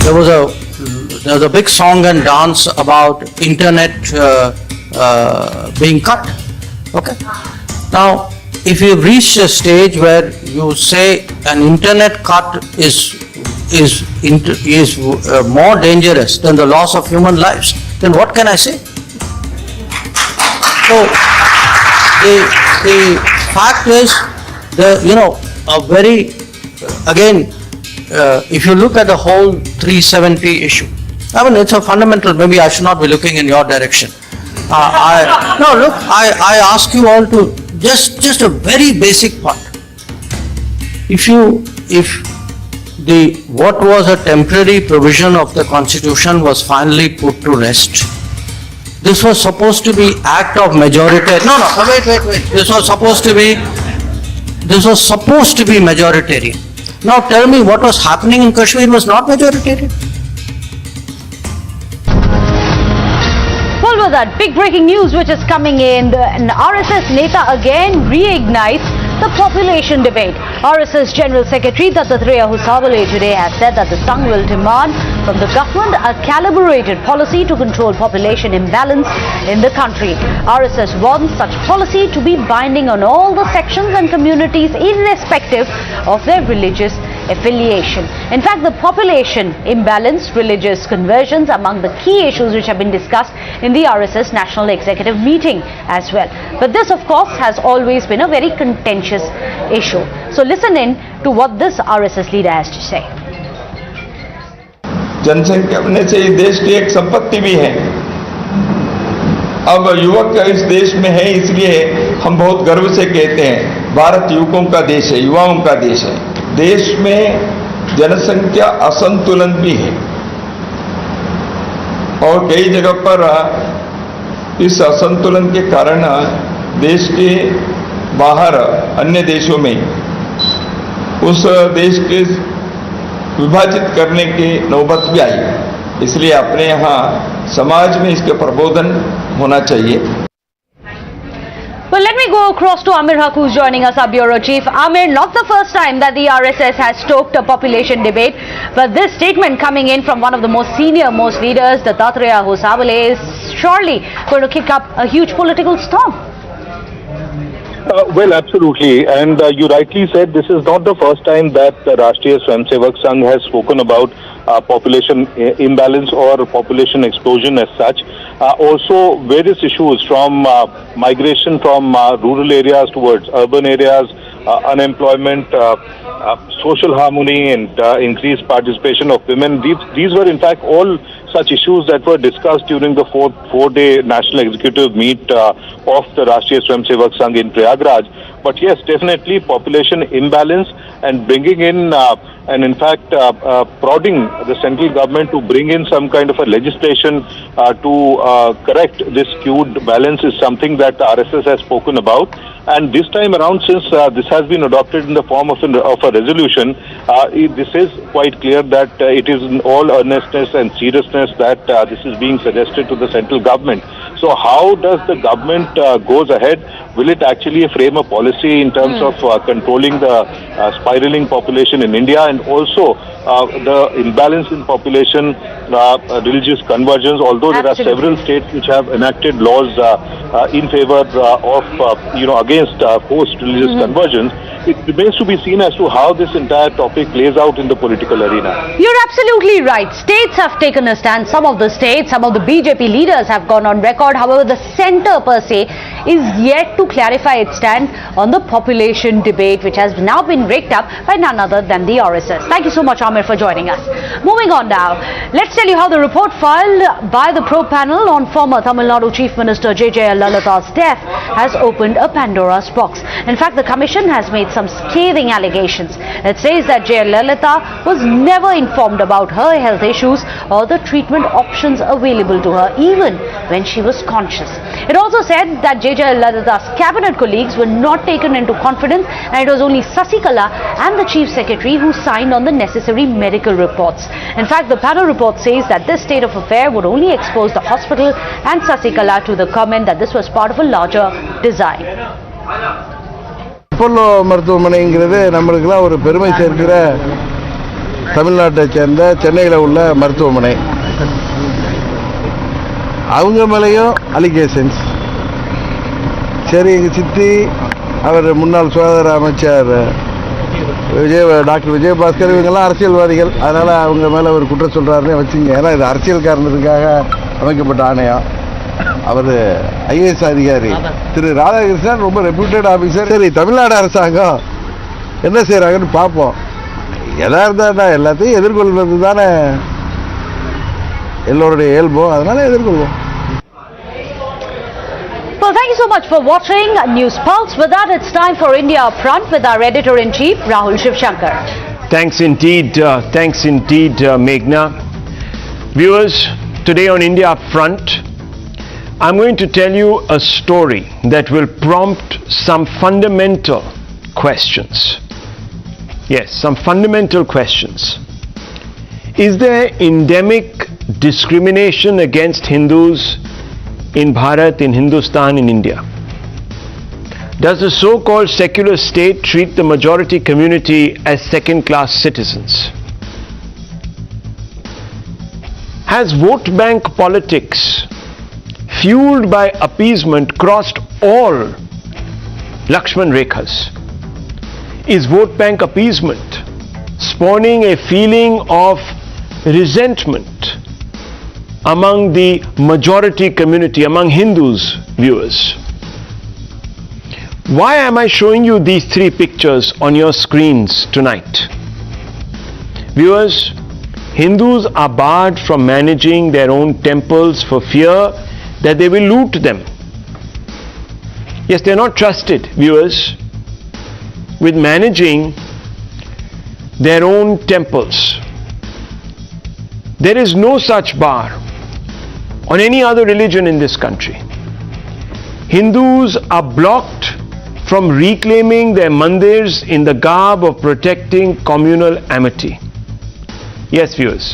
there was a big song and dance about internet being cut. Okay. Now, if you've reached a stage where you say an internet cut is more dangerous than the loss of human lives, then what can I say? So the fact is, if you look at the whole 370 issue, I mean, it's a fundamental. Maybe I should not be looking in your direction. I ask you all to just a very basic part. What was a temporary provision of the Constitution was finally put to rest. This was supposed to be act of majority. Wait. This was supposed to be majoritarian. Now tell me, what was happening in Kashmir was not majoritarian. What was that? Big breaking news which is coming in. An RSS Neta again reignites the population debate. RSS General Secretary Dattatreya Husawale today has said that the Sangh will demand from the government a calibrated policy to control population imbalance in the country. RSS wants such policy to be binding on all the sections and communities irrespective of their religious affiliation. In fact, the population imbalance, religious conversions among the key issues which have been discussed in the RSS National Executive meeting as well. But this, of course, has always been a very contentious issue. So listen in to what this RSS leader has to say. जनसंख्या बनने से इस देश की एक संपत्ति भी है. अब युवक इस देश में है, इसलिए हम बहुत गर्व से कहते हैं भारत युवकों का देश है, युवाओं का देश है. देश में जनसंख्या असंतुलन भी है और कई जगह पर इस असंतुलन के कारण देश के बाहर अन्य देशों में उस देश के विभाजित करने की नौबत भी आई. इसलिए अपने यहाँ समाज में इसके प्रबोधन होना चाहिए. Well, let me go across to Amir Haq, who's joining us, our bureau chief. Amir, not the first time that the RSS has stoked a population debate, but this statement coming in from one of the most senior-most leaders, Dattatreya Husawale, is surely going to kick up a huge political storm. Well, absolutely. And you rightly said this is not the first time that the Rashtriya Swayamsevak Sangh has spoken about population imbalance or population explosion as such. Also, various issues from migration from rural areas towards urban areas, unemployment, social harmony and increased participation of women. These were in fact all such issues that were discussed during the four-day National Executive meet of the Rashtriya Swayamsevak Sangh in Prayagraj. But yes, definitely population imbalance and bringing in and in fact prodding the central government to bring in some kind of a legislation to correct this skewed balance is something that the RSS has spoken about. And this time around, since this has been adopted in the form of a resolution, this is quite clear that it is in all earnestness and seriousness that this is being suggested to the central government. So how does the government goes ahead? Will it actually frame a policy in terms of controlling the spiraling population in India and also the imbalance in population, religious conversions, although there are several states which have enacted laws in favor of, against post-religious conversions. It remains to be seen as to how this entire topic plays out in the political arena. You're absolutely right. States have taken a stand. Some of the states, some of the BJP leaders have gone on record. However, the centre per se is yet to clarify its stand on the population debate, which has now been raked up by none other than the RSS. Thank you so much, Amir, for joining us. Moving on now, let's tell you how the report filed by the probe panel on former Tamil Nadu Chief Minister Jayalalitha's death has opened a Pandora's box. In fact, the commission has made some scathing allegations. It says that Jayalalithaa was never informed about her health issues or the treatment options available to her, even when she was conscious. It also said that Jayalalitha's cabinet colleagues were not taken into confidence, and it was only Sasikala and the Chief Secretary who signed on the necessary medical reports. In fact, the panel report says that this state of affair would only expose the hospital and Sasikala to the comment that this was part of a larger design. Apollo மருத்துவமனைங்கிறது நம்மளுக்கெல்லாம் ஒரு பெருமை சேர்க்கிற தமிழ்நாட்டை சேர்ந்த சென்னையில் உள்ள மருத்துவமனை, அவங்க மேலேயும் அலிகேஷன்ஸ். சரி, எங்கள் சித்தி அவர் முன்னாள் சுகாதார அமைச்சர் டாக்டர் விஜயபாஸ்கர் இவங்கெல்லாம் அரசியல்வாதிகள், அதனால் அவங்க மேலே ஒரு குற்றம் சொல்கிறாருன்னு வச்சுங்க. ஏன்னா இது அரசியல் காரணத்துக்காக அமைக்கப்பட்ட ஆணையம். அவர் ஐஏஎஸ் அதிகாரி திரு ராதாகிருஷ்ணன் ரொம்ப ரெப்யூட்டட் ஆஃபீஸர். சரி, தமிழ்நாடு அரசாங்கம் என்ன செய்கிறாங்கன்னு பார்ப்போம். எதா இருந்தா எல்லாத்தையும் எதிர்கொள்வது தானே எல்லோருடைய இயல்பும், அதனால் எதிர்கொள்வோம். Well, thank you so much for watching News Pulse. With that, it's time for India Upfront with our editor-in-chief, Rahul Shivshankar. Thanks indeed, Meghna. Viewers, today on India Upfront, I'm going to tell you a story that will prompt some fundamental questions. Yes, some fundamental questions. Is there endemic discrimination against Hindus in Bharat, in Hindustan, in India? Does the so-called secular state treat the majority community as second-class citizens? Has vote bank politics, fueled by appeasement, crossed all Lakshman Rekhas? Is vote bank appeasement spawning a feeling of resentment among the majority community, among Hindus, viewers? Why am I showing you these three pictures on your screens tonight? Viewers, Hindus are barred from managing their own temples for fear that they will loot them. Yes, they are not trusted, viewers, with managing their own temples. There is no such bar on any other religion in this country. Hindus are blocked from reclaiming their mandirs in the garb of protecting communal amity. Yes, viewers,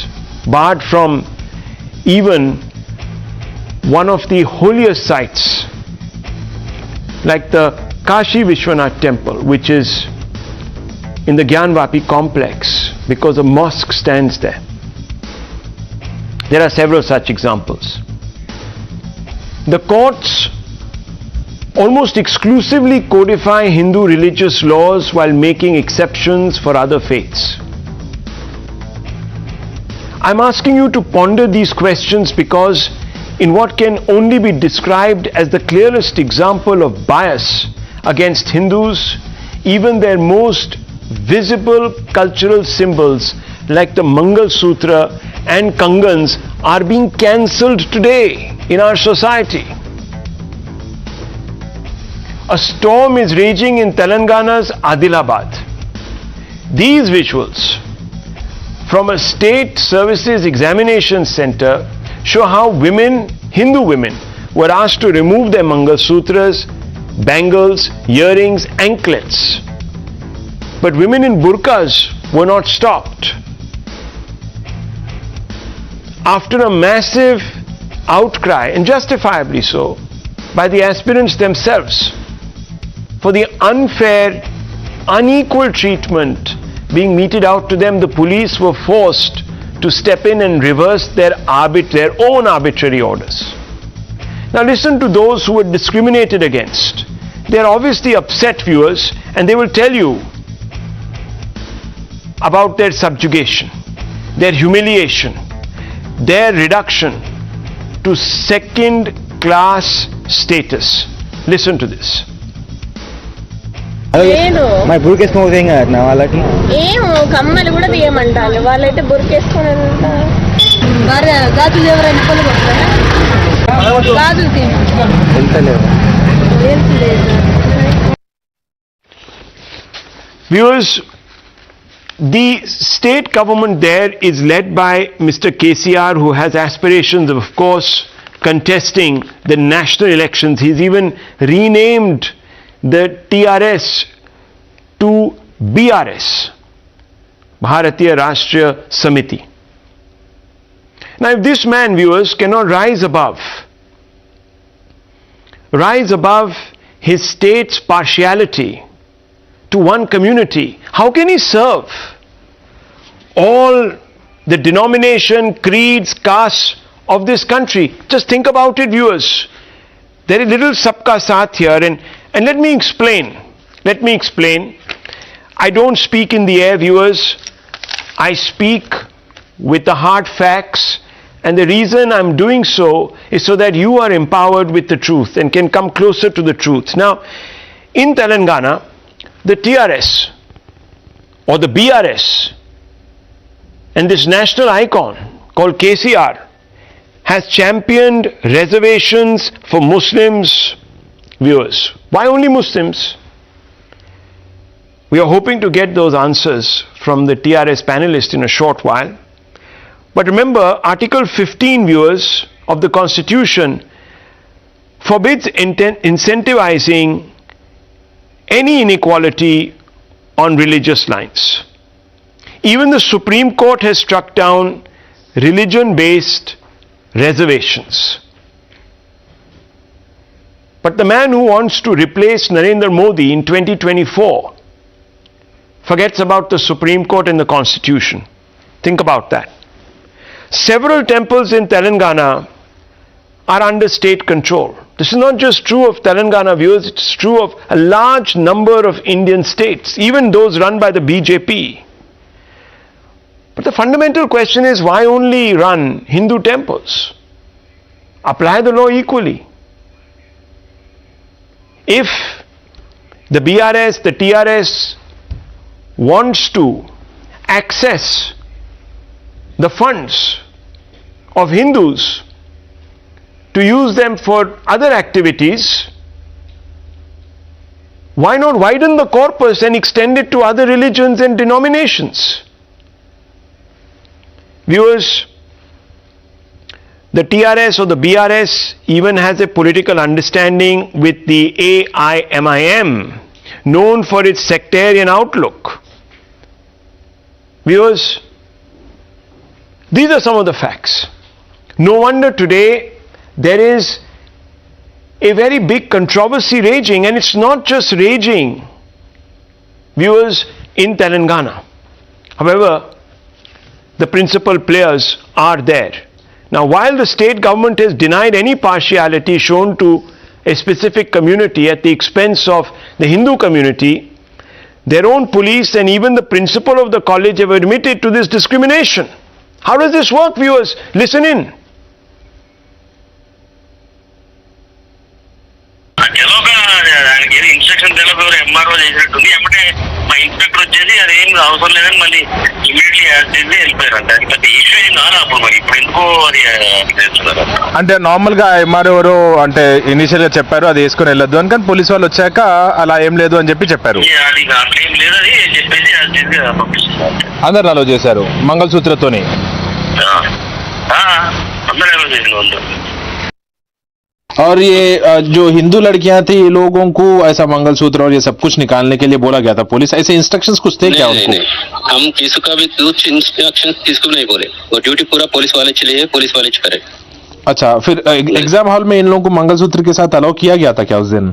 barred from even one of the holiest sites like the Kashi Vishwanath temple, which is in the Gyanvapi complex, because a mosque stands there. There are several such examples. The courts almost exclusively codify Hindu religious laws while making exceptions for other faiths. I'm asking you to ponder these questions because in what can only be described as the clearest example of bias against Hindus, even their most visible cultural symbols like the Mangal Sutra and Kangans are being cancelled today in our society. A storm is raging in Telangana's Adilabad. These visuals from a state services examination center show how women, Hindu women, were asked to remove their Mangal Sutras, bangles, earrings, anklets. But women in burqas were not stopped. After a massive outcry, and justifiably so, by the aspirants themselves for the unfair, unequal treatment being meted out to them, the police were forced to step in and reverse their own arbitrary orders. Now listen to those who were discriminated against. They are obviously upset, viewers, and they will tell you about their subjugation, their humiliation, their reduction to second-class status. Listen to this. మరి బుర్కేసుకొని ఏం కాదు వాళ్ళకి ఏం కమ్మలు కూడా తీయమంటారు వాళ్ళైతే బుర్కేసుకొని గాజులు ఎవరైనా గాజులు వెళ్తలేవు. Viewers, the state government there is led by Mr. KCR, who has aspirations of course, contesting the national elections. He's even renamed the TRS to BRS, Bharatiya Rashtriya Samiti. Now, if this man, viewers, cannot rise above his state's partiality to one community, how can he serve all the denomination, creeds, castes of this country. Just think about it, viewers. There is little sabka saath here, and let me explain. Let me explain. I don't speak in the air, viewers. I speak with the hard facts, and the reason I'm doing so is so that you are empowered with the truth and can come closer to the truth. Now, in Telangana, the TRS or the BRS and this national icon called KCR has championed reservations for Muslims, viewers. Why only Muslims? We are hoping to get those answers from the TRS panelists in a short while. But remember, Article 15, viewers, of the Constitution forbids incentivizing any inequality on religious lines. Even the Supreme Court has struck down religion-based reservations. But the man who wants to replace Narendra Modi in 2024 forgets about the Supreme Court and the Constitution. Think about that. Several temples in Telangana are under state control. This is not just true of Telangana, viewers, it's true of a large number of Indian states, even those run by the BJP. But the fundamental question is, why only run Hindu temples? Apply the law equally. If the BRS, the TRS wants to access the funds of Hindus to use them for other activities, why not widen the corpus and extend it to other religions and denominations? Viewers, the TRS or the BRS even has a political understanding with the AIMIM, known for its sectarian outlook. Viewers, these are some of the facts. No wonder today there is a very big controversy raging, and it's not just raging, viewers, in Telangana. However, the principal players are there. Now, while the state government has denied any partiality shown to a specific community at the expense of the Hindu community, their own police and even the principal of the college have admitted to this discrimination. How does this work, viewers? Listen in. Instruction తెలియదు MRO చేసినట్టుంది ఏమంటే మా inspector వచ్చేసి అది ఏం అవసరం లేదని మళ్ళీ immediately add చేసి వెళ్ళిపోయారంట. అది ఇష్యూ ఏం కాదు అప్పుడు, మరి ఇప్పుడు ఎందుకో అది చేస్తున్నారు. అంటే నార్మల్ గా ఎంఆర్ఓ ఎవరు అంటే ఇనిషియల్ గా చెప్పారు అది వేసుకుని వెళ్ళొద్దు అని, కానీ పోలీసు వాళ్ళు వచ్చాక అలా ఏం లేదు అని చెప్పి చెప్పారు. అది అట్లా ఏం లేదు అని చెప్పేసి యాడ్ చేసి పంపిస్తున్నారు. అందరు అలో చేశారు మంగళసూత్రతోని. అందరూ అలో చేసిన. और ये जो हिंदू लड़कियां थी, ये लोगों को ऐसा मंगलसूत्र और ये सब कुछ निकालने के लिए बोला गया था पुलिस, ऐसे इंस्ट्रक्शंस कुछ थे क्या उनको? नहीं, हम किसी का भी कुछ इंस्ट्रक्शन किसको नहीं बोले, वो ड्यूटी पूरा पुलिस वाले चले, पुलिस वाले करे. अच्छा, फिर एग्जाम हॉल में इन लोगों को मंगलसूत्र के साथ अलाउ किया गया था क्या उस दिन?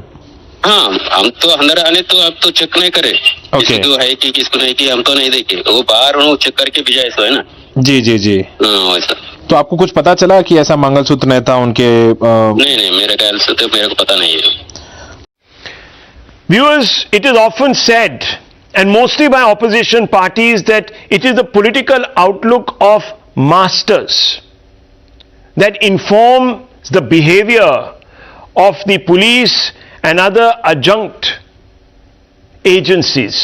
हाँ, हम तो अंदर आने तो अब तो चेक नहीं करे किसको है कि किसको नहीं की, हम तो नहीं देखे, वो बाहर चेक करके भेजा ऐसा है ना. जी जी जी. वैसा. तो आपको कुछ पता चला कि ऐसा मंगलसूत्र नहीं था उनके? नहीं, मेरे ख्याल से तो मेरे को पता नहीं है. Viewers, it is often said, and mostly by opposition parties, that it is the political outlook of masters that informs the behavior of the police and other adjunct agencies.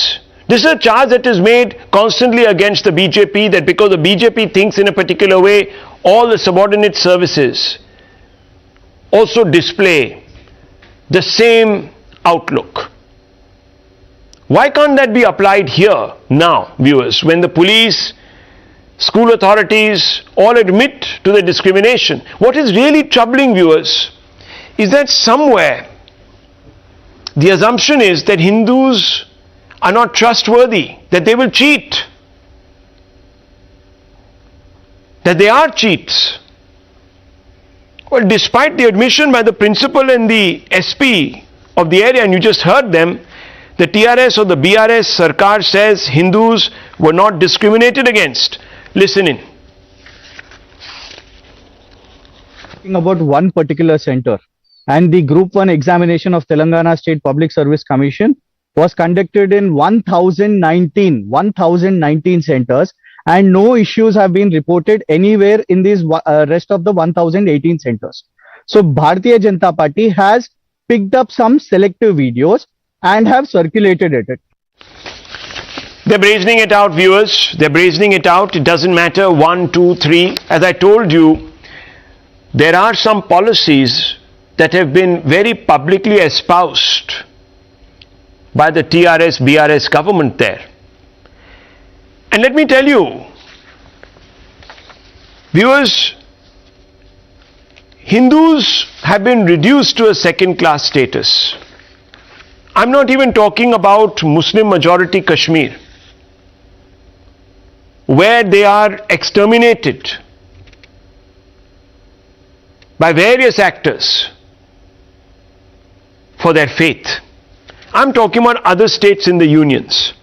This is a charge that is made constantly against the BJP, that because the BJP thinks in a particular way, all the subordinate services also display the same outlook. Why can't that be applied here now, viewers, when the police, school authorities all admit to the discrimination? What is really troubling, viewers, is that somewhere the assumption is that Hindus are not trustworthy, that they will cheat, that they are cheats. Well, despite the admission by the principal and the SP of the area, and you just heard them, the TRS or the BRS Sarkar says Hindus were not discriminated against. Listen in. About one particular center, and the Group 1 examination of Telangana State Public Service Commission was conducted in 1019 centers, and no issues have been reported anywhere in these rest of the 1018 centers. So Bharatiya Janata Party has picked up some selective videos and have circulated it. They're brazening it out, viewers. They're brazening it out. It doesn't matter 1, 2, 3. As I told you, there are some policies that have been very publicly espoused by the TRS, BRS government there. And let me tell you, viewers, Hindus have been reduced to a second-class status. I'm not even talking about Muslim majority Kashmir, where they are exterminated by various actors for their faith. I'm talking about other states in the unions.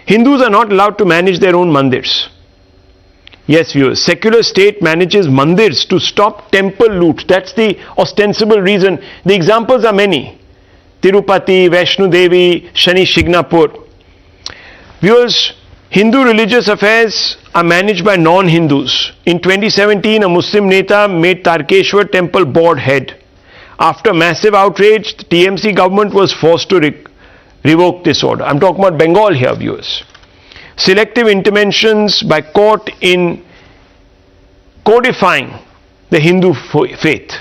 Hindus are not allowed to manage their own mandirs. Yes, viewers, secular state manages mandirs to stop temple loot. That's the ostensible reason. The examples are many. Tirupati, Vaishno Devi, Shani Shignapur. Viewers, Hindu religious affairs are managed by non-Hindus. In 2017, a Muslim Neta made Tarkeshwar temple board head. After massive outrage, the TMC government was forced to revoke this order. I'm talking about Bengal here, viewers. Selective interventions by court in codifying the Hindu faith.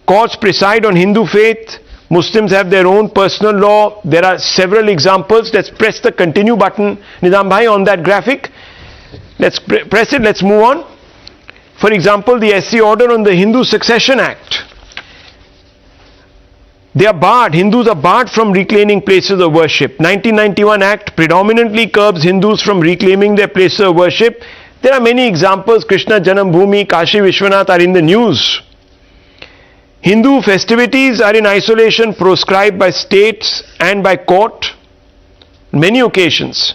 Courts preside on Hindu faith. Muslims have their own personal law. There are several examples. Let's press the continue button, Nizam Bhai, on that graphic. Let's press it. Let's move on. For example, the SC order on the Hindu Succession Act. They are barred. Hindus are barred from reclaiming places of worship. 1991 Act predominantly curbs Hindus from reclaiming their places of worship. There are many examples. Krishna Janambhoomi, Kashi Vishwanath are in the news. Hindu festivities are in isolation proscribed by states and by court. Many occasions.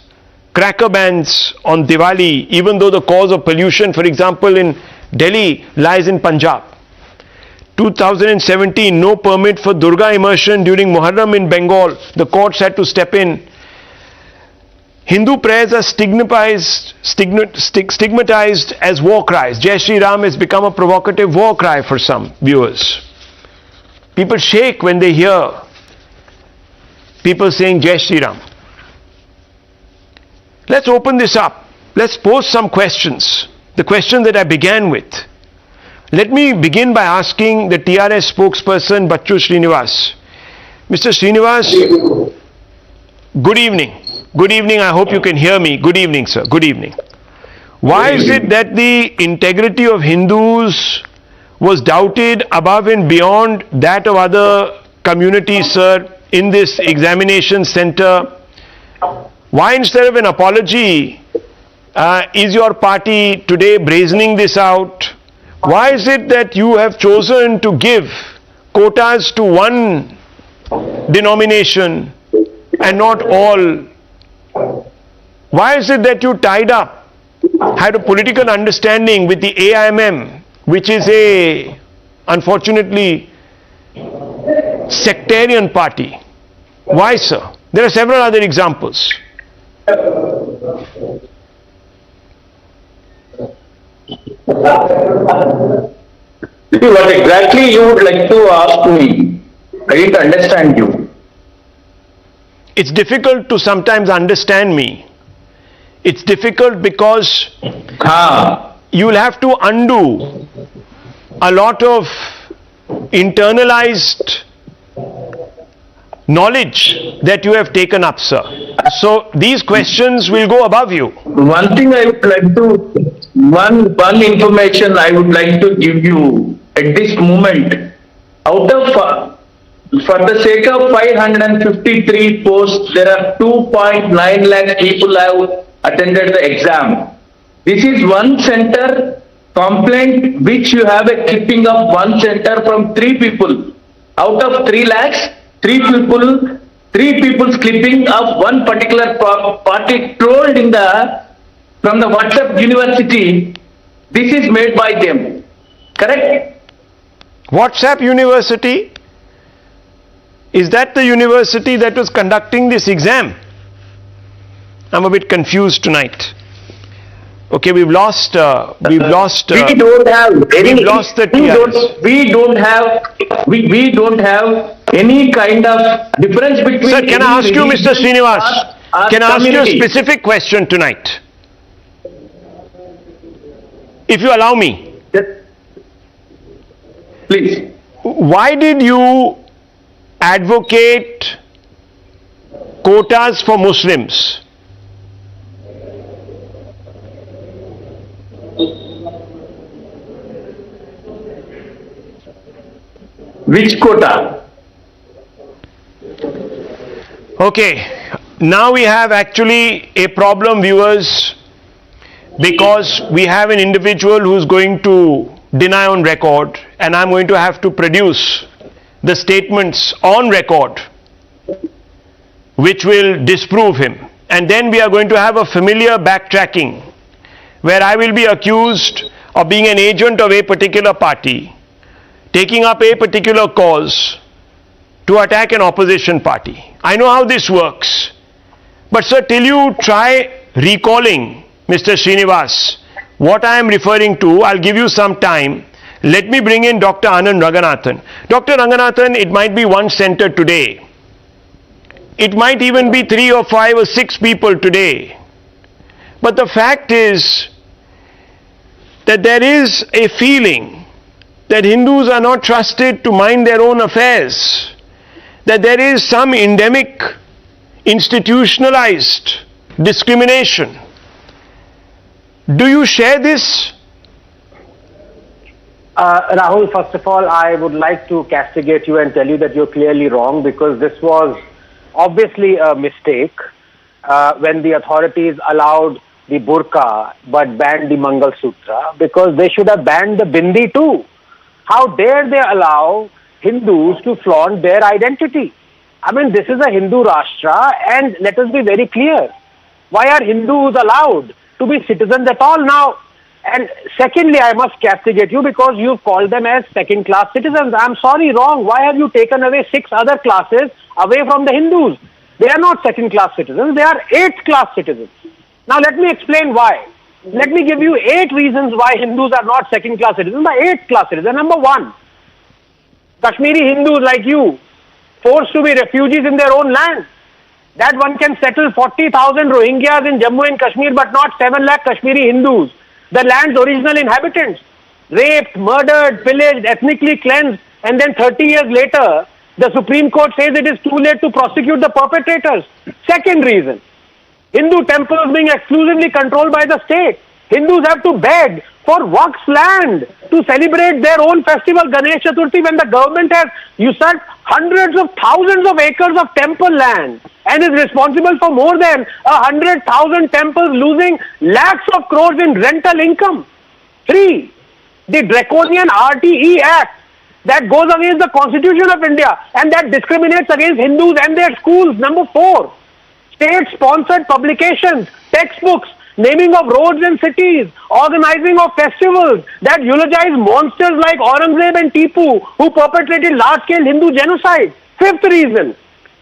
Cracker bans on Diwali, even though the cause of pollution, for example, in Delhi lies in Punjab. 2017, no permit for Durga immersion during Muharram in Bengal. The courts had to step in. Hindu prayers are stigmatized as war cries. Jai Shri Ram has become a provocative war cry for some viewers. People shake when they hear people saying Jai Shri Ram. Let's open this up. Let's pose some questions. The question that I began with. Let me begin by asking the TRS spokesperson, Bachchu Srinivas. Mr. Srinivas, good evening. Good evening. I hope you can hear me. Good evening, sir. Good evening. Why is it that the integrity of Hindus was doubted above and beyond that of other communities, sir, in this examination center? Why, instead of an apology, is your party today brazening this out? Why is it that you have chosen to give quotas to one denomination and not all? Why is it that you had a political understanding with the AIMM, which is a, unfortunately, sectarian party? Why, sir? There are several other examples. What exactly you would like to ask me? I didn't understand you. It's difficult to sometimes understand me. It's difficult because you'll have to undo a lot of internalized knowledge that you have taken up, sir. So these questions will go above you. One thing I would like to, one information I would like to give you at this moment. Out of, for the sake of 553 posts, there are 2.9 lakh people have attended the exam. This is one center complaint which you have a clipping of one center from 3 people. Out of 3 lakhs, 3 people three people's clipping of one particular party trolled from the WhatsApp university. This is made by them. Correct? WhatsApp University? Is that the university that was conducting this exam? I'm a bit confused tonight. Okay, we've lost. We don't have any. We've lost the TRS. We don't have any kind of difference between. Sir, can I ask you, Mr. Srinivas? Can I ask you a specific question tonight? If you allow me. Yes. Please. Why did you advocate quotas for Muslims? Which quota? Okay, now we have actually a problem, viewers, because we have an individual who's going to deny on record, and I'm going to have to produce the statements on record which will disprove him. And then we are going to have a familiar backtracking where I will be accused of being an agent of a particular party, taking up a particular cause to attack an opposition party. I know how this works. But sir, till you try recalling, Mr. Srinivas, what I am referring to, I'll give you some time. Let me bring in Dr. Anand Ranganathan. Dr. Ranganathan, it might be one center today. It might even be 3 or 5 or 6 people today. But the fact is that there is a feeling that Hindus are not trusted to mind their own affairs, that there is some endemic, institutionalized discrimination. Do you share this? Rahul, first of all, I would like to castigate you and tell you that you're clearly wrong, because this was obviously a mistake when the authorities allowed the burqa but banned the Mangal Sutra, because they should have banned the bindi too. How dare they allow Hindus to flaunt their identity? I mean, this is a Hindu Rashtra, and let us be very clear. Why are Hindus allowed to be citizens at all now? And secondly, I must castigate you because you've called them as second-class citizens. I'm sorry, wrong. Why have you taken away 6 other classes away from the Hindus? They are not second-class citizens. They are 8th-class citizens. Now, let me explain why. Let me give you 8 reasons why Hindus are not second-class citizens, but 8th-class citizens. Number 1, Kashmiri Hindus like you, forced to be refugees in their own land. That one can settle 40,000 Rohingyas in Jammu and Kashmir, but not 7 lakh Kashmiri Hindus, the land's original inhabitants, raped, murdered, pillaged, ethnically cleansed, and then 30 years later, the Supreme Court says it is too late to prosecute the perpetrators. Second reason, Hindu temples being exclusively controlled by the state. Hindus have to beg for Waqf's land to celebrate their own festival, Ganesh Chaturthi, when the government has usurped hundreds of thousands of acres of temple land and is responsible for more than 100,000 temples losing lakhs of crores in rental income. 3, the draconian RTE Act that goes against the Constitution of India and that discriminates against Hindus and their schools. Number 4, state-sponsored publications, textbooks, naming of roads and cities, organizing of festivals that eulogize monsters like Aurangzeb and Tipu who perpetrated large-scale Hindu genocide. 5th reason,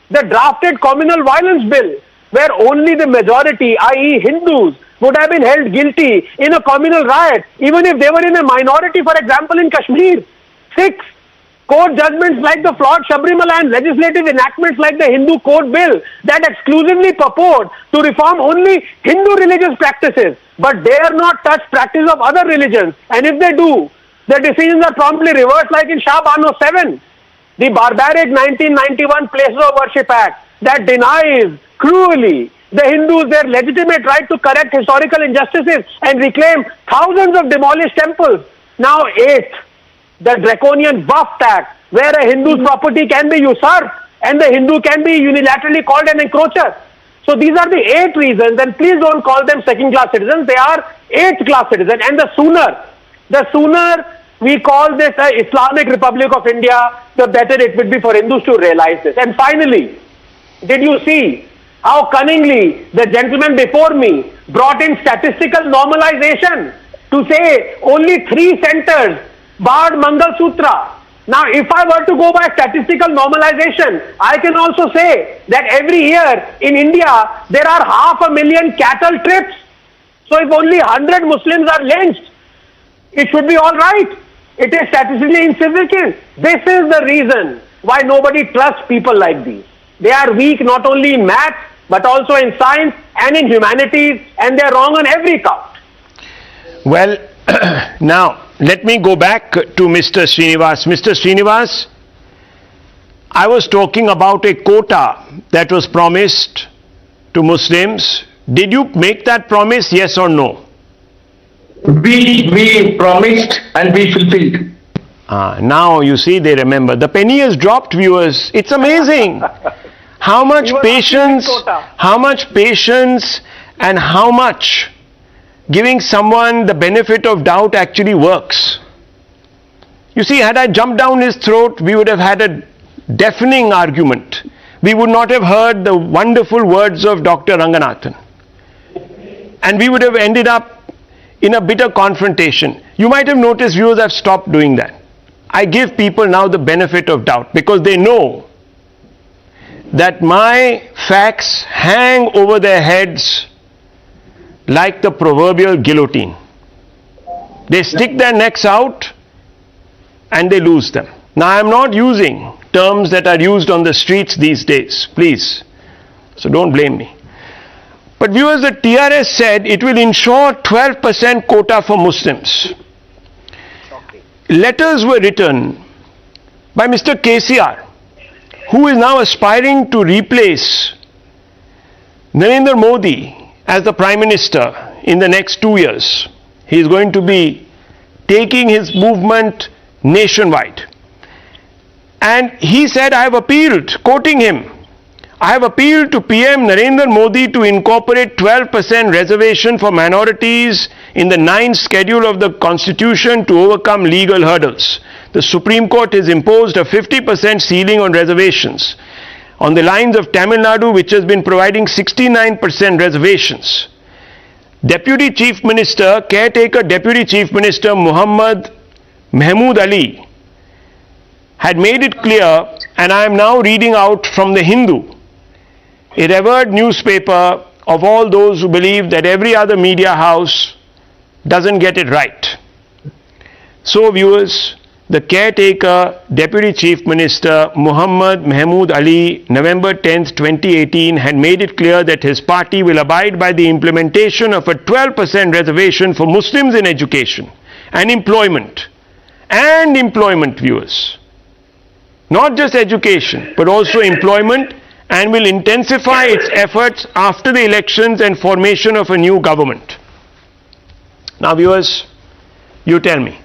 the drafted communal violence bill where only the majority, i.e. Hindus, would have been held guilty in a communal riot even if they were in a minority, for example in Kashmir. 6, court judgments like the flawed Sabrimala and legislative enactments like the Hindu Code Bill that exclusively purport to reform only Hindu religious practices, but dare not touch practice of other religions. And if they do, the decisions are promptly reversed like in Shah Bano 7, the barbaric 1991 Places of Worship Act that denies cruelly the Hindus their legitimate right to correct historical injustices and reclaim thousands of demolished temples. Now 8th, the draconian Waqf Act, where a Hindu's property can be usurped and the Hindu can be unilaterally called an encroacher. So these are the 8 reasons, and please don't call them second-class citizens. They are 8th-class citizens, and the sooner we call this a Islamic Republic of India, the better it would be for Hindus to realize this. And finally, Did you see how cunningly the gentleman before me brought in statistical normalization to say only 3 centers barred Mangal Sutra? Now, if I were to go by statistical normalization, I can also say that every year in India, there are 500,000 cattle trips. So if only 100 Muslims are lynched, it should be all right. It is statistically insignificant. This is the reason why nobody trusts people like these. They are weak not only in maths, but also in science and in humanities, and they are wrong on every count. Well, now, let me go back to Mr. Srinivas. Mr. Srinivas, I was talking about a quota that was promised to Muslims. Did you make that promise, yes or no? We promised and we fulfilled. Now you see they remember. The penny has dropped, viewers. It's amazing how much patience and how much giving someone the benefit of doubt actually works. You see, had I jumped down his throat, we would have had a deafening argument. We would not have heard the wonderful words of Dr. Ranganathan. And we would have ended up in a bitter confrontation. You might have noticed, viewers, I've stopped doing that. I give people now the benefit of doubt because they know that my facts hang over their heads like the proverbial guillotine. They stick their necks out and they lose them. Now, I am not using terms that are used on the streets these days, please. So don't blame me. But viewers, the TRS said it will ensure 12% quota for Muslims. Letters were written by Mr. KCR, who is now aspiring to replace Narendra Modi as the Prime Minister in the next 2 years. He is going to be taking his movement nationwide. And he said, I have appealed, quoting him, I have appealed to PM Narendra Modi to incorporate 12% reservation for minorities in the 9th schedule of the Constitution to overcome legal hurdles. The Supreme Court has imposed a 50% ceiling on reservations on the lines of Tamil Nadu, which has been providing 69% reservations. Deputy Chief Minister, caretaker Deputy Chief Minister Muhammad Mahmood Ali had made it clear, and I am now reading out from the Hindu, a revered newspaper of all those who believe that every other media house doesn't get it right. So, viewers, the caretaker Deputy Chief Minister Muhammad Mahmood Ali, November 10th, 2018, had made it clear that his party will abide by the implementation of a 12% reservation for Muslims in education and employment. And employment, viewers. Not just education, but also employment, and will intensify its efforts after the elections and formation of a new government. Now, viewers, you tell me,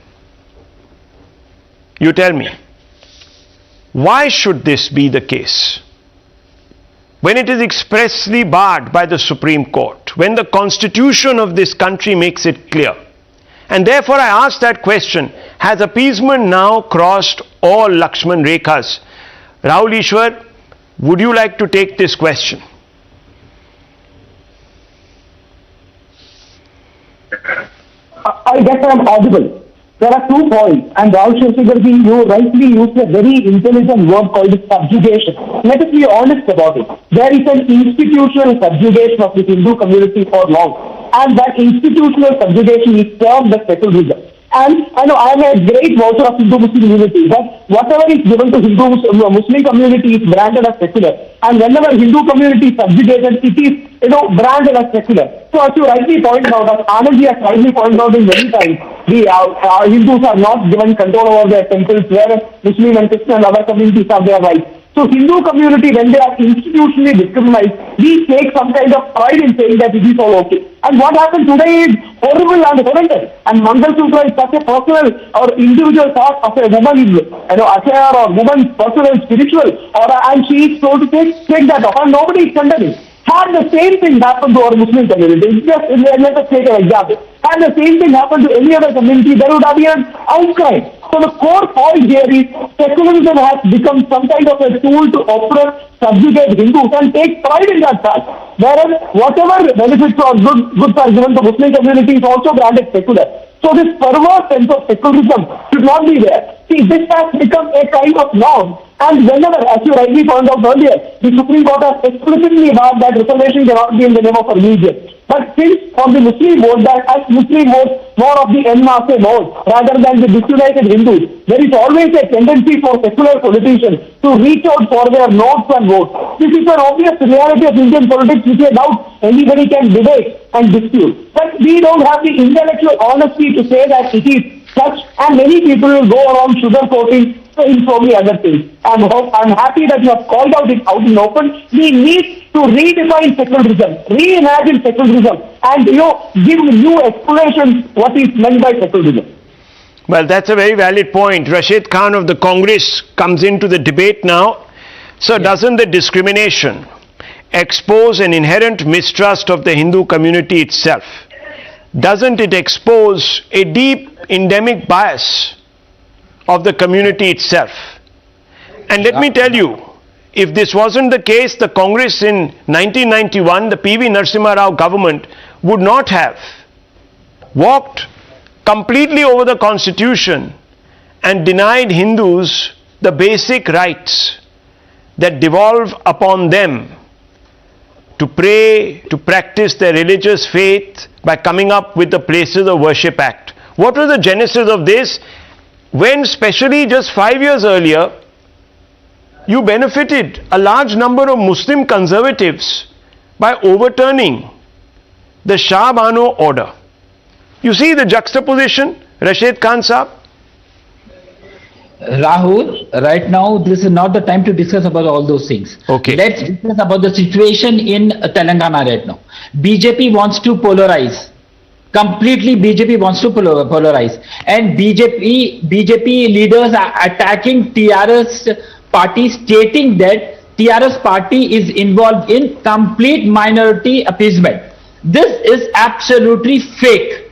why should this be the case? When it is expressly barred by the Supreme Court, when the Constitution of this country makes it clear. And therefore I ask that question, has appeasement now crossed all Lakshman Rekhas? Rahul Ishwar, would you like to take this question? I guess I am audible. There are 2 points, and Rahul Joshi, you rightly used a very intelligent word called subjugation. Let us be honest about it. There is an institutional subjugation of the Hindu community for long, and that institutional subjugation is termed the secularism. And I know I am a great voucher of Hindu-Muslim unity, but whatever is given to Hindu-Muslim community is branded as secular. And whenever Hindu community is subjugated, it is, branded as secular. So as you rightly pointed out, as Anandji has rightly pointed out in many times, the Hindus are not given control over their temples, whereas Muslim and Christian and other communities have their rights. So Hindu community, when they are institutionally discriminated, we take some kind of pride in saying that it is all okay. And what happened today is horrible and horrendous. And Mangal Sutra is such a personal or individual thought of a woman is, affair or woman's personal, spiritual, and she is so to take that off, and nobody is condemning. And the same thing happened to our Muslim community. Just let us take an example. And the same thing happened to any other community, there would have been an outcry. So the core point here is secularism has become some kind of a tool to oppress, subjugate Hindus and take pride in that fact. Whereas whatever benefits or goods are given to Muslim community is also branded secular. So this perverse sense of secularism should not be there. See, this has become a kind of norm. And whenever, as you rightly found out earlier, the Supreme Court has explicitly marked that reservation cannot be in the name of a religion. But since on the Muslim vote, that as Muslim votes more of the en masse vote rather than the disunited Hindus, there is always a tendency for secular politicians to reach out for their notes and votes. This is an obvious reality of Indian politics which I doubt anybody can debate and dispute. But we don't have the intellectual honesty to say that it is such, and many people will go around sugarcoating in so many other things. I'm happy that you have called out in open. We need to redefine secularism, reimagine secularism, and give new explanations what is meant by secularism. Well, that's a very valid point. Rashid Khan of the Congress comes into the debate now. So doesn't the discrimination expose an inherent mistrust of the Hindu community itself? Doesn't it expose a deep endemic bias of the community itself? And let me tell you, if this wasn't the case, the Congress in 1991, the P.V. Narasimha Rao government would not have walked completely over the constitution and denied Hindus the basic rights that devolve upon them to pray, to practice their religious faith by coming up with the Places of Worship Act. What was the genesis of this? When, especially just 5 years earlier, you benefited a large number of Muslim conservatives by overturning the Shah Bano order. You see the juxtaposition, Rashid Khan Saab? Rahul, right now this is not the time to discuss about all those things. Okay. Let's discuss about the situation in Telangana right now. BJP wants to polarize. Completely BJP wants to polarize. And BJP leaders are attacking TRS party, stating that TRS party is involved in complete minority appeasement. This is absolutely fake.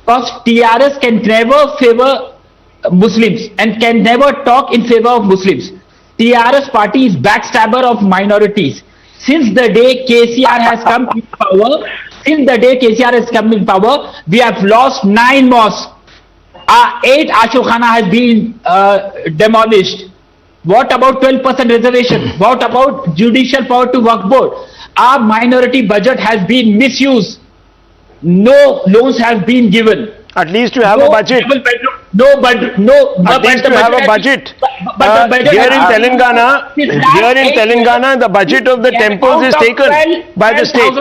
Because TRS can never favor Muslims and can never talk in favor of Muslims. TRS party is backstabber of minorities. Since the day KCR has come in power, we have lost 9 mosques. 8 Ashokhana has been demolished. What about 12% reservation? What about judicial power to Waqf board? Our minority budget has been misused. No loans have been given. At least you have a budget. At least you have a budget. Here in Telangana, the budget of the temples is taken by the state.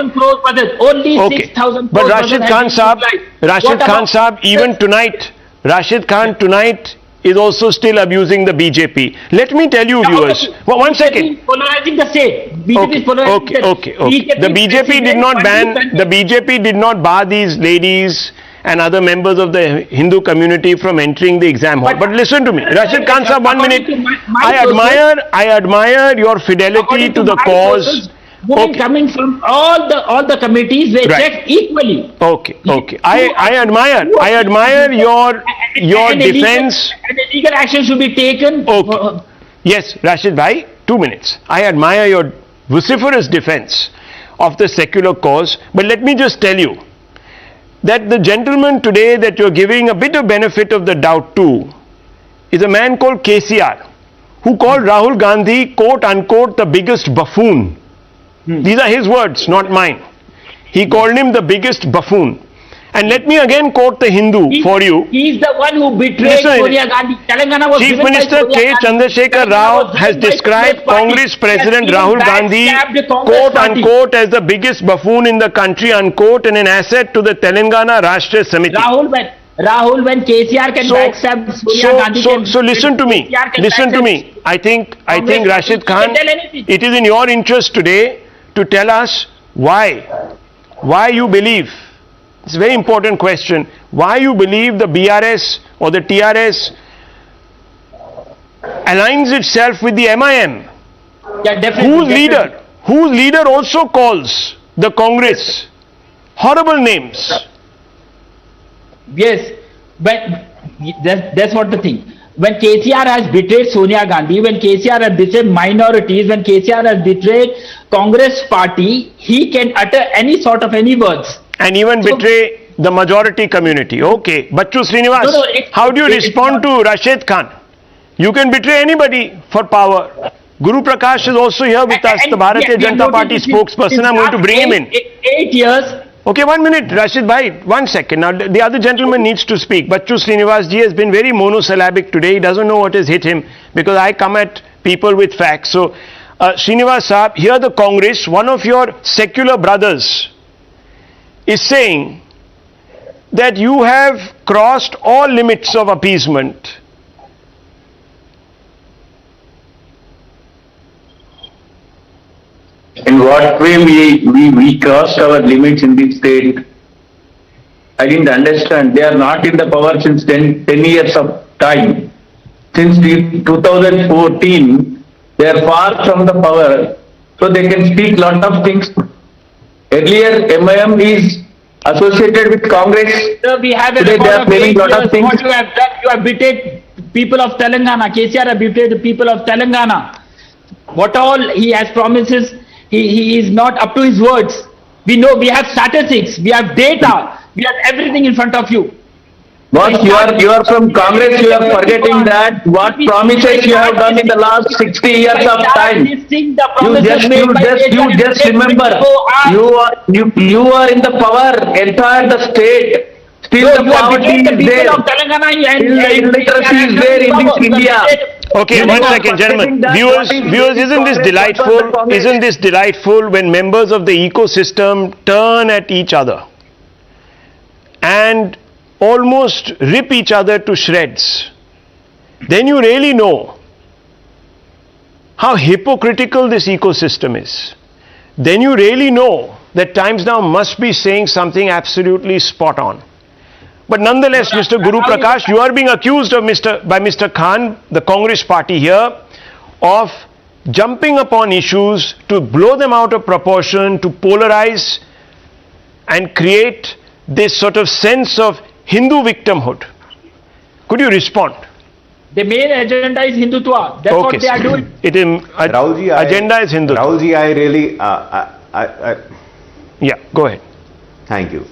Only 6,000 But Rashid Khan Saab, even tonight, Rashid Khan tonight is also still abusing the BJP. Let me tell you, viewers. One second. Polarizing the state. BJP is polarizing the state. The BJP did not ban. The BJP did not bar these ladies and other members of the Hindu community from entering the exam hall. But listen to me, Rashid Khan Saab, 1 minute. I admire your fidelity to the cause. Coming from all the committees, they check equally. Okay. I admire your defense. And legal action should be taken. Okay. Yes, Rashid bhai, 2 minutes. I admire your vociferous defense of the secular cause. But let me just tell you that the gentleman today that you're giving a bit of benefit of the doubt to is a man called KCR, who called Rahul Gandhi, quote unquote, the biggest buffoon. These are his words, not mine. He called him the biggest buffoon. And let me again quote the Hindu for you. He is the one who betrayed Sonia Gandhi. Telangana was Chief Minister K. Chandrasekhar Rao has described Congress President Rahul Gandhi, quote unquote, as the biggest buffoon in the country, unquote, and an asset to the Telangana Rashtriya Samiti. Rahul, when KCR can backstab Sonia Gandhi. So listen to me. I think Rashid Khan, it is in your interest today to tell us why you believe. It's a very important question. Why you believe the BRS or the TRS aligns itself with the MIM? Yeah, definitely. whose leader also calls the Congress horrible names. Yes, but that's what the thing. When KCR has betrayed Sonia Gandhi, when KCR has betrayed minorities, when KCR has betrayed Congress party, he can utter any sort of any words. And even betray the majority community. Okay. Bachchu Srinivas, how do you respond to Rashid Khan? You can betray anybody for power. Guru Prakash is also here with us, the Bharatiya Janata Party spokesperson. I'm going to bring him in. 8 years. Okay, 1 minute, Rashid bhai, 1 second. Now, the other gentleman needs to speak. Bachchu Srinivas ji has been very monosyllabic today. He doesn't know what has hit him because I come at people with facts. So, Srinivas Saab, here the Congress, one of your secular brothers, is saying that you have crossed all limits of appeasement. In what way we crossed our limits in this state? I didn't understand. They are not in the power since 10 years of time. Since 2014, they are far from the power, so they can speak lot of things. Earlier, MIM is associated with Congress. Sir, we have a Today they are claiming lot of things. What you have done, you have betrayed people of Telangana. KCR have betrayed the people of Telangana. What all he has promises, he is not up to his words. We know, we have statistics, we have data, we have everything in front of you. Boss, you are from Congress, you are forgetting that what promises you have done in the last 60 years of time. You just remember, you are in the power, entire the state. Still the poverty is there. Still the illiteracy is there in this India. Okay, 1 second, gentlemen. Viewers, isn't this delightful? Isn't this delightful when members of the ecosystem turn at each other and almost rip each other to shreds? Then you really know how hypocritical this ecosystem is. Then you really know that Times Now must be saying something absolutely spot on. But nonetheless, Mr. Guru Prakash, you are being accused of by Mr. Khan, the Congress party here, of jumping upon issues to blow them out of proportion, to polarize and create this sort of sense of Hindu victimhood. Could you respond? The main agenda is Hindutva. That's what they are doing. Agenda is Hindutva. Rahulji, I really... yeah, go ahead. Thank you.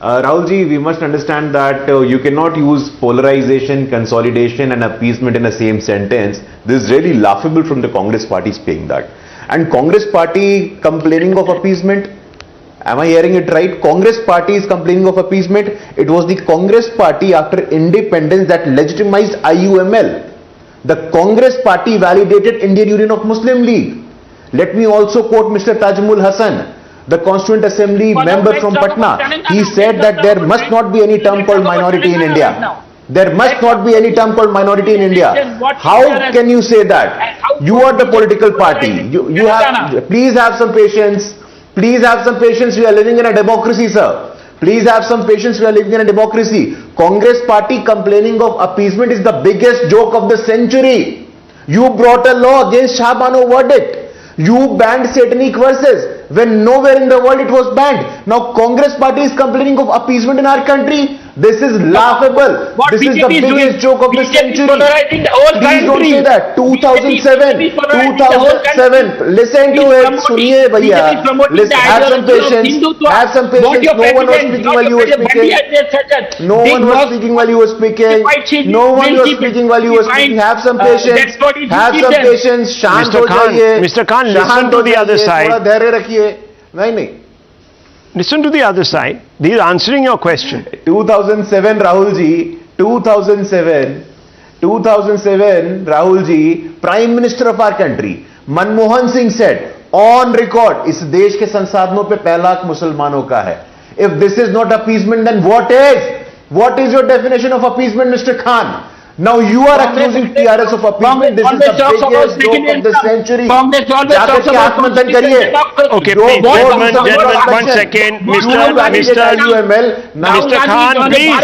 Rahulji, we must understand that you cannot use polarization, consolidation and appeasement in the same sentence. This is really laughable from the Congress party saying that. And Congress party complaining of appeasement, am I hearing it right? Congress party is complaining of appeasement. It was the Congress party after independence that legitimized IUML. The Congress party validated Indian Union of Muslim League. Let me also quote Mr. Tajmul Hasan, the Constituent Assembly member from Patna. He said that there must not be any term called minority in India. There must not be any term called minority in India. How can you say that? You are the political party. You have, please have some patience. Please have some patience. We are living in a democracy, sir. Please have some patience. We are living in a democracy. Congress party complaining of appeasement is the biggest joke of the century. You brought a law against Shah Bano verdict. You banned satanic verses when nowhere in the world it was banned. Now Congress party is complaining of appeasement in our country. This is laughable. This is the biggest joke of the century. Please don't say that. 2007. Listen to it. Suniye bhaiya. Listen. Have some patience. Have some patience. No one was speaking while you were speaking. No one was speaking while you were speaking. No one was speaking while you were speaking. Have some patience. Have some patience. Mr. Khan, listen to the other side. थोड़ा धैर्य रखिए. नहीं. Listen to the other side. He is answering your question. 2007, Rahulji. 2007, Rahulji, Prime Minister of our country, Manmohan Singh said, on record, इस देश के संसाधनों पे 1 लाख मुसलमानों का है. If this is not appeasement, then what is? What is your definition of appeasement, Mr. Khan? Now you are accusing TRS of appeasement. This is the biggest joke of the century. Okay, please, gentlemen, 1 second. Mr. Khan, please.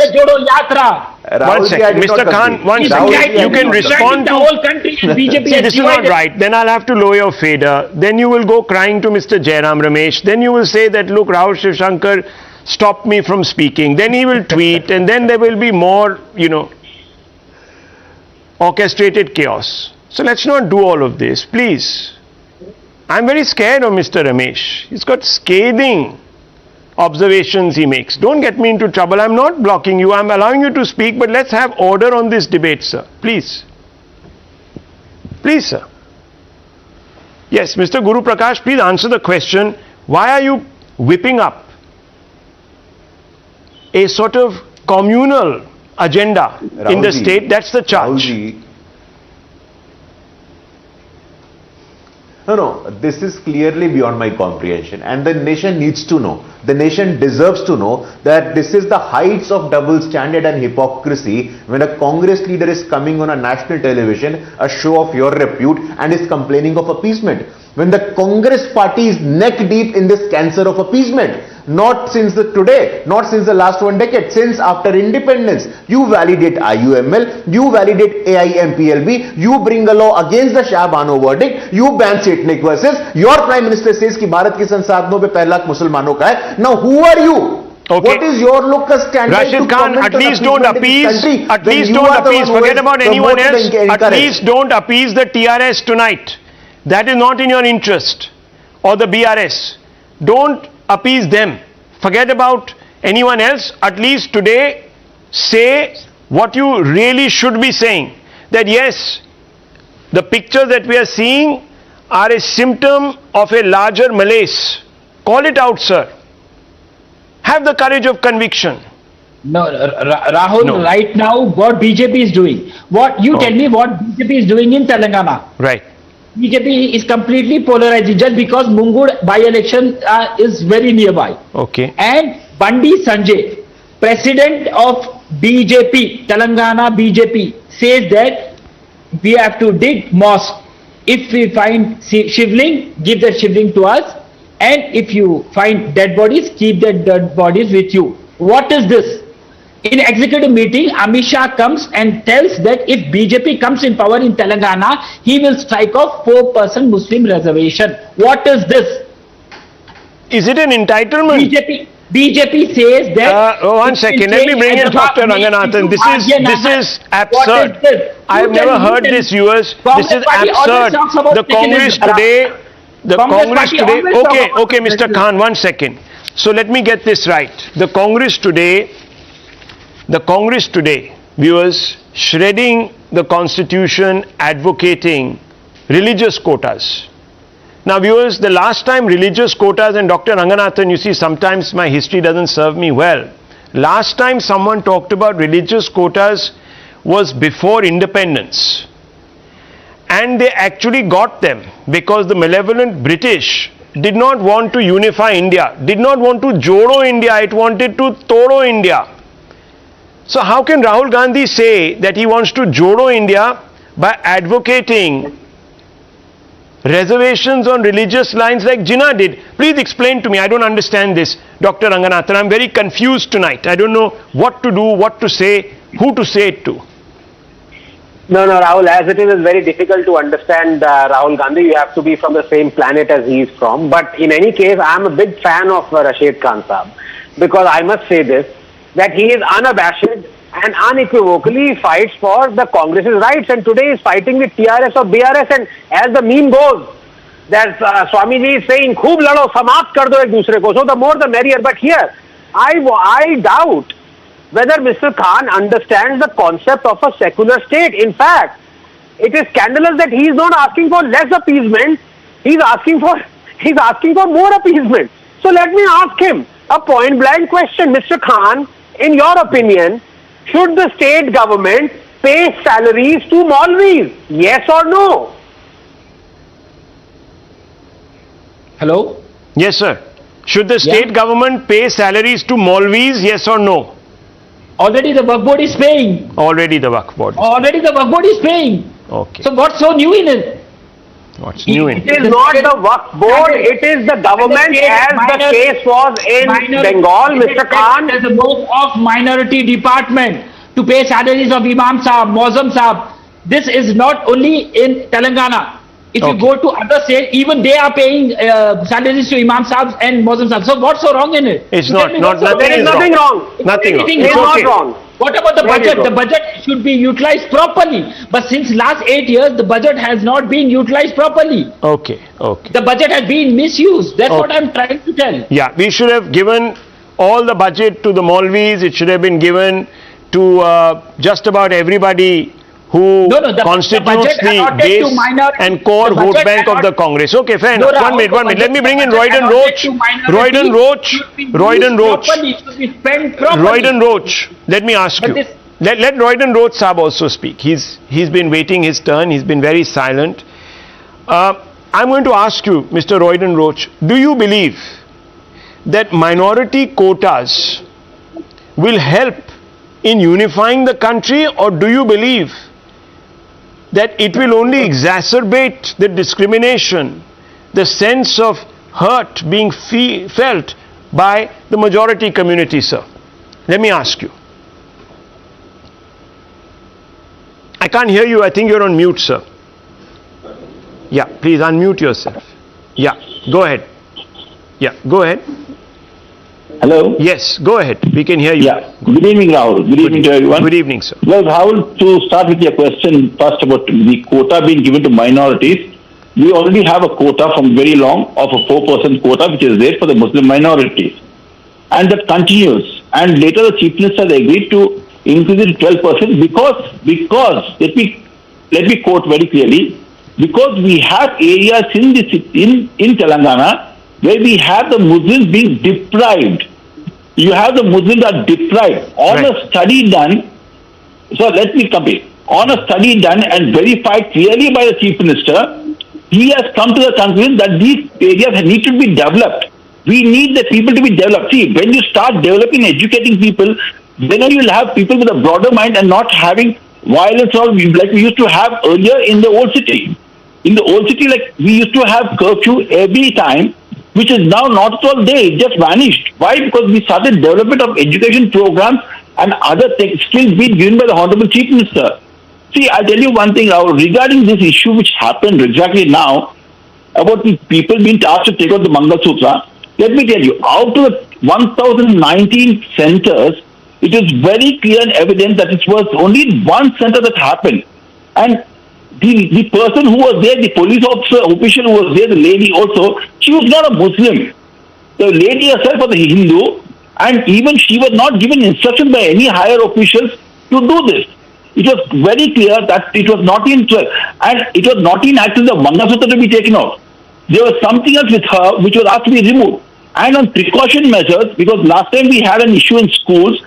Rahul One ji, I second, did not Mr. Khan, complete. one Rahul second. ji, I You did can not respond the to... whole country and BJP See, has this is not divided. right. Then I'll have to lower your fader. Then you will go crying to Mr. Jairam Ramesh. Then you will say that, look, Rahul Shivshankar stopped me from speaking. Then he will tweet, and then there will be more, orchestrated chaos. So let's not do all of this, please. I'm very scared of Mr. Ramesh. He's got scathing observations he makes. Don't get me into trouble. I'm not blocking you. I'm allowing you to speak, but let's have order on this debate, sir. Please. Please, sir. Yes, Mr. Guru Prakash, please answer the question. Why are you whipping up a sort of communal agenda in the Rahul ji, state? That's the charge. Rahul ji. No, this is clearly beyond my comprehension, and the nation needs to know. The nation deserves to know that this is the heights of double standard and hypocrisy when a Congress leader is coming on a national television, a show of your repute, and is complaining of appeasement. When the Congress party is neck deep in this cancer of appeasement, not since today, not since the last 1 decade, since after independence. You validate IUML, you validate AIMPLB, you bring a law against the Shah Bano verdict, you ban Chetnik versus, your Prime Minister says कि भारत की संसाधनों पे 5 लाख मुसलमानों का है. Now who are you? Okay. What is your locus standard Rashid to Khan, comment at on least don't appeasement in this appease, country at when least you don't are the one appease, who forget has about anyone promoted else, and at encouraged? least don't appease the TRS tonight. That is not in your interest, or the BRS. Don't appease them. Forget about anyone else. At least today, say what you really should be saying. That yes, the pictures that we are seeing are a symptom of a larger malaise. Call it out, sir. Have the courage of conviction. No, Rahul, No. right now, what BJP is doing, tell me what BJP is doing in Telangana. Right. BJP is completely polarizing just because Mungur by-election is very nearby. Okay. And Bandi Sanjay, president of BJP, Telangana BJP, says that we have to dig mosque. If we find shivling, give that shivling to us. And if you find dead bodies, keep the dead bodies with you. What is this? In executive meeting, Amit Shah comes and tells that if BJP comes in power in Telangana, he will strike off 4% Muslim reservation. What is this? Is it an entitlement? BJP says that... one second, let me bring in Dr. Ranganathan. This is absurd. I have never heard this, viewers. This is absurd. The Congress today... Okay, Mr. Khan, 1 second. So let me get this right. The Congress today, viewers, shredding the constitution, advocating religious quotas. Now, viewers, the last time religious quotas, and Dr. Ranganathan, you see, sometimes my history doesn't serve me well. Last time someone talked about religious quotas was before independence. And they actually got them because the malevolent British did not want to unify India, did not want to jodo India, it wanted to todo India. So how can Rahul Gandhi say that he wants to jodo India by advocating reservations on religious lines like Jinnah did? Please explain to me. I don't understand this, Dr. Ranganathan. I'm very confused tonight. I don't know what to do, what to say, who to say it to. No, Rahul, as it is, it's very difficult to understand Rahul Gandhi. You have to be from the same planet as he is from. But in any case, I'm a big fan of Rashid Khan Saab, because I must say this, that he is unabashed and unequivocally fights for the Congress's rights, and today is fighting with TRS or BRS, and as the meme goes, that Swamiji is saying, "Khoob lado, samapt kar do ek dusre ko." So the more the merrier. But here, I doubt whether Mr. Khan understands the concept of a secular state. In fact, it is scandalous that he is not asking for less appeasement. He is asking for more appeasement. So let me ask him a point-blank question, Mr. Khan. In your opinion, should the state government pay salaries to Maulvis? Yes or no? Hello? Yes, sir. Should the state government pay salaries to Maulvis? Yes or no? Already the Waqf board is paying. Already the Waqf board. Already the Waqf board is paying. Okay. So what's so new in it? What's new in it? It is not the Waqf board, it is the government, as the case was in Bengal, Mr. Khan. There's a board of minority department to pay salaries of Imam Sahab, Mozam Sahab. This is not only in Telangana. If you go to other states, even they are paying salaries to Imam Sahab and Mozam Sahab. So what's so wrong in it? It's Nothing wrong. Nothing wrong. It's not wrong. What about the budget? The budget should be utilized properly. But since last 8 years, the budget has not been utilized properly. Okay. The budget has been misused. That's what I'm trying to tell. Yeah, we should have given all the budget to the Maulvis. It should have been given to just about everybody who constitutes the base and core vote bank of the Congress. Okay, fair enough. One minute. Let me bring in Royden Roach. Royden Roach, let me ask you. Let Royden Roach Sahab also speak. He's been waiting his turn. He's been very silent. I'm going to ask you, Mr. Royden Roach, do you believe that minority quotas will help in unifying the country, or do you believe that it will only exacerbate the discrimination, the sense of hurt being felt by the majority community, sir? Let me ask you. I can't hear you. I think you're on mute, sir. Yeah, please unmute yourself. Yeah, go ahead. Yeah, go ahead. Hello? Yes, go ahead. We can hear you. Yeah. Good evening, Rahul. Good evening to everyone. Good evening, sir. Well, Rahul, to start with your question first about the quota being given to minorities, we already have a quota from very long of a 4% quota which is there for the Muslim minorities. And that continues. And later the Chief Minister agreed to increase it to 12% because let me quote very clearly, because we have areas in Telangana where we have the Muslims being deprived. You have the Muslims are deprived. On a study done, so let me complete. On a study done and verified clearly by the Chief Minister, he has come to the conclusion that these areas need to be developed. We need the people to be developed. See, when you start developing, educating people, then you will have people with a broader mind and not having violence or like we used to have earlier in the old city. In the old city, like we used to have curfew every time, which is now not at all there. It just vanished. Why? Because we started development of education programs and other things still being given by the Honorable Chief Minister. See, I'll tell you one thing, regarding this issue which happened exactly now, about the people being asked to take out the Mangal Sutra, let me tell you, out of the 1019 centers, it is very clear and evident that it was only one center that happened. And the person who was there, the police official who was there, the lady also, she was not a Muslim. The lady herself was a Hindu, and even she was not given instruction by any higher officials to do this. It was very clear that it was not in, and it was not in actually the Mangalsutra to be taken out. There was something else with her which was asked to be removed. And on precaution measures, because last time we had an issue in schools,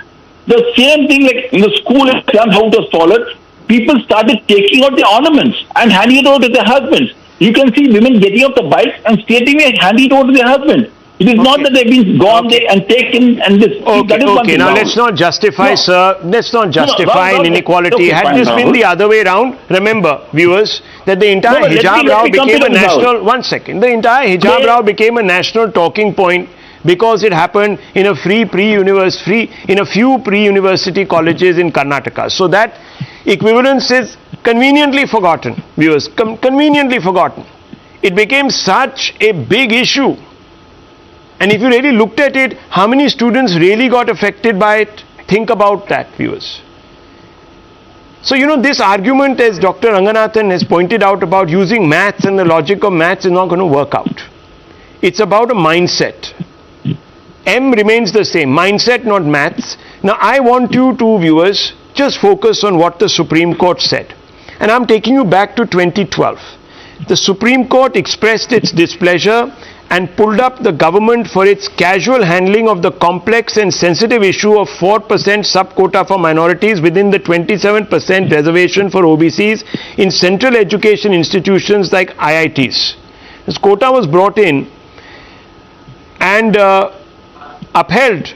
the same thing like in the school exams, how it was followed, people started taking out the ornaments and handing it over to their husbands. You can see women getting off the bike and straightly handing it over to their husband. It is not that they've been gone there and taken and this. Okay, now let's not justify, sir. Let's not justify inequality. Had this been the other way around, remember, viewers, that the entire hijab row became a national. One second. The entire hijab row became a national talking point because it happened in a few pre-university colleges in Karnataka. So that equivalence is conveniently forgotten, viewers. Conveniently forgotten. It became such a big issue. And if you really looked at it, how many students really got affected by it? Think about that, viewers. So, you know, this argument, as Dr. Ranganathan has pointed out, about using maths and the logic of maths is not going to work out. It's about a mindset. M remains the same. Mindset, not maths. Now, I want you two viewers just focus on what the Supreme Court said. And I'm taking you back to 2012. The Supreme Court expressed its displeasure and pulled up the government for its casual handling of the complex and sensitive issue of 4% sub-quota for minorities within the 27% reservation for OBCs in central education institutions like IITs. This quota was brought in and upheld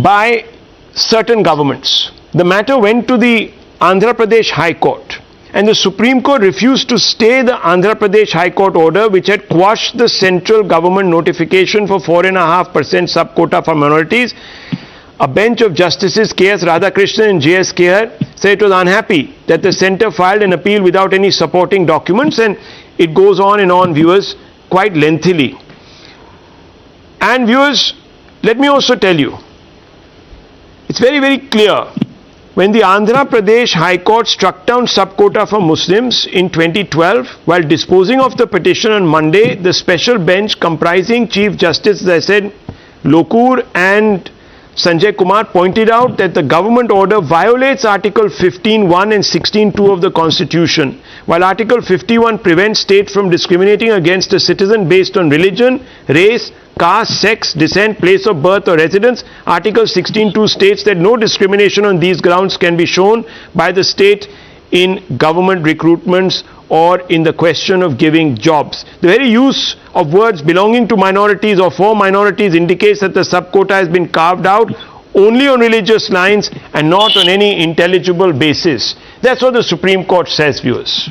by certain governments. The matter went to the Andhra Pradesh High Court. And the Supreme Court refused to stay the Andhra Pradesh High Court order which had quashed the central government notification for 4.5% sub-quota for minorities, a bench of Justices K.S. Radhakrishnan and J.S. Keher said it was unhappy that the centre filed an appeal without any supporting documents, and it goes on and on, viewers, quite lengthily. And viewers, let me also tell you, it's very, very clear. When the Andhra Pradesh High Court struck down sub-quota for Muslims in 2012, while disposing of the petition on Monday, the special bench comprising Chief Justice, as I said, Lokur and Sanjay Kumar, pointed out that the government order violates Article 15(1) and 16(2) of the Constitution, while Article 51 prevents state from discriminating against a citizen based on religion, race, caste, sex, descent, place of birth or residence. Article 16(2) states that no discrimination on these grounds can be shown by the state in government recruitments or in the question of giving jobs. The very use of words belonging to minorities or for minorities indicates that the sub-quota has been carved out only on religious lines and not on any intelligible basis. That's what the Supreme Court says, viewers.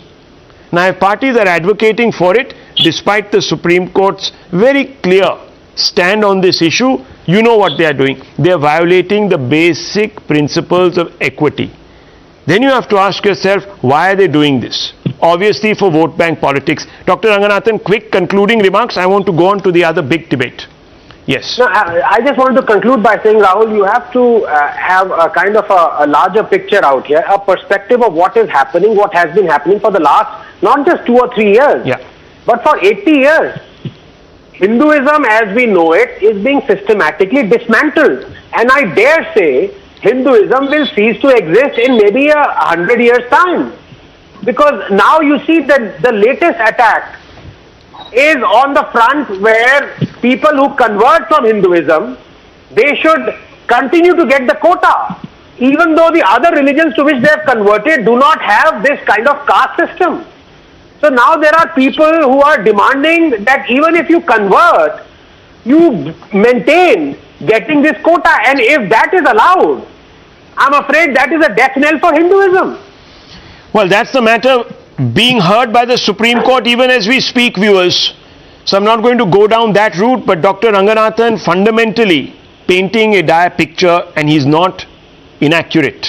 Now, if parties are advocating for it, despite the Supreme Court's very clear stand on this issue, you know what they are doing. They are violating the basic principles of equity. Then you have to ask yourself, why are they doing this? Obviously for vote bank politics. Dr. Ranganathan, quick concluding remarks. I want to go on to the other big debate. Yes. No, I just wanted to conclude by saying, Rahul, you have to have a kind of a larger picture out here, a perspective of what is happening, what has been happening for the last, not just 2 or 3 years, but for 80 years. Hinduism as we know it is being systematically dismantled. And I dare say Hinduism will cease to exist in maybe 100 years' time. Because now you see that the latest attack is on the front where people who convert from Hinduism, they should continue to get the quota, even though the other religions to which they have converted do not have this kind of caste system. So now there are people who are demanding that even if you convert, you maintain getting this quota, and if that is allowed, I'm afraid that is a death knell for Hinduism. Well, that's the matter being heard by the Supreme Court even as we speak, viewers. So I'm not going to go down that route, but Dr. Ranganathan fundamentally painting a dire picture, and he's not inaccurate.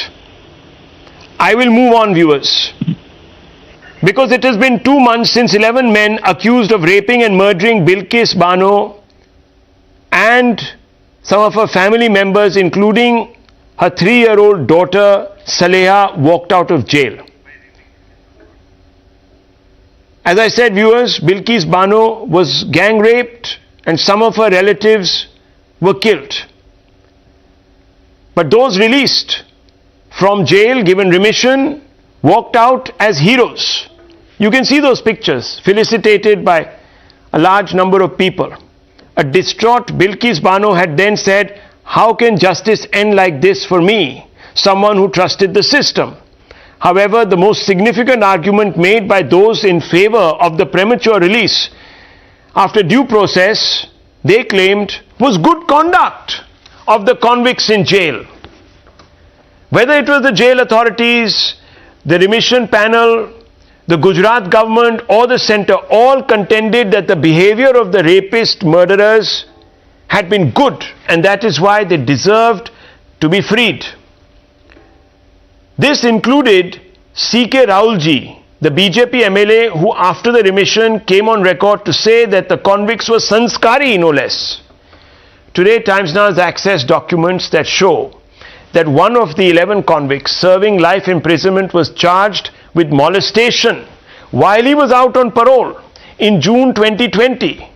I will move on, viewers, because it has been 2 months since 11 men accused of raping and murdering Bilkis Bano and some of her family members, including her 3-year-old daughter Saleha, walked out of jail. As I said, viewers, Bilkis Bano was gang raped and some of her relatives were killed. But those released from jail, given remission, walked out as heroes. You can see those pictures, felicitated by a large number of people. A distraught Bilkis Bano had then said, "How can justice end like this for me, someone who trusted the system?" However, the most significant argument made by those in favor of the premature release after due process, they claimed, was good conduct of the convicts in jail. Whether it was the jail authorities, the remission panel, the Gujarat government or the centre, all contended that the behavior of the rapist murderers had been good, and that is why they deserved to be freed. This included C.K. Rahulji, the BJP MLA, who after the remission came on record to say that the convicts were sanskari, no less. Today, Times Now has accessed documents that show that one of the 11 convicts serving life imprisonment was charged with molestation while he was out on parole in June 2020.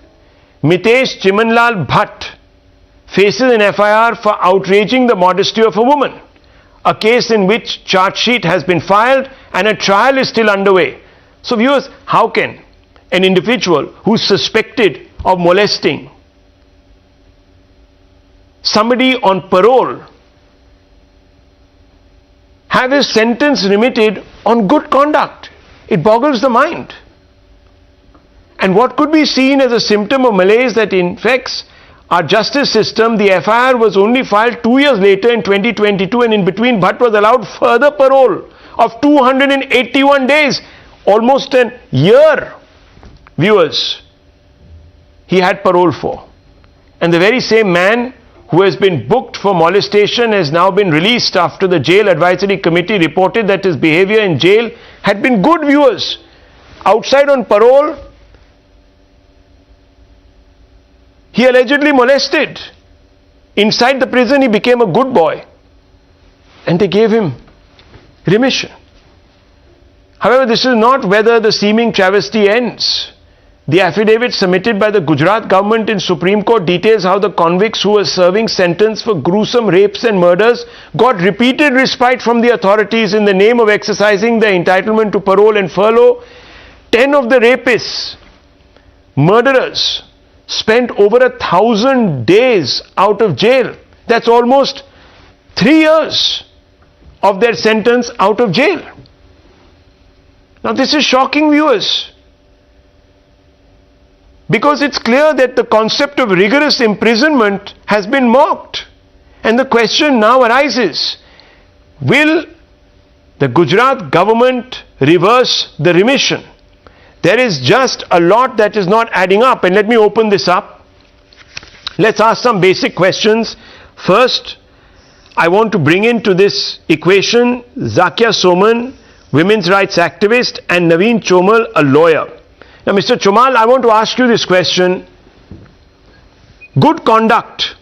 Mitesh Chimanlal Bhatt faces an FIR for outraging the modesty of a woman, a case in which charge sheet has been filed and a trial is still underway. So viewers, how can an individual who is suspected of molesting somebody on parole have his sentence remitted on good conduct? It boggles the mind. And what could be seen as a symptom of malaise that infects our justice system, the FIR was only filed 2 years later in 2022, and in between Bhatt was allowed further parole of 281 days, almost a year, viewers, he had parole for. And the very same man who has been booked for molestation, has now been released after the Jail Advisory Committee reported that his behavior in jail had been good, viewers. Outside on parole, he allegedly molested. Inside the prison, he became a good boy. And they gave him remission. However, this is not whether the seeming travesty ends. The affidavit submitted by the Gujarat government in Supreme Court details how the convicts who were serving sentence for gruesome rapes and murders got repeated respite from the authorities in the name of exercising their entitlement to parole and furlough. 10 of the rapists, murderers, spent over 1,000 days out of jail. That's almost 3 years of their sentence out of jail. Now this is shocking, viewers, because it's clear that the concept of rigorous imprisonment has been mocked. And the question now arises, will the Gujarat government reverse the remission? There is just a lot that is not adding up, and let me open this up. Let's ask some basic questions. First, I want to bring into this equation Zakia Soman, women's rights activist, and Naveen Chomal, a lawyer. Now, Mr. Chomal, I want to ask you this question. Good conduct.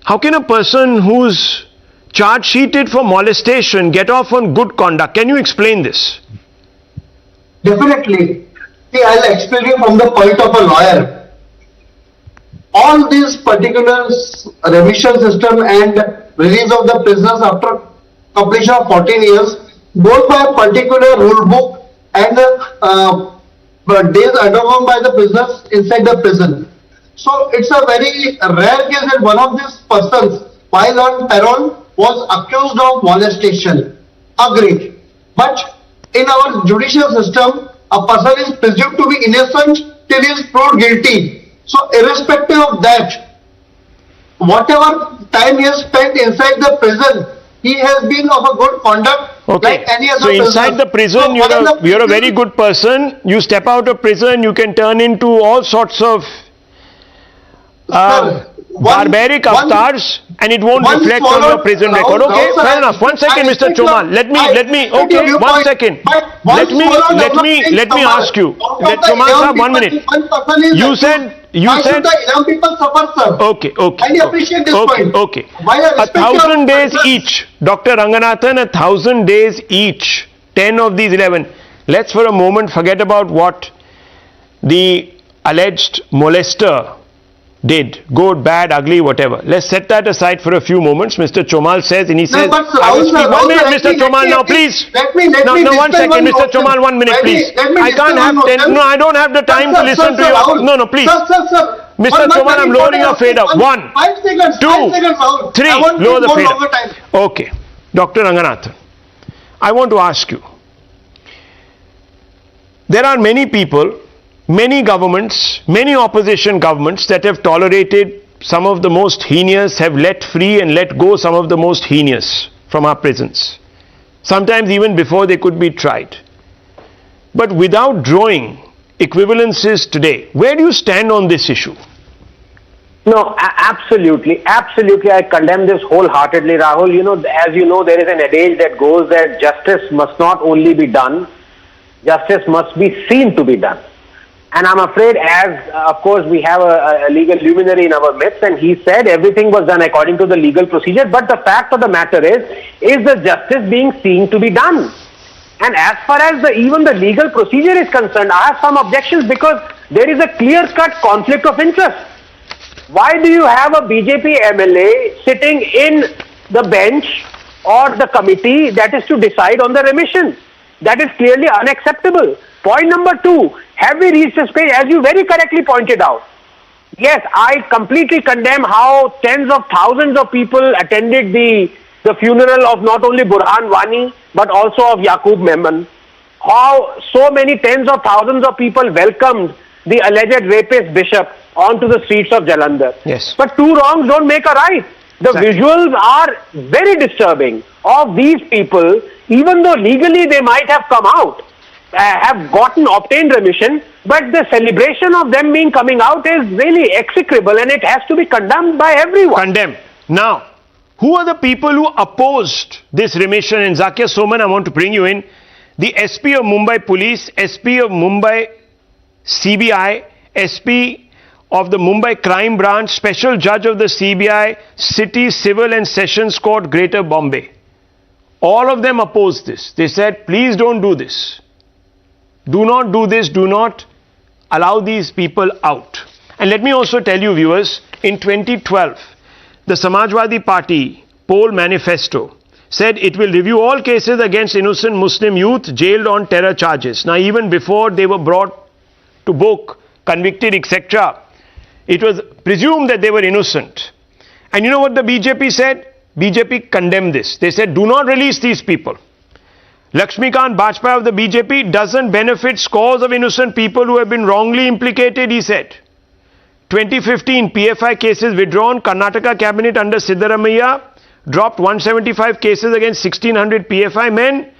How can a person who's charge sheeted for molestation get off on good conduct? Can you explain this? Definitely. See, I'll explain you from the point of a lawyer. All these particular remission system and release of the prisoners after completion of 14 years goes by a particular rule book and days undergone by the prisoners inside the prison. So it's a very rare case that one of these persons, while on parole, was accused of molestation. Agreed. But in our judicial system, a person is presumed to be innocent till he is proved guilty. So irrespective of that, whatever time he has spent inside the prison, he has been of a good conduct. Okay, like any other so inside the prison, so you're a very good person. You step out of prison, you can turn into all sorts of barbaric avatars, and it won't reflect on your prison record. Okay, fair enough. 1 second, Mr. Chomal. Let me. Okay, 1 second. Let me ask you. Chomal sir, 1 minute. You said. Why should the young people suffer, sir? Okay. I appreciate this point. Okay. 1,000 days each. Dr. Ranganathan, 1,000 days each. 10 of these 11. Let's for a moment forget about what the alleged molester did. Good, bad, ugly, whatever. Let's set that aside for a few moments. Mr. Chomal says, and he says, I will speak. 1 minute, Mr. Chomal, now please. Let me 1 second, Mr. Chomal, 1 minute, please. I can't have 10, no, I don't have the time to listen to you. No, please. Mr. Chomal, I'm lowering your fader. 1, 2, 3, lower the fader. Okay. Dr. Ranganathan, I want to ask you. There are many people, many governments, many opposition governments that have tolerated some of the most heinous, have let free and let go some of the most heinous from our prisons. Sometimes even before they could be tried. But without drawing equivalences today, where do you stand on this issue? No, absolutely. Absolutely. I condemn this wholeheartedly, Rahul. You know, as you know, there is an adage that goes that justice must not only be done, justice must be seen to be done. And I'm afraid, as of course we have a legal luminary in our midst, and he said everything was done according to the legal procedure, but the fact of the matter is the justice being seen to be done? And as far as even the legal procedure is concerned, I have some objections because there is a clear-cut conflict of interest. Why do you have a BJP MLA sitting in the bench or the committee that is to decide on the remission? That is clearly unacceptable. Point number 2, have we reached a stage, as you very correctly pointed out? Yes, I completely condemn how tens of thousands of people attended the funeral of not only Burhan Wani, but also of Yaqub Memon. How so many tens of thousands of people welcomed the alleged rapist bishop onto the streets of Jalandhar. Yes. But two wrongs don't make a right. The visuals are very disturbing of these people, even though legally they might have come out. have obtained remission, but the celebration of them coming out is really execrable, and it has to be condemned by everyone. Condemned. Now, who are the people who opposed this remission? And Zakia Soman, I want to bring you in. The SP of Mumbai Police, SP of Mumbai CBI, SP of the Mumbai Crime Branch, Special Judge of the CBI, City Civil and Sessions Court, Greater Bombay. All of them opposed this. They said, please don't do this. Do not do this. Do not allow these people out. And let me also tell you, viewers, in 2012, the Samajwadi Party poll manifesto said it will review all cases against innocent Muslim youth jailed on terror charges. Now, even before they were brought to book, convicted, etc., it was presumed that they were innocent. And you know what the BJP said? BJP condemned this. They said, do not release these people. Lakshmikant Bajpayee of the BJP doesn't benefit scores of innocent people who have been wrongly implicated, he said. 2015 PFI cases withdrawn. Karnataka cabinet under Siddaramaiah dropped 175 cases against 1600 PFI men.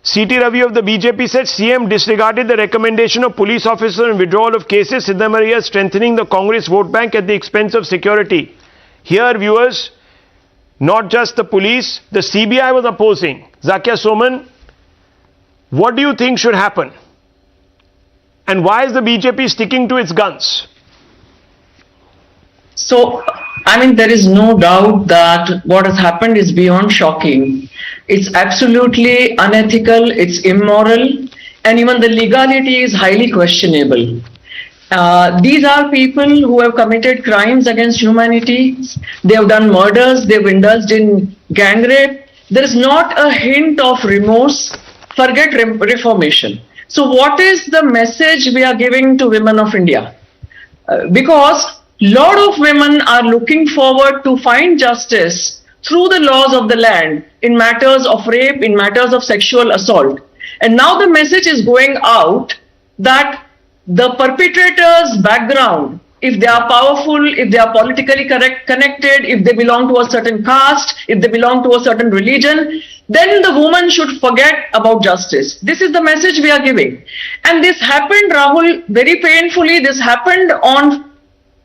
C.T. Ravi of the BJP said CM disregarded the recommendation of police officers on withdrawal of cases. Siddaramaiah strengthening the Congress vote bank at the expense of security. Here, viewers, not just the police, the CBI was opposing. Zakia Soman, what do you think should happen? And why is the BJP sticking to its guns? So, I mean, there is no doubt that what has happened is beyond shocking. It's absolutely unethical, it's immoral, and even the legality is highly questionable. These are people who have committed crimes against humanity. They have done murders, they've indulged in gang rape. There is not a hint of remorse, forget reformation. So what is the message we are giving to women of India? Because lot of women are looking forward to find justice through the laws of the land in matters of rape, in matters of sexual assault. And now the message is going out that the perpetrator's background, if they are powerful, if they are politically connected, if they belong to a certain caste, if they belong to a certain religion, then the woman should forget about justice. This is the message we are giving. And this happened, Rahul, very painfully. This happened on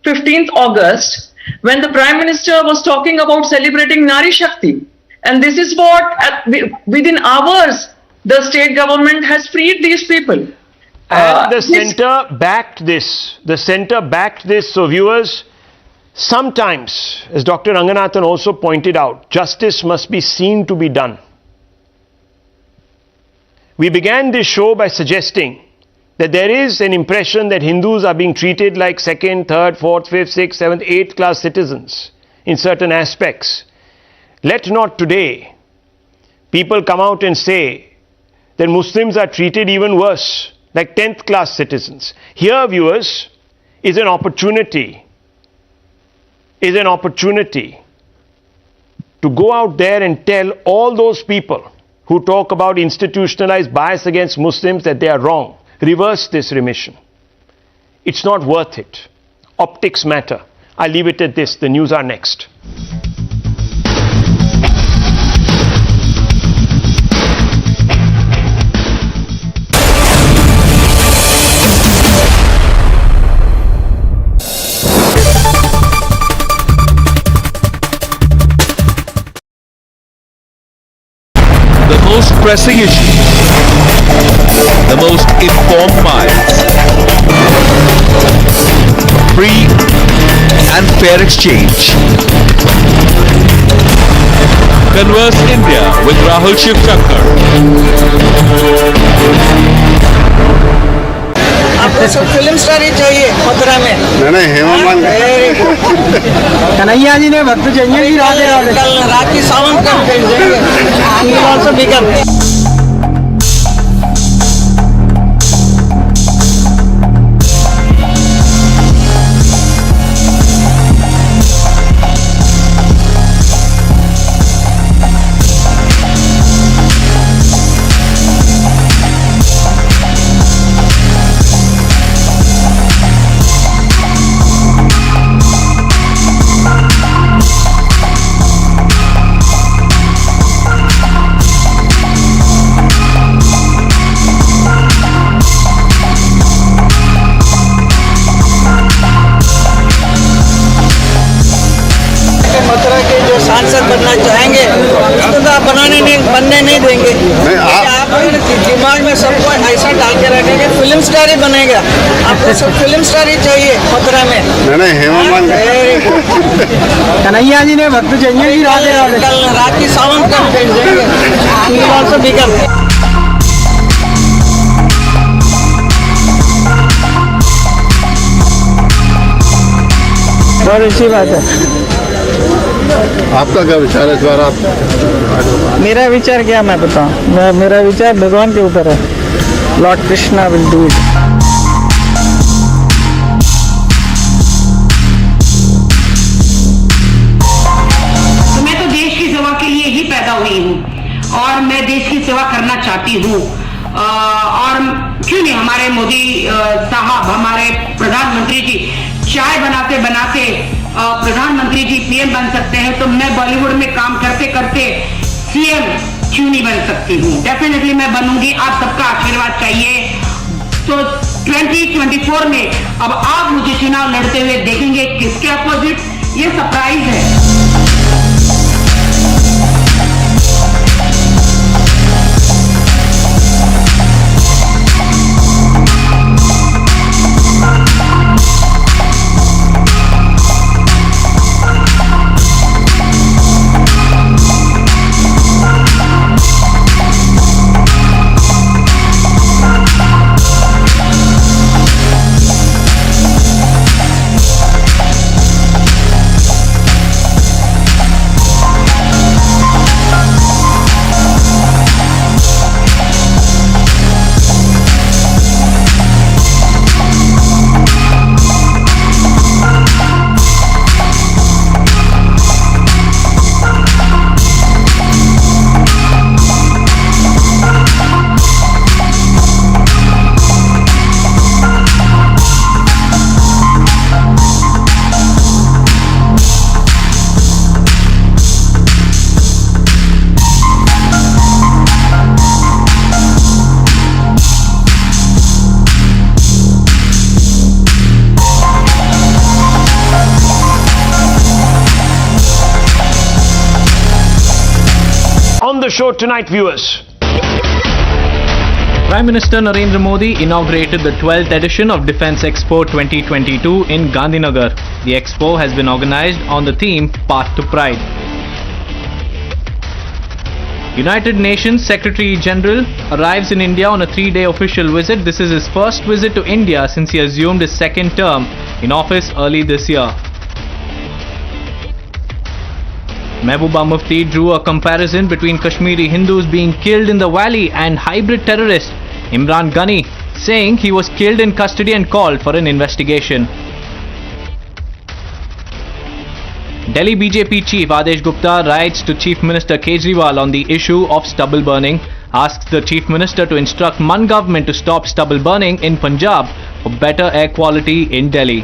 15th August when the Prime Minister was talking about celebrating Nari Shakti. And this is what, within hours, the state government has freed these people. And the centre backed this. The centre backed this. So viewers, sometimes, as Dr. Ranganathan also pointed out, justice must be seen to be done. We began this show by suggesting that there is an impression that Hindus are being treated like second, third, fourth, fifth, sixth, seventh, eighth class citizens in certain aspects. Let not today people come out and say that Muslims are treated even worse, like 10th class citizens. Here, viewers, is an opportunity to go out there and tell all those people who talk about institutionalized bias against Muslims that they are wrong. Reverse this remission. It's not worth it. Optics matter. I'll leave it at this. The news are next. The most pressing issue, the most informed minds, free and fair exchange. Converse India with Rahul Shivshankar. आपको सब film star ही चाहिए मथुरा में नहीं हेमा कन्हैया जी ने भक्त चाहिए ही राधे राधे कल राखी सावन कर देंगे ऑल्सो बिकम आप बनने नहीं देंगे। आप दिमाग में सबको ऐसा डाल के रखेंगे फिल्म स्टार ही बनेगा। आपको सब फिल्म स्टार ही चाहिए मथुरा में। नहीं कन्हैया जी ने भक्त चाहिए जी कल राखी सावन का बिकम। बहुत अच्छी बात है। आपका क्या विचार है इस बार? आप मेरा विचार क्या मैं बताऊं? मेरा विचार भगवान के ऊपर है। Lord Krishna will do it. मैं तो देश की सेवा के लिए ही पैदा हुई हूँ और मैं देश की सेवा करना चाहती हूँ। और क्यों नहीं, हमारे मोदी साहब, हमारे प्रधानमंत्री जी चाय बनाते बनाते प्रधानमंत्री जी पीएम बन सकते हैं, तो मैं बॉलीवुड में काम करते करते सीएम क्यों नहीं बन सकती हूँ? डेफिनेटली मैं बनूंगी। आप सबका आशीर्वाद चाहिए। तो 2024 में अब आप मुझे चुनाव लड़ते हुए देखेंगे। किसके अपोजिट, ये सरप्राइज है। The show tonight, viewers. Prime Minister Narendra Modi inaugurated the 12th edition of Defence Expo 2022 in Gandhinagar. The expo has been organized on the theme Path to Pride. United Nations Secretary General arrives in India on a 3-day official visit. This is his first visit to India since he assumed his second term in office early this year. Mehbooba Mufti drew a comparison between Kashmiri Hindus being killed in the valley and hybrid terrorist Imran Ghani, saying he was killed in custody and called for an investigation. Delhi BJP chief Adesh Gupta writes to Chief Minister Kejriwal on the issue of stubble burning, asks the Chief Minister to instruct Man government to stop stubble burning in Punjab for better air quality in Delhi.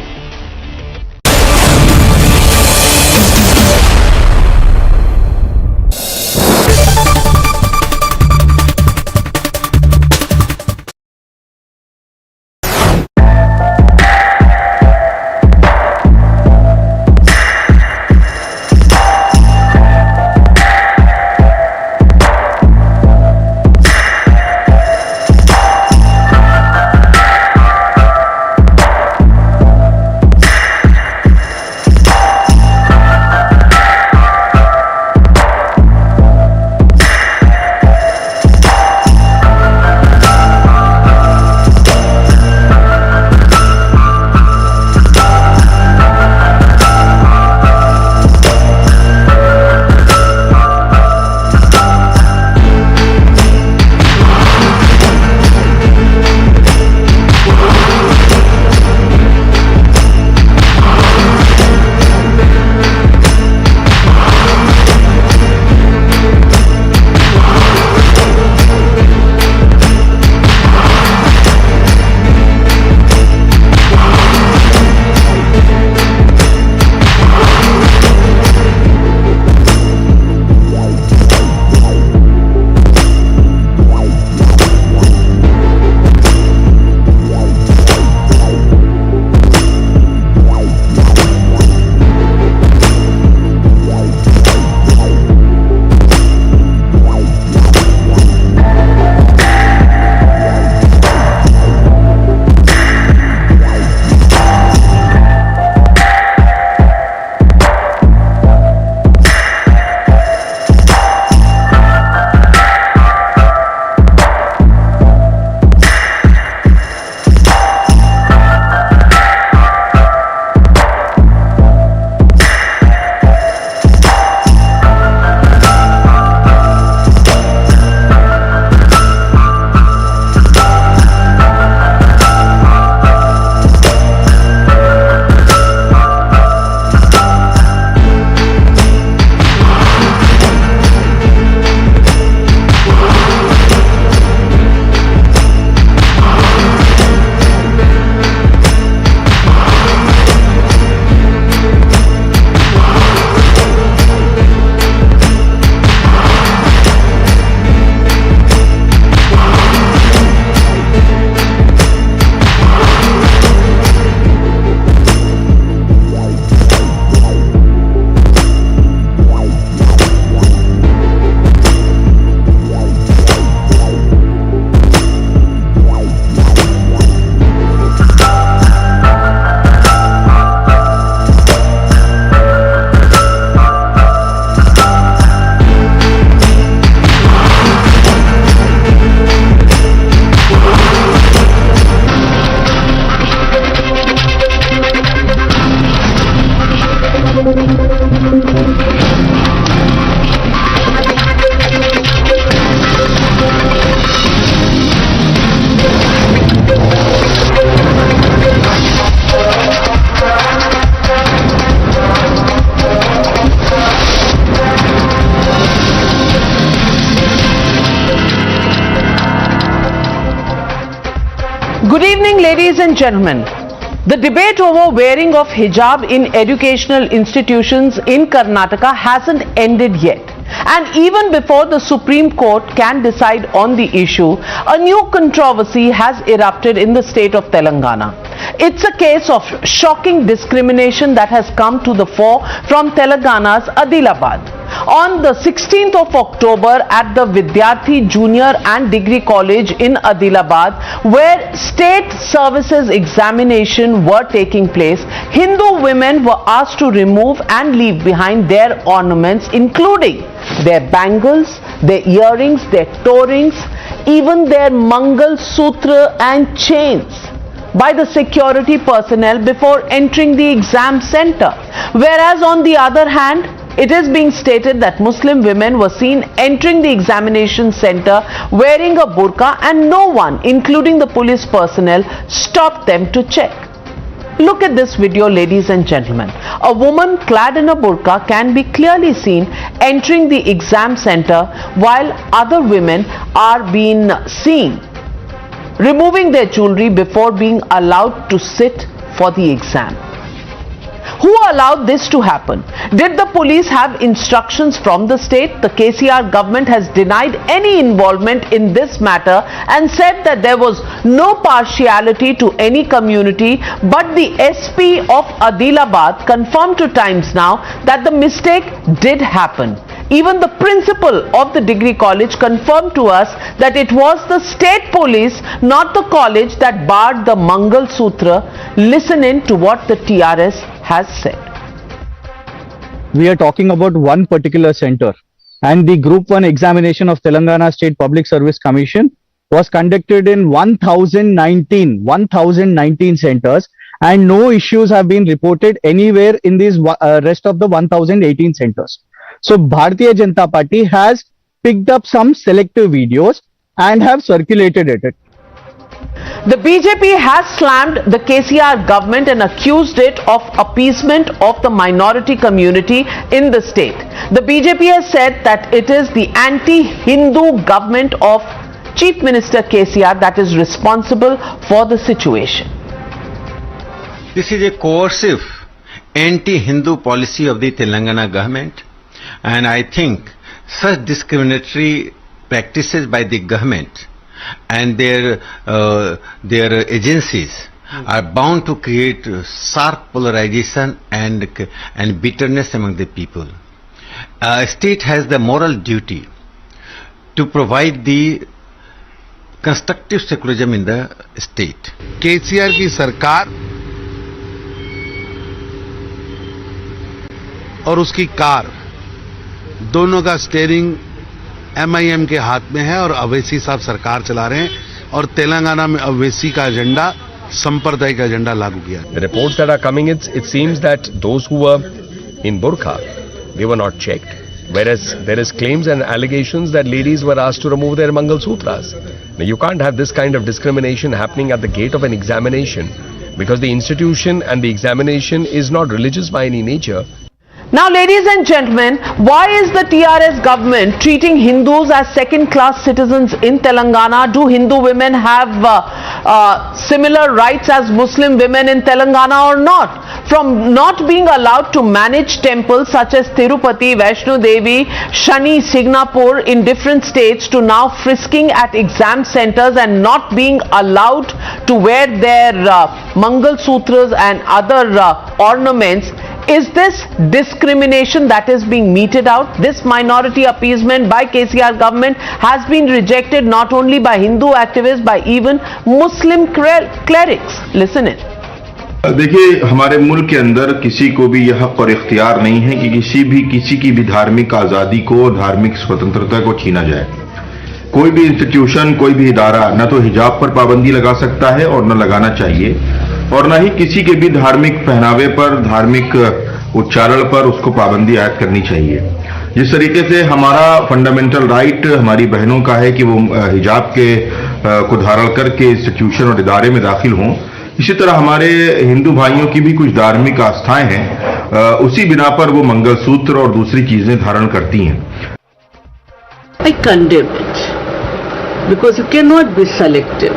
Good evening, ladies and gentlemen. The debate over wearing of hijab in educational institutions in Karnataka hasn't ended yet. And even before the Supreme Court can decide on the issue, a new controversy has erupted in the state of Telangana. It's a case of shocking discrimination that has come to the fore from Telangana's Adilabad. On the 16th of October at the Vidyarthi Junior and Degree College in Adilabad, where state services examination were taking place, Hindu women were asked to remove and leave behind their ornaments, including their bangles, their earrings, their toe rings, even their Mangal Sutra and chains by the security personnel before entering the exam center. Whereas on the other hand, it is being stated that Muslim women were seen entering the examination center wearing a burqa and no one, including the police personnel, stopped them to check. Look at this video, ladies and gentlemen. A woman clad in a burqa can be clearly seen entering the exam center while other women are being seen removing their jewelry before being allowed to sit for the exam. Who allowed this to happen? Did the police have instructions from the state? The KCR government has denied any involvement in this matter and said that there was no partiality to any community, but the SP of Adilabad confirmed to Times Now that the mistake did happen. Even the principal of the degree college confirmed to us that it was the state police, not the college, that barred the Mangal Sutra. Listen in to what the TRS has said. We are talking about one particular center, and the Group 1 examination of Telangana State Public Service Commission was conducted in 1019 centers, and no issues have been reported anywhere in these rest of the 1018 centers. So Bharatiya Janata Party has picked up some selective videos and have circulated it. The BJP has slammed the KCR government and accused it of appeasement of the minority community in the state. The BJP has said that it is the anti-Hindu government of Chief Minister KCR that is responsible for the situation. This is a coercive anti-Hindu policy of the Telangana government, and I think such discriminatory practices by the government and their agencies are bound to create sharp polarization and bitterness among the people. A state has the moral duty to provide the constructive secularism in the state. KCR की सरकार और उसकी car दोनों का steering MIM के हाथ में है और अवैसी साहब सरकार चला रहे हैं और तेलंगाना में अवैसी का एजेंडा सांप्रदायिक एजेंडा लागू किया. The reports that are coming, it seems that those who were in burqa, they were not checked, whereas there is claims and allegations that ladies were asked to remove their Mangal Sutras. Now you can't have this kind of discrimination happening at the gate of an examination because the institution and the examination is not religious by any nature. Now, ladies and gentlemen, why is the TRS government treating Hindus as second-class citizens in Telangana? Do Hindu women have similar rights as Muslim women in Telangana or not? From not being allowed to manage temples such as Tirupati, Vaishno Devi, Shani, Signapur in different states to now frisking at exam centers and not being allowed to wear their Mangal Sutras and other ornaments. Is this discrimination that is being meted out? This minority appeasement by KCR government has been rejected not only by Hindu activists, by even Muslim clerics. Listen in. देखिए, हमारे मुल्क के अंदर किसी को भी यह हक और इख्तियार नहीं है कि किसी की भी धार्मिक आज़ादी को, धार्मिक स्वतंत्रता को छीना जाए. कोई भी इंस्टीट्यूशन, कोई भी इदारा न तो हिजाब पर पाबंदी लगा सकता है और न लगाना चाहिए, और न ही किसी के भी धार्मिक पहनावे पर, धार्मिक उच्चारण पर उसको पाबंदी आयद करनी चाहिए. जिस तरीके से हमारा फंडामेंटल राइट हमारी बहनों का है कि वो हिजाब को धारण करके इंस्टीट्यूशन और इदारे में दाखिल हों, इसी तरह हमारे हिंदू भाइयों की भी कुछ धार्मिक आस्थाएं हैं, उसी बिना पर वो मंगलसूत्र और दूसरी चीजें धारण करती हैं. I condemn it because you cannot be selective.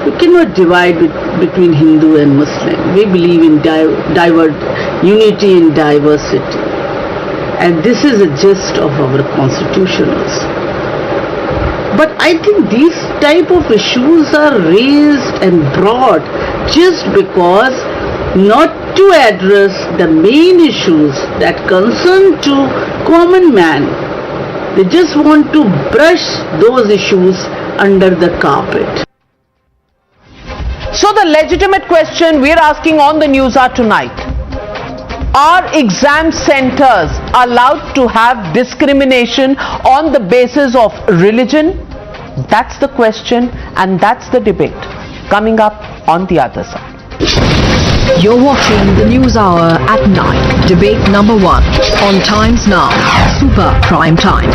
You cannot divide between Hindu and Muslim. We believe in unity in diversity. And this is a gist of our constitution also. But I think these type of issues are raised and brought just because not to address the main issues that concern to common man. They just want to brush those issues under the carpet. So the legitimate question we're asking on the Newshour tonight: are exam centers allowed to have discrimination on the basis of religion? That's the question, and that's the debate coming up on the other side. You're watching the Newshour at 9, debate number 1 on Times Now, Super Prime Time.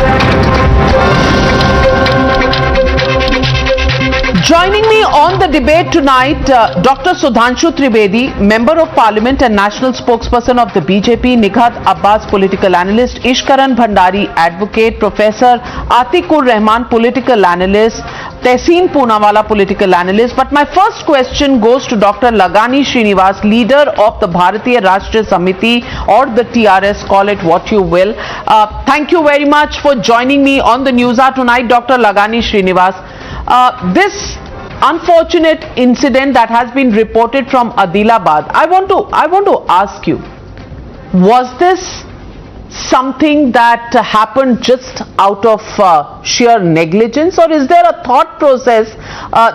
Joining me on the debate tonight, Dr. Sudhanshu Trivedi, Member of Parliament and National Spokesperson of the BJP, Nighat Abbas, Political Analyst, Ishkaran Bhandari, Advocate, Professor Atikur Rahman, Political Analyst, Tehseen Poonawala, Political Analyst. But my first question goes to Dr. Lagani Srinivas, Leader of the Bharatiya Rashtriya Samiti, or the TRS, call it what you will. Thank you very much for joining me on the Newshour tonight, Dr. Lagani Srinivas. This unfortunate incident that has been reported from Adilabad, I want to ask you, was this something that happened just out of sheer negligence, or is there a thought process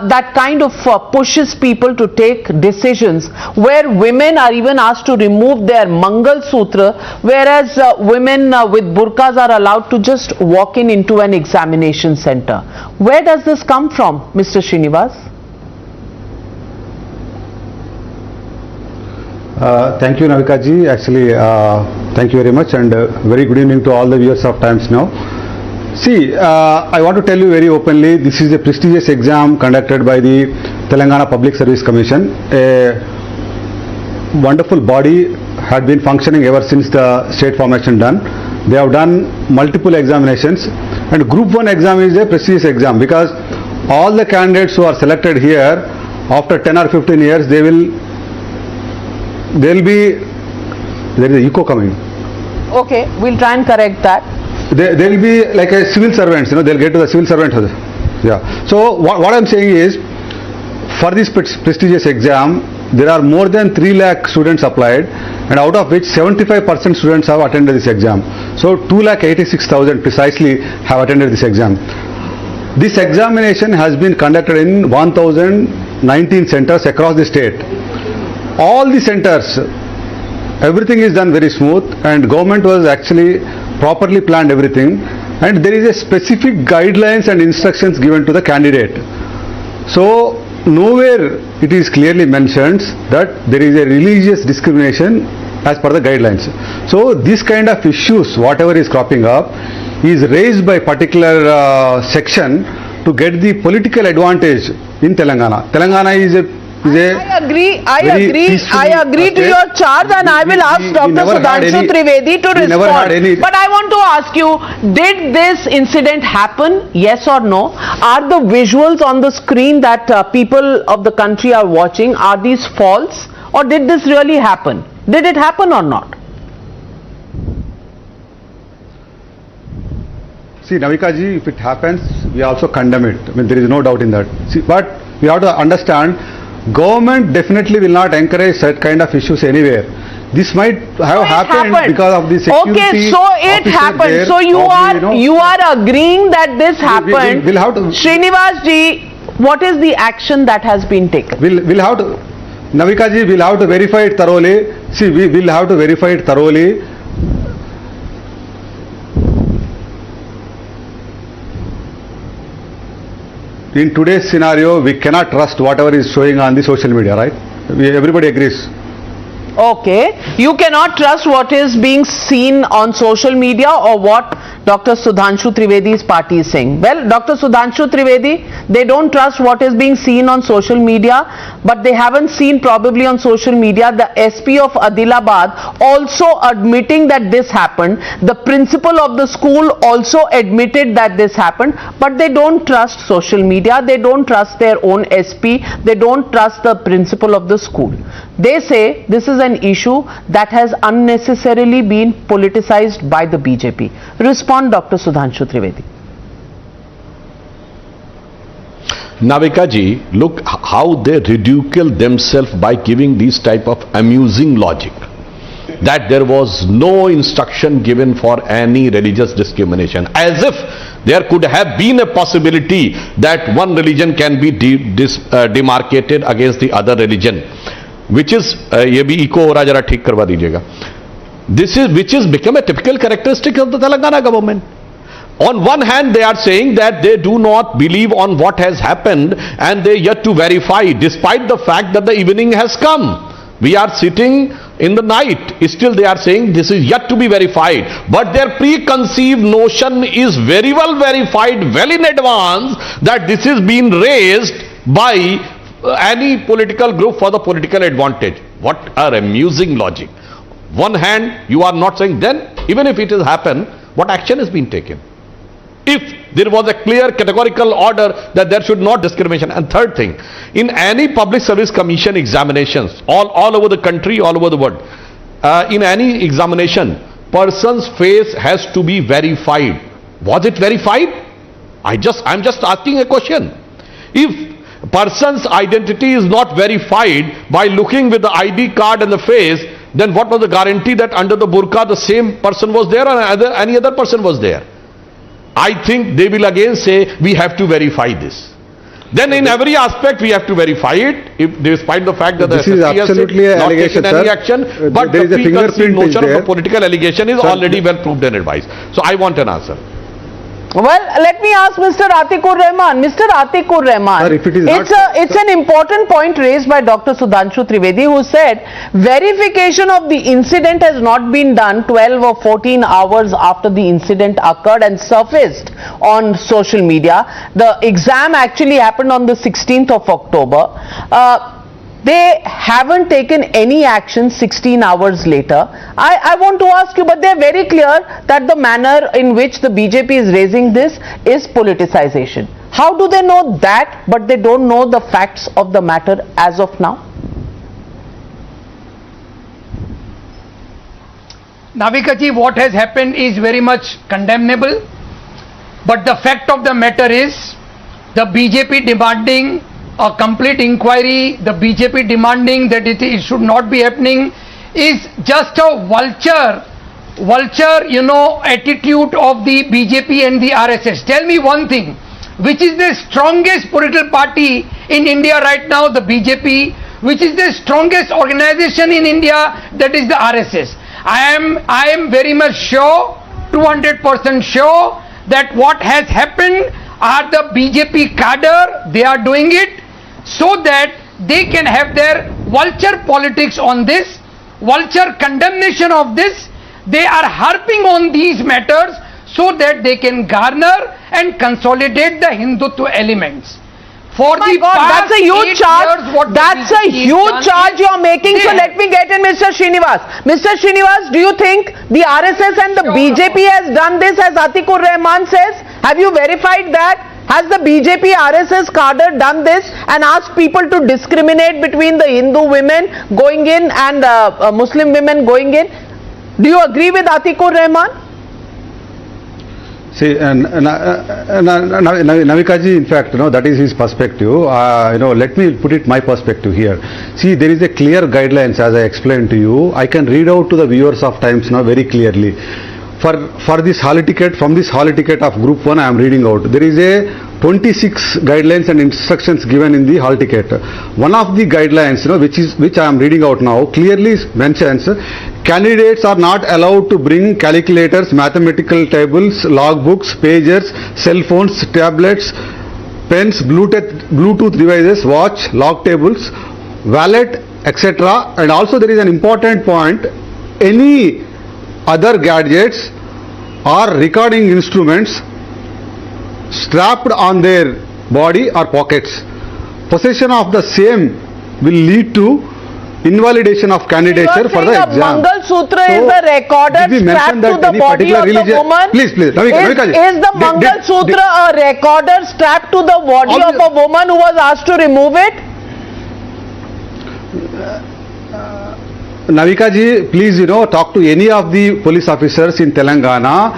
that kind of pushes people to take decisions where women are even asked to remove their Mangal Sutra, whereas women with burqas are allowed to just walk into an examination center? Where does this come from, Mr. Srinivas? Thank you, Navika ji. Actually, thank you very much, and very good evening to all the viewers of Times Now. See, I want to tell you very openly, this is a prestigious exam conducted by the Telangana Public Service Commission. A wonderful body had been functioning ever since the state formation done. They have done multiple examinations, and Group 1 exam is a prestigious exam because all the candidates who are selected here, after 10 or 15 years, there is an echo coming. Okay, we'll try and correct that. There will be like a civil servants, they'll get to the civil servant. Yeah. So what I'm saying is, for this prestigious exam, there are more than 3 lakh students applied, and out of which 75% students have attended this exam. So 2,86,000 precisely have attended this exam. This examination has been conducted in 1,019 centers across the state. All the centers, everything is done very smooth, and government was actually properly planned everything, and there is a specific guidelines and instructions given to the candidate. So nowhere it is clearly mentioned that there is a religious discrimination as per the guidelines. So this kind of issues, whatever is cropping up, is raised by particular section to get the political advantage in Telangana. Telangana is a I agree to your charge, and I will ask Dr. Sudhanshu Trivedi to respond. But I want to ask you, did this incident happen? Yes or no? Are the visuals on the screen that people of the country are watching, are these false? Or did this really happen? Did it happen or not? See, Navika ji, if it happens, we also condemn it. I mean, there is no doubt in that. See, but we have to understand, government definitely will not encourage such kind of issues anywhere. This might have happened because of the security. Okay, so it happened. So you are agreeing that this happened. We'll have to. Srinivas ji, what is the action that has been taken? We'll have to. Navika ji, we'll have to verify it thoroughly. See, we will have to verify it thoroughly. In today's scenario, we cannot trust whatever is showing on the social media, right? Everybody agrees. Okay. You cannot trust what is being seen on social media or what Dr. Sudhanshu Trivedi's party is saying. Well, Dr. Sudhanshu Trivedi, they don't trust what is being seen on social media, but they haven't seen probably on social media the SP of Adilabad also admitting that this happened. The principal of the school also admitted that this happened, but they don't trust social media. They don't trust their own SP. They don't trust the principal of the school. They say this is an issue that has unnecessarily been politicized by the BJP. Respond, Dr. Sudhanshu Trivedi. Navika ji, look how they ridicule themselves by giving these type of amusing logic. That there was no instruction given for any religious discrimination. As if there could have been a possibility that one religion can be demarcated against the other religion. Which is, ये भी eco हो रहा, जरा ठीक करवा दीजिएगा. This is which is become a typical characteristic of the Telangana government. On one hand, they are saying that they do not believe on what has happened and they yet to verify, despite the fact that the evening has come. We are sitting in the night. Still, they are saying this is yet to be verified. But their preconceived notion is very well verified, well in advance, that this is being raised by any political group for the political advantage. What an amusing logic. One hand, you are not saying, then even if it has happened, what action has been taken? If there was a clear categorical order that there should not discrimination. And third thing, in any public service commission examinations, all over the country, all over the world, in any examination, person's face has to be verified. Was it verified? I'm just asking a question. If person's identity is not verified by looking with the ID card and the face, then what was the guarantee that under the burqa the same person was there or any other person was there? I think they will again say we have to verify this. Then in every aspect we have to verify it, if despite the fact that this the is SSC has absolutely an not allegation, taken any sir. action, but there the is a fingerprint notion is there. of a political allegation is Sir, already well proved and advised. So I want an answer. Well, let me ask Mr. Atikur Rahman. Mr. Atikur Rahman, sir, if it is it's an important point raised by Dr. Sudhanshu Trivedi, who said verification of the incident has not been done 12 or 14 hours after the incident occurred and surfaced on social media. The exam actually happened on the 16th of October. They haven't taken any action 16 hours later. I want to ask you, but they're very clear that the manner in which the BJP is raising this is politicization. How do they know that, but they don't know the facts of the matter as of now? Navika ji, what has happened is very much condemnable, but the fact of the matter is the BJP demanding a complete inquiry, the BJP demanding that it should not be happening, is just a vulture, attitude of the BJP and the RSS. Tell me one thing, which is the strongest political party in India right now? The BJP. Which is the strongest organization in India? That is the RSS. I am very much sure, 200% sure, that what has happened are the BJP cadre, they are doing it so that they can have their vulture politics on this, vulture condemnation of this. They are harping on these matters so that they can garner and consolidate the Hindutva elements. For Oh my God, that's a huge charge. That's a huge charge you are making. So let me get in Mr. Srinivas. Mr. Srinivas, do you think the RSS and the BJP has done this as Atikur Rahman says? Have you verified that? Has the BJP RSS cadre done this and asked people to discriminate between the Hindu women going in and Muslim women going in? Do you agree with Atikur Rahman? See, Navika ji, in fact, that is his perspective. Let me put it my perspective here. See, there is a clear guidelines as I explained to you. I can read out to the viewers of Times now very clearly. For this hall ticket, from this hall ticket of Group 1, I am reading out. There is a 26 guidelines and instructions given in the hall ticket. One of the guidelines, which I am reading out now, clearly mentions candidates are not allowed to bring calculators, mathematical tables, logbooks, pagers, cell phones, tablets, pens, Bluetooth devices, watch, log tables, wallet, etc. And also there is an important point, any other gadgets or recording instruments strapped on their body or pockets. Possession of the same will lead to invalidation of candidature for the exam. Mangal Sutra is the recorder strapped to the body of the woman. Please, Is the Mangal Sutra a recorder strapped to the body of a woman who was asked to remove it? Navika ji, please, talk to any of the police officers in Telangana.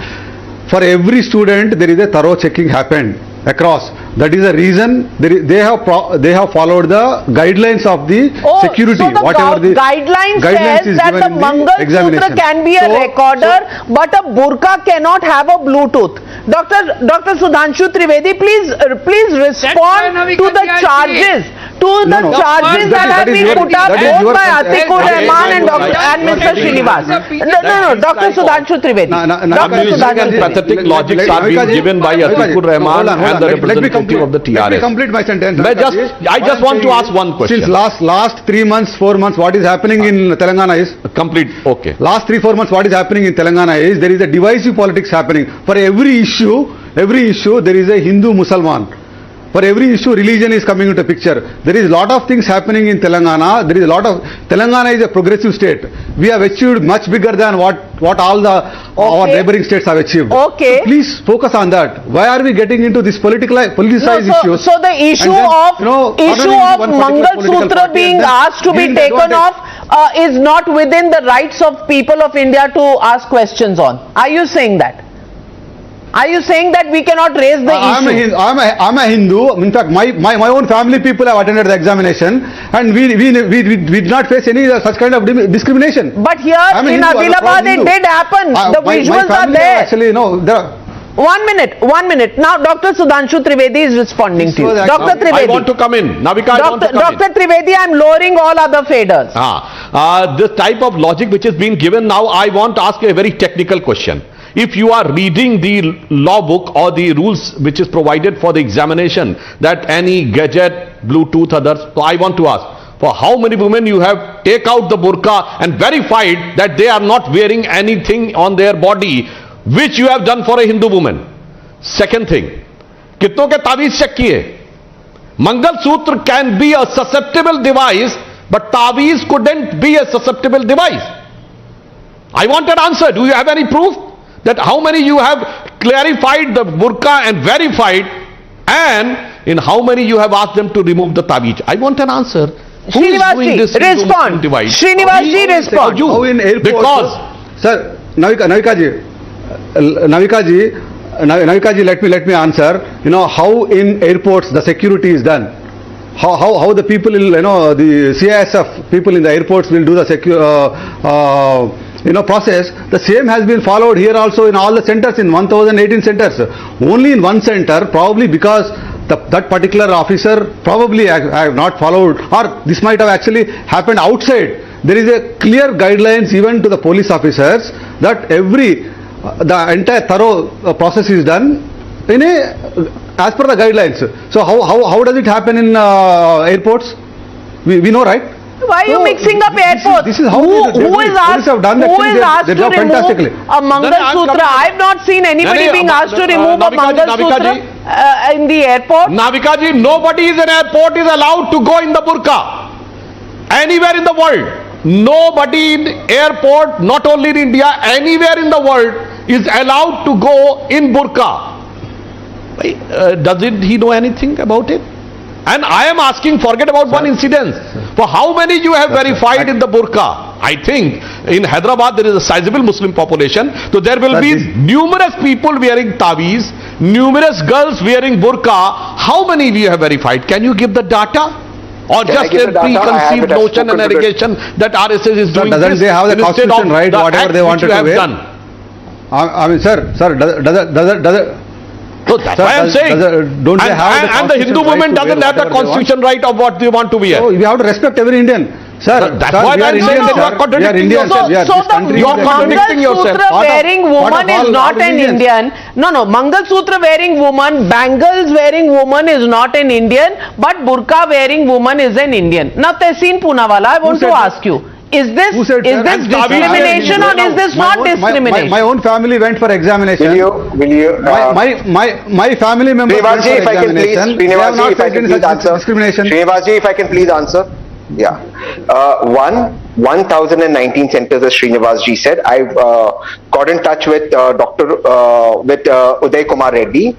For every student, there is a thorough checking happened across. That is the reason they have followed the guidelines of the security. So the guidelines says that the Mangal Sutra can be a recorder, but a burqa cannot have a Bluetooth. Dr. Sudhanshu Trivedi, please respond to the charges. That have been put up both by Atikur Rahman and Mr. Srinivas. No, Dr. Sudhanshu Trivedi. Amusing and pathetic logics are being given by Atikur Rahman and the representative of the TRS. Let me complete my sentence. I just want to ask one question. Since last 3 months, 4 months, what is happening in Telangana is complete. Okay. Last 3-4 months, what is happening in Telangana is there is a divisive politics happening. For every issue there is a Hindu Musalman. For every issue, religion is coming into picture. There is a lot of things happening in Telangana. Telangana is a progressive state. We have achieved much bigger than what all our neighboring states have achieved. Okay. So please focus on that. Why are we getting into this politicized issues? So the issue of Mangal Sutra being asked to be taken off is not within the rights of people of India to ask questions on. Are you saying that? Are you saying that we cannot raise the issue? I'm a Hindu. In fact, my own family people have attended the examination, and we did not face any such kind of discrimination. But here in Adilabad it did happen. The visuals are there. Actually, no. 1 minute. Now Dr. Sudhanshu Trivedi is responding to you. Dr. Trivedi. I want to come in. Navika, Dr. Trivedi, I am lowering all other faders. This type of logic which is being given now, I want to ask you a very technical question. If you are reading the law book or the rules which is provided for the examination, that any gadget, Bluetooth, others, so I want to ask, for how many women you have take out the burqa and verified that they are not wearing anything on their body, which you have done for a Hindu woman? Second thing, kitno ke taweez check kiye? Mangal Sutra can be a susceptible device, but taweez couldn't be a susceptible device. I want an answer. Do you have any proof that how many you have clarified the burqa and verified, and in how many you have asked them to remove the taweez? I want an answer. Who is doing this respond. Srinivas ji, respond. How in airports? Because, sir, Navika ji, let me answer. How in airports the security is done. How the people, the CISF people in the airports will do the process. The same has been followed here also in all the centers, in 1018 centers. Only in one center, probably because that particular officer probably have not followed, or this might have actually happened outside. There is a clear guidelines even to the police officers that the entire thorough process is done as per the guidelines. So how does it happen in airports? We know, right? Why are you mixing up airports? This is how who is asked to remove a Mangal Sutra? I have not seen anybody being asked to remove a Mangal Sutra in the airport. Navika ji, nobody in an airport is allowed to go in the burqa. Anywhere in the world. Nobody in airport, not only in India, anywhere in the world is allowed to go in burqa. Doesn't he know anything about it? And I am asking, forget about one incident. For how many you have verified in the burqa? I think in Hyderabad there is a sizable Muslim population. So there will be numerous people wearing taweez, numerous girls wearing burqa. How many you have verified? Can you give the data? Or just a preconceived notion and allegation that RSS is doing doesn't this? They have the constitution right, whatever they wanted to wear? Done. I mean, sir, does it? So that's why I am saying. Don't they have and the Hindu woman doesn't have the constitution right of what they want to wear. So we have to respect every Indian. Sir, that's sir, why we are I'm saying Indians, that you are sir. contradicting We are Indians, yourself. sir. We are So this the country is Mangal contradicting yourself. Sutra wearing woman is all not an religions. Indian. No, Mangal Sutra wearing woman, bangles wearing woman is not an Indian, but burqa wearing woman is an Indian. Now, Tehseen Poonawalla, I want to ask you. Is this discrimination or is this not discrimination? My own family went for examination. Will you my family members went for Srinivasji, if I can please, examination. They have Srinivasji, not if I faced can any please such answer. discrimination. Srinivasji, if I can please answer. Yeah. 1,019 centers, as Srinivasji said. I've got in touch with Uday Kumar Reddy.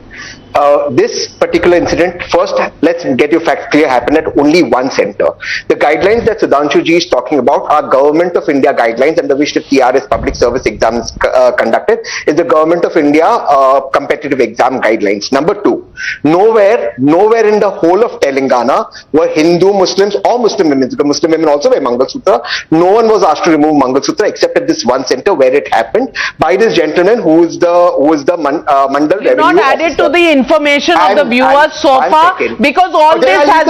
This particular incident, first, let's get your facts clear, happened at only one center. The guidelines that Sudhanshu ji is talking about are Government of India guidelines under which the TRS public service exams conducted, is the Government of India competitive exam guidelines. Number two, nowhere in the whole of Telangana were Hindu Muslims or Muslim women, because Muslim women also wear Mangal Sutra. No one was asked to remove Mangal Sutra except at this one center where it happened by this gentleman who is the Mandal You're Revenue not added Officer. to the information of the viewers so far, because all this has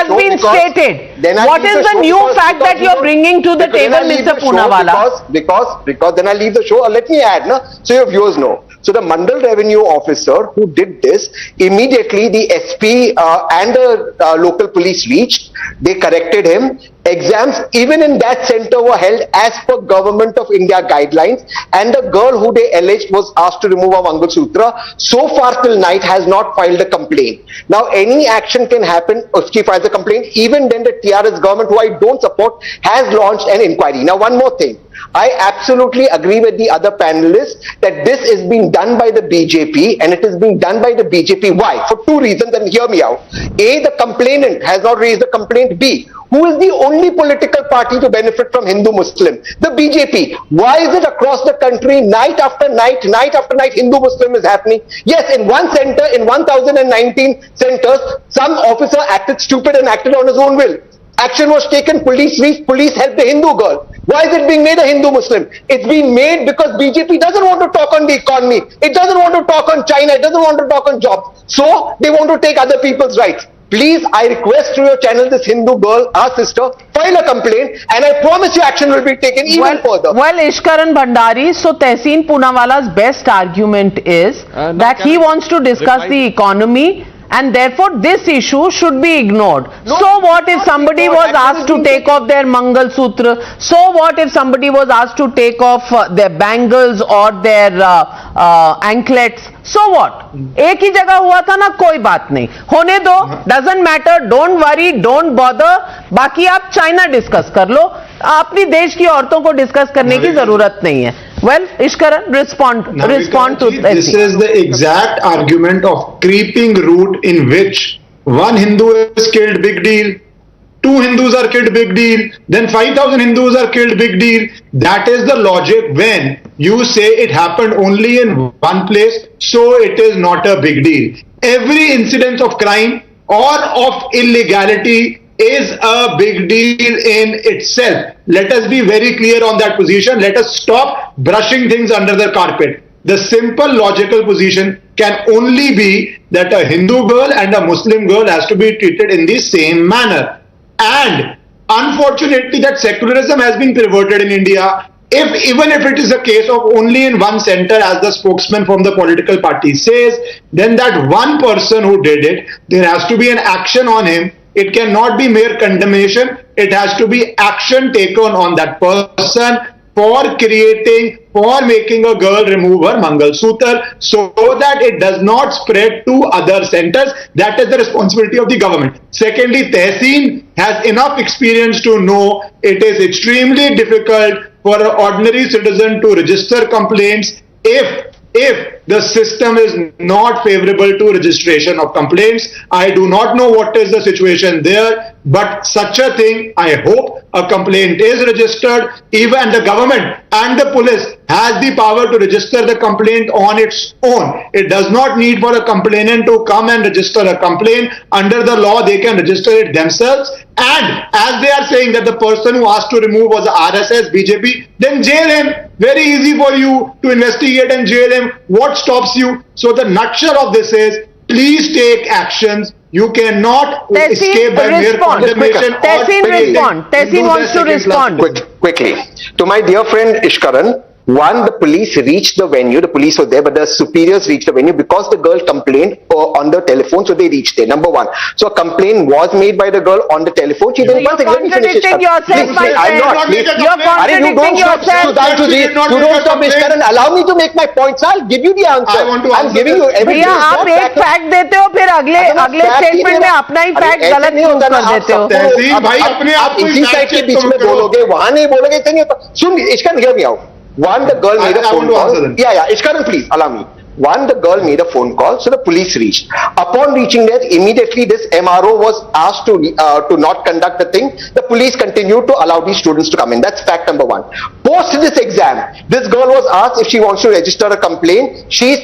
been stated. What is the new fact that you're bringing to the table, Mr. Poonawalla? Because then I leave the show. Let me add, so your viewers know. So the Mandal Revenue Officer who did this, immediately the SP and the local police reached. They corrected him. Exams even in that center were held as per Government of India guidelines, and the girl who they alleged was asked to remove a Mangal Sutra, so far till night has not filed a complaint. Now any action can happen if she files a complaint. Even then the TRS government, who I don't support, has launched an inquiry. Now one more thing. I absolutely agree with the other panelists that this is being done by the BJP, and it is being done by the BJP. Why? For two reasons, and hear me out. A, the complainant has not raised the complaint. B, who is the only political party to benefit from Hindu-Muslim? The BJP. Why is it across the country, night after night, Hindu-Muslim is happening? Yes, in one center, in 1,019 centers, some officer acted stupid and acted on his own will. Action was taken, police reached, police helped the Hindu girl. Why is it being made a Hindu-Muslim? It's being made because BJP doesn't want to talk on the economy. It doesn't want to talk on China. It doesn't want to talk on jobs. So they want to take other people's rights. Please, I request through your channel, this Hindu girl, our sister, file a complaint, and I promise you action will be taken even further. Well, Ishkaran Bhandari, so Tehseen Poonawalla's best argument is that he wants to discuss the economy, and therefore this issue should be ignored. So what if somebody was asked to take off their Mangal Sutra? So what if somebody was asked to take off their bangles or their anklets? So what? एक ही जगह हुआ था ना, कोई बात नहीं, होने दो, doesn't matter, don't worry, don't bother. बाकी आप चाइना डिस्कस कर लो, अपनी देश की औरतों को डिस्कस करने की जरूरत नहीं है. Well, Ishkaran, respond to this. This is the exact argument of creeping route in which one Hindu is killed, big deal. 2 Hindus are killed, big deal. Then 5,000 Hindus are killed, big deal. That is the logic when you say it happened only in one place, so it is not a big deal. Every incident of crime or of illegality is a big deal in itself. Let us be very clear on that position. Let us stop brushing things under the carpet. The simple logical position can only be that a Hindu girl and a Muslim girl has to be treated in the same manner. And unfortunately, that secularism has been perverted in India. Even if it is a case of only in one center, as the spokesman from the political party says, then that one person who did it, there has to be an action on him. It cannot be mere condemnation. It has to be action taken on that person for making a girl remove her Mangal Sutra, so that it does not spread to other centers. That is the responsibility of the government. Secondly, Tehseen has enough experience to know it is extremely difficult for an ordinary citizen to register complaints if the system is not favorable to registration of complaints. I do not know what is the situation there, but such a thing, I hope a complaint is registered. Even the government and the police has the power to register the complaint on its own. It does not need for a complainant to come and register a complaint. Under the law, they can register it themselves. And as they are saying that the person who asked to remove was RSS, BJP, then jail him. Very easy for you to investigate and jail him. What stops you? So the nutshell of this is, please take actions You cannot escape by mere condemnation. Tehseen wants to respond. Quickly. To my dear friend Ishkaran, one, the police reached the venue, the police were there, but the superiors reached the venue because the girl complained on the telephone, so they reached there, number one. So a complaint was made by the girl on the telephone. She didn't. You're contradicting yourself, my friend. You're contradicting yourself. You don't stop Ishkaran. Allow me to make my points. I'll give you the answer. I'm giving you everything. भैया आप एक fact देते हो फिर अगले statement में अपना ही fact गलत प्रूव कर देते हो. आप इसी साइड के बीच में बोलोगे, वहां नहीं बोलोगे, इतना नहीं होता. सुन Ishkaran, hear me out. One, the girl made a phone call. Ishkaran, please allow me. One, the girl made a phone call, so the police reached. Upon reaching there, immediately this MRO was asked to not conduct the thing. The police continued to allow these students to come in. That's fact number one. Post this exam, this girl was asked if she wants to register a complaint. She'll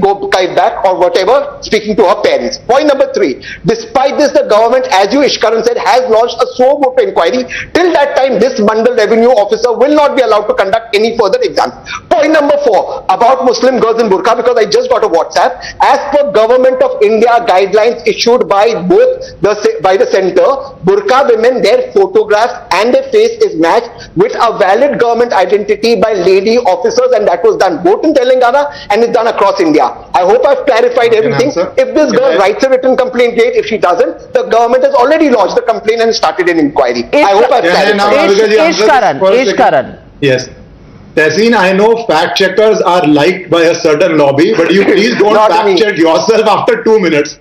go back or whatever, speaking to her parents. Point number three, despite this, the government, as you Ishkaran said, has launched a so motu inquiry. Till that time, this Mandal revenue officer will not be allowed to conduct any further exams. Point number four, about Muslim girls in burqa, because I just got a WhatsApp. As per Government of India guidelines issued by the center, burqa women, their photographs and their face is matched with a valid government identity by lady officers, and that was done both in Telangana and is done across India. I hope I've clarified everything. If this girl writes a written complaint late, if she doesn't, the government has already lodged the complaint and started an inquiry. I hope I've clarified. Ishkaran. Yes. Tehseen, I know fact checkers are liked by a certain lobby, but you please don't fact check yourself after 2 minutes.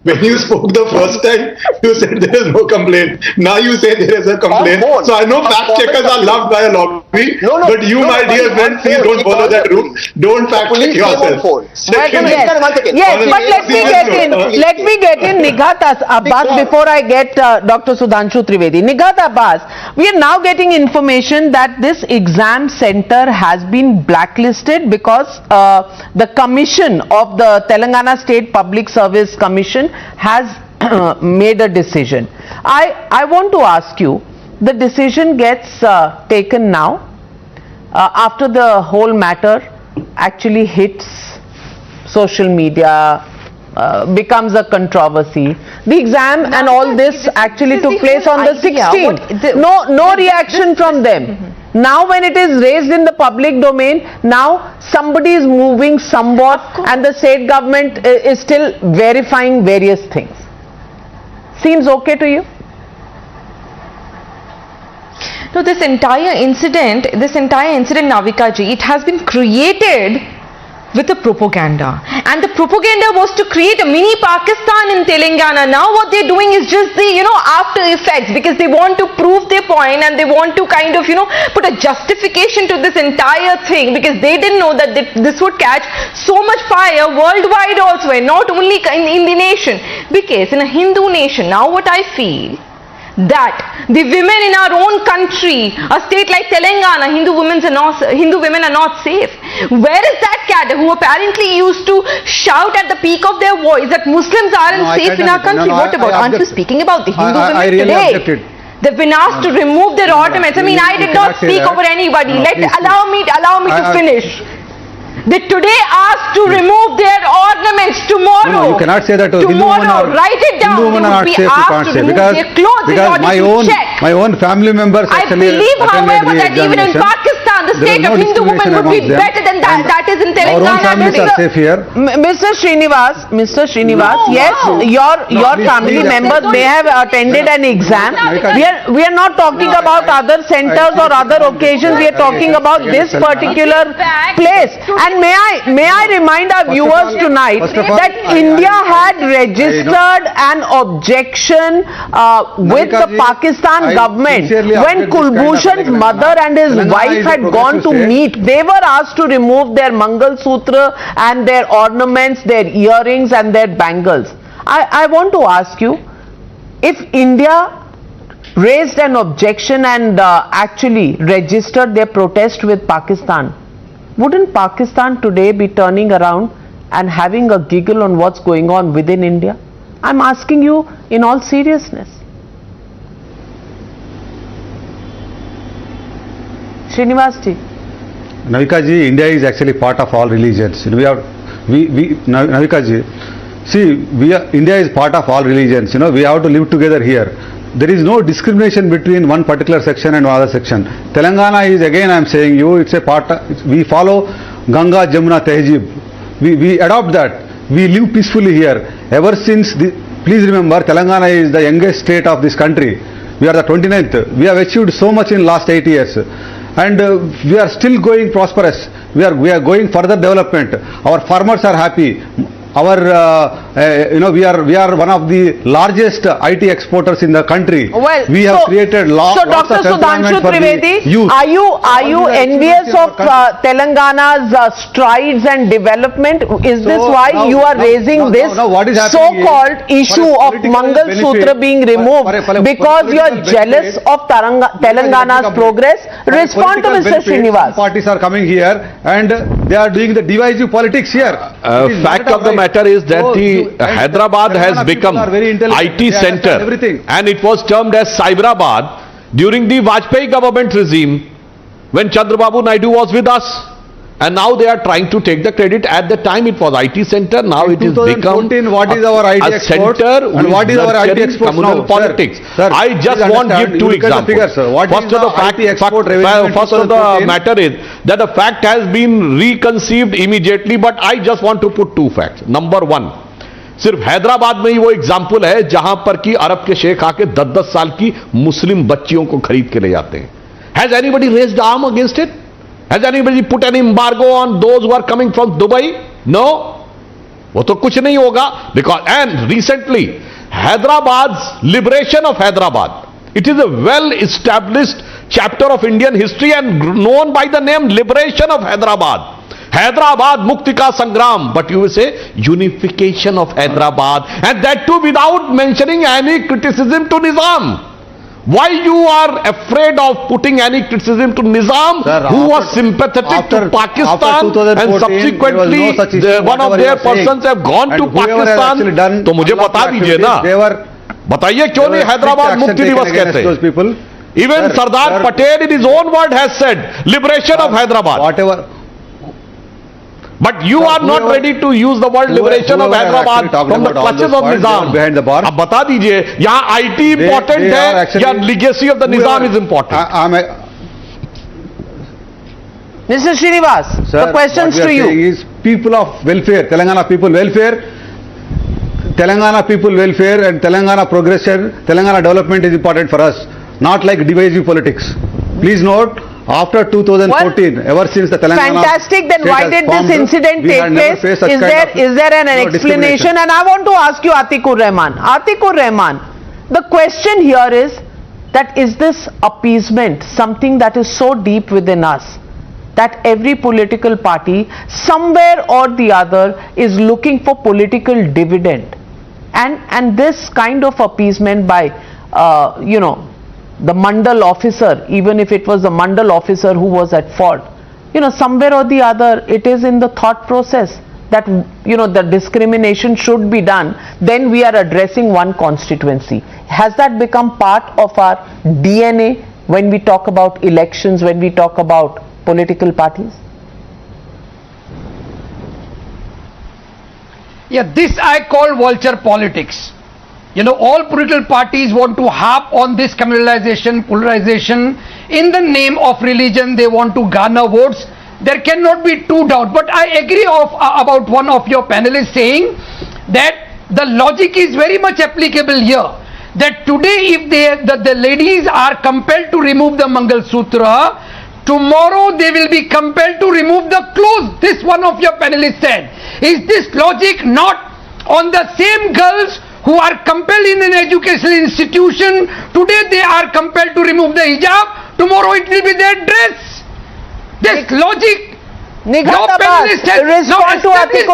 When you spoke the first time, you said there is no complaint. Now you say there is a complaint. So I know fact checkers are loved by a lobby, but you, my dear friend, please don't follow that route. Don't fact check yourself. Yes, but let me get in Nighat Abbas before I get Dr. Sudhanshu Trivedi. Nighat Abbas, we are now getting information that this exam center has been blacklisted because the commission of the Telangana State Public Service Commission has made a decision. I want to ask you, the decision gets taken now after the whole matter actually hits social media, becomes a controversy. The exam and all this actually took place on the 16th. No reaction from them. Now when it is raised in the public domain, now somebody is moving somewhat and the state government is still verifying various things. Seems okay to you? No, this entire incident, Navika ji, it has been created with a propaganda, and the propaganda was to create a mini Pakistan in Telangana. Now what they're doing is just the after effects, because they want to prove their point and they want to kind of put a justification to this entire thing, because they didn't know that this would catch so much fire worldwide also, and not only in the nation. Because in a Hindu nation, now what I feel, that the women in our own country, a state like Telangana, Hindu women are not safe. Where is that cat who apparently used to shout at the peak of their voice that Muslims aren't safe in our country? What about? Aren't you speaking about the Hindu women today? They've been asked to remove their ornaments. I mean, I did not speak over anybody. Allow me to finish. They today asked to remove their ornaments tomorrow. No, you cannot say that. Tomorrow, write it down. Hindu women are not safe. You can't say because my own family members. I believe, however, that even in Pakistan, the state of Hindu women would be better than that is in Telangana. Our own families are safe here. Mr. Srinivas, yes, your family members may have attended an exam. We are not talking about other centers or other occasions. We are talking about this particular place. And may I remind our viewers tonight that India had registered an objection with the Pakistan government when Kulbhushan's mother and his wife had gone to meet. They were asked to remove their Mangal Sutra and their ornaments, their earrings and their bangles. I want to ask you, if India raised an objection and actually registered their protest with Pakistan, wouldn't Pakistan today be turning around and having a giggle on what's going on within India? I'm asking you in all seriousness. Srinivas ji. Navika ji, India is actually part of all religions. Navika ji, See, India is part of all religions. We have to live together here. There is no discrimination between one particular section and another section. Telangana is, again I am saying you, it's a part, we follow Ganga Jamuna Tehzeeb. We adopt that. We live peacefully here. Ever since, please remember, Telangana is the youngest state of this country. We are the 29th. We have achieved so much in last 8 years. And we are still going prosperous. We are going further development. Our farmers are happy. Our, we are one of the largest IT exporters in the country. Well, we have created lots of employment for the youth. Are you envious of Telangana's strides and development? Is this why you are raising this so-called issue of Mangal Sutra being removed because you are jealous of Telangana's progress? Respond to Mr. Srinivas. Parties are coming here and they are doing the divisive politics here. Fact of the matter is that the Hyderabad has become IT center and it was termed as Cyberabad during the Vajpayee government regime when Chandrababu Naidu was with us. And now they are trying to take the credit. At the time it was IT center, now it is become what is our IT a center and what is our IT export communal now? politics. Sir, I just want to give two examples. First of the matter is that the fact has been reconceived immediately, but I just want to put two facts. Number one, सिर्फ हैदराबाद में ही वो example है जहां पर कि अरब के शेख आके 10-10 साल की मुस्लिम बच्चियों को खरीद के ले जाते हैं. Has anybody raised arm against it? Has anybody put an embargo on those who are coming from Dubai? No. वो तो कुछ नहीं होगा. Because and recently Hyderabad's liberation of Hyderabad, it is a well established chapter of Indian history and known by the name liberation of Hyderabad. Hyderabad Mukti Ka Sangram, but you will say unification of Hyderabad, and that too without mentioning any criticism to Nizam. Why you are afraid of putting any criticism to Nizam, Sir, who was sympathetic to Pakistan and subsequently one of their persons have gone to Pakistan? तो मुझे बता दीजिए ना, बताइए क्यों नहीं हैदराबाद मुक्ति दिवस कहते? Even Sardar Patel in his own word has said liberation of Hyderabad. Whatever. But you are not ready to use the word liberation of Hyderabad from the clutches of Nizam. Behind the bar. अब बता दीजिए यहाँ IT important है या legacy of the Nizam is important? Mr. Srinivas, Sir, the questions to you. Is people of welfare, Telangana people welfare and Telangana progression, Telangana development is important for us, not like divisive politics. Please note, after 2014, ever since the Telangana fantastic, then why did this incident take place? Is there an explanation? And I want to ask you, Atikur Rahman, the question here is that is this appeasement something that is so deep within us that every political party somewhere or the other is looking for political dividend, and this kind of appeasement by the Mandal officer, even if it was the Mandal officer who was at fault, somewhere or the other it is in the thought process that the discrimination should be done, then we are addressing one constituency. Has that become part of our DNA when we talk about elections, when we talk about political parties? Yeah, this I call vulture politics. All political parties want to harp on this communalization, polarization. In the name of religion, they want to garner votes. There cannot be two doubt. But I agree about one of your panelists saying that the logic is very much applicable here. That today, if the ladies are compelled to remove the Mangal Sutra, tomorrow they will be compelled to remove the clothes. This one of your panelists said. Is this logic not on the same girls who are compelled in an educational institution? Today they are compelled to remove the hijab, tomorrow it will be their dress. This logic, your panelist has not established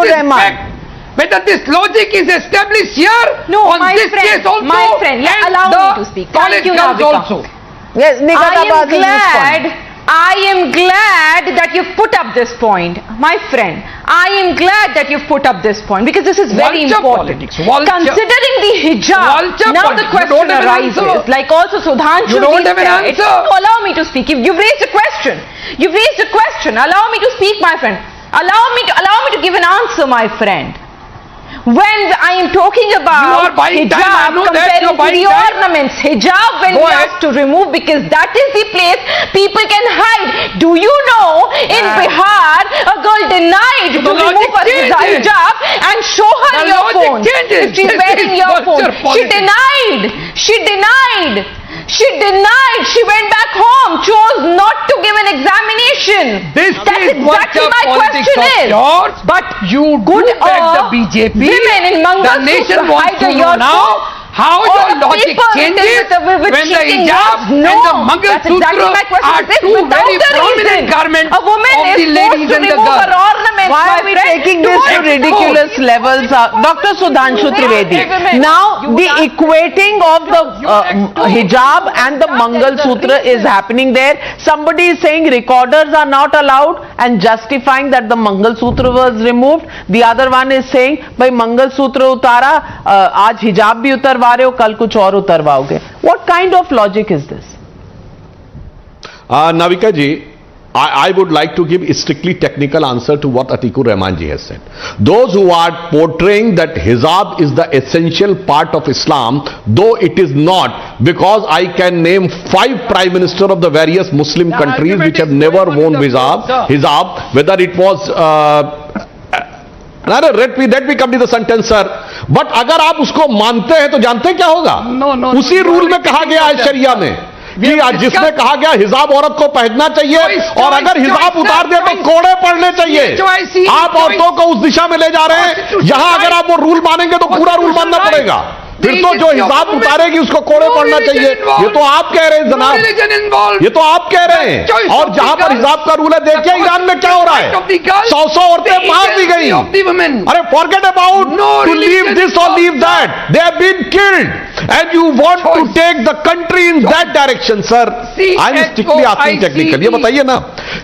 whether this logic is established here on this case also, my friend, allow me to speak. College girls also. Yes, I am glad that you've put up this point. My friend, I am glad that you've put up this point because this is very important. Considering the hijab, now the question arises, like also Sudhanshu, allow me to speak. You've raised a question. Allow me to speak, my friend. Allow me to give an answer, my friend. When I am talking about You are buying time, I hijab know that comparing you're to buying the time. ornaments, hijab when Go we ahead. have to remove, because that is the place people can hide. Do you know in Bihar a girl denied So to the logic remove her changes. hijab and show her The your logic phone changes. if she's This wearing is your phone. culture She politics. denied. She denied. She denied. She went back home, chose not to give an examination. This That's is what exactly the my politics question of is. yours. But You good do back the or BJP. women in The Mangal nation Sutra wants hide to know your now phone. how Or your the logic people changes with when the cheating hijab laws. and No, the Mangal that's exactly Sutra my question. are This two without very the prominent reason. garments A woman of is the ladies forced to and the remove girls. her ornaments. Why my are we friend, taking to this to expose. ridiculous levels? Dr. Sudhanshu Trivedi, now the equating of the hijab and the Mangal Sutra is happening there. Somebody is saying recorders are not allowed and justifying that the Mangal Sutra was removed. The other one is saying, भाई मंगल सूत्र उतारा, आज हिजाब भी उतरवा रहे हो, कल कुछ और उतरवाओगे. What kind of logic is this? Navika ji, I would like to give a strictly technical answer to what Atikur Rahman ji has said. Those who are portraying that hijab is the essential part of Islam, though it is not, because I can name 5 prime ministers of the various Muslim countries which have never worn hijab, whether it was let me complete the sentence, sir. But अगर आप उसको मानते हैं तो जानते हैं क्या होगा? उसी रूल में कहा गया है शरिया में कि जिसमें कहा गया हिजाब औरत को पहनना चाहिए और अगर हिजाब उतार दे तो कोड़े पड़ने चाहिए. आप औरतों को उस दिशा में ले जा रहे हैं. यहां अगर आप वो रूल मानेंगे तो पूरा रूल मानना पड़ेगा. फिर तो जो हिजाब उतारेगी उसको कोड़े पड़ना चाहिए. ये तो आप कह रहे हैं जनाब, ये तो आप कह रहे हैं. और जहां पर हिजाब का रूल है, देखिए ईरान में क्या हो रहा है. 100 औरतें मार दी गई. अरे forget about to leave this और leave that, they have been killed and you want to take the country in that direction. Sir, I am strictly asking technical. ये बताइए ना,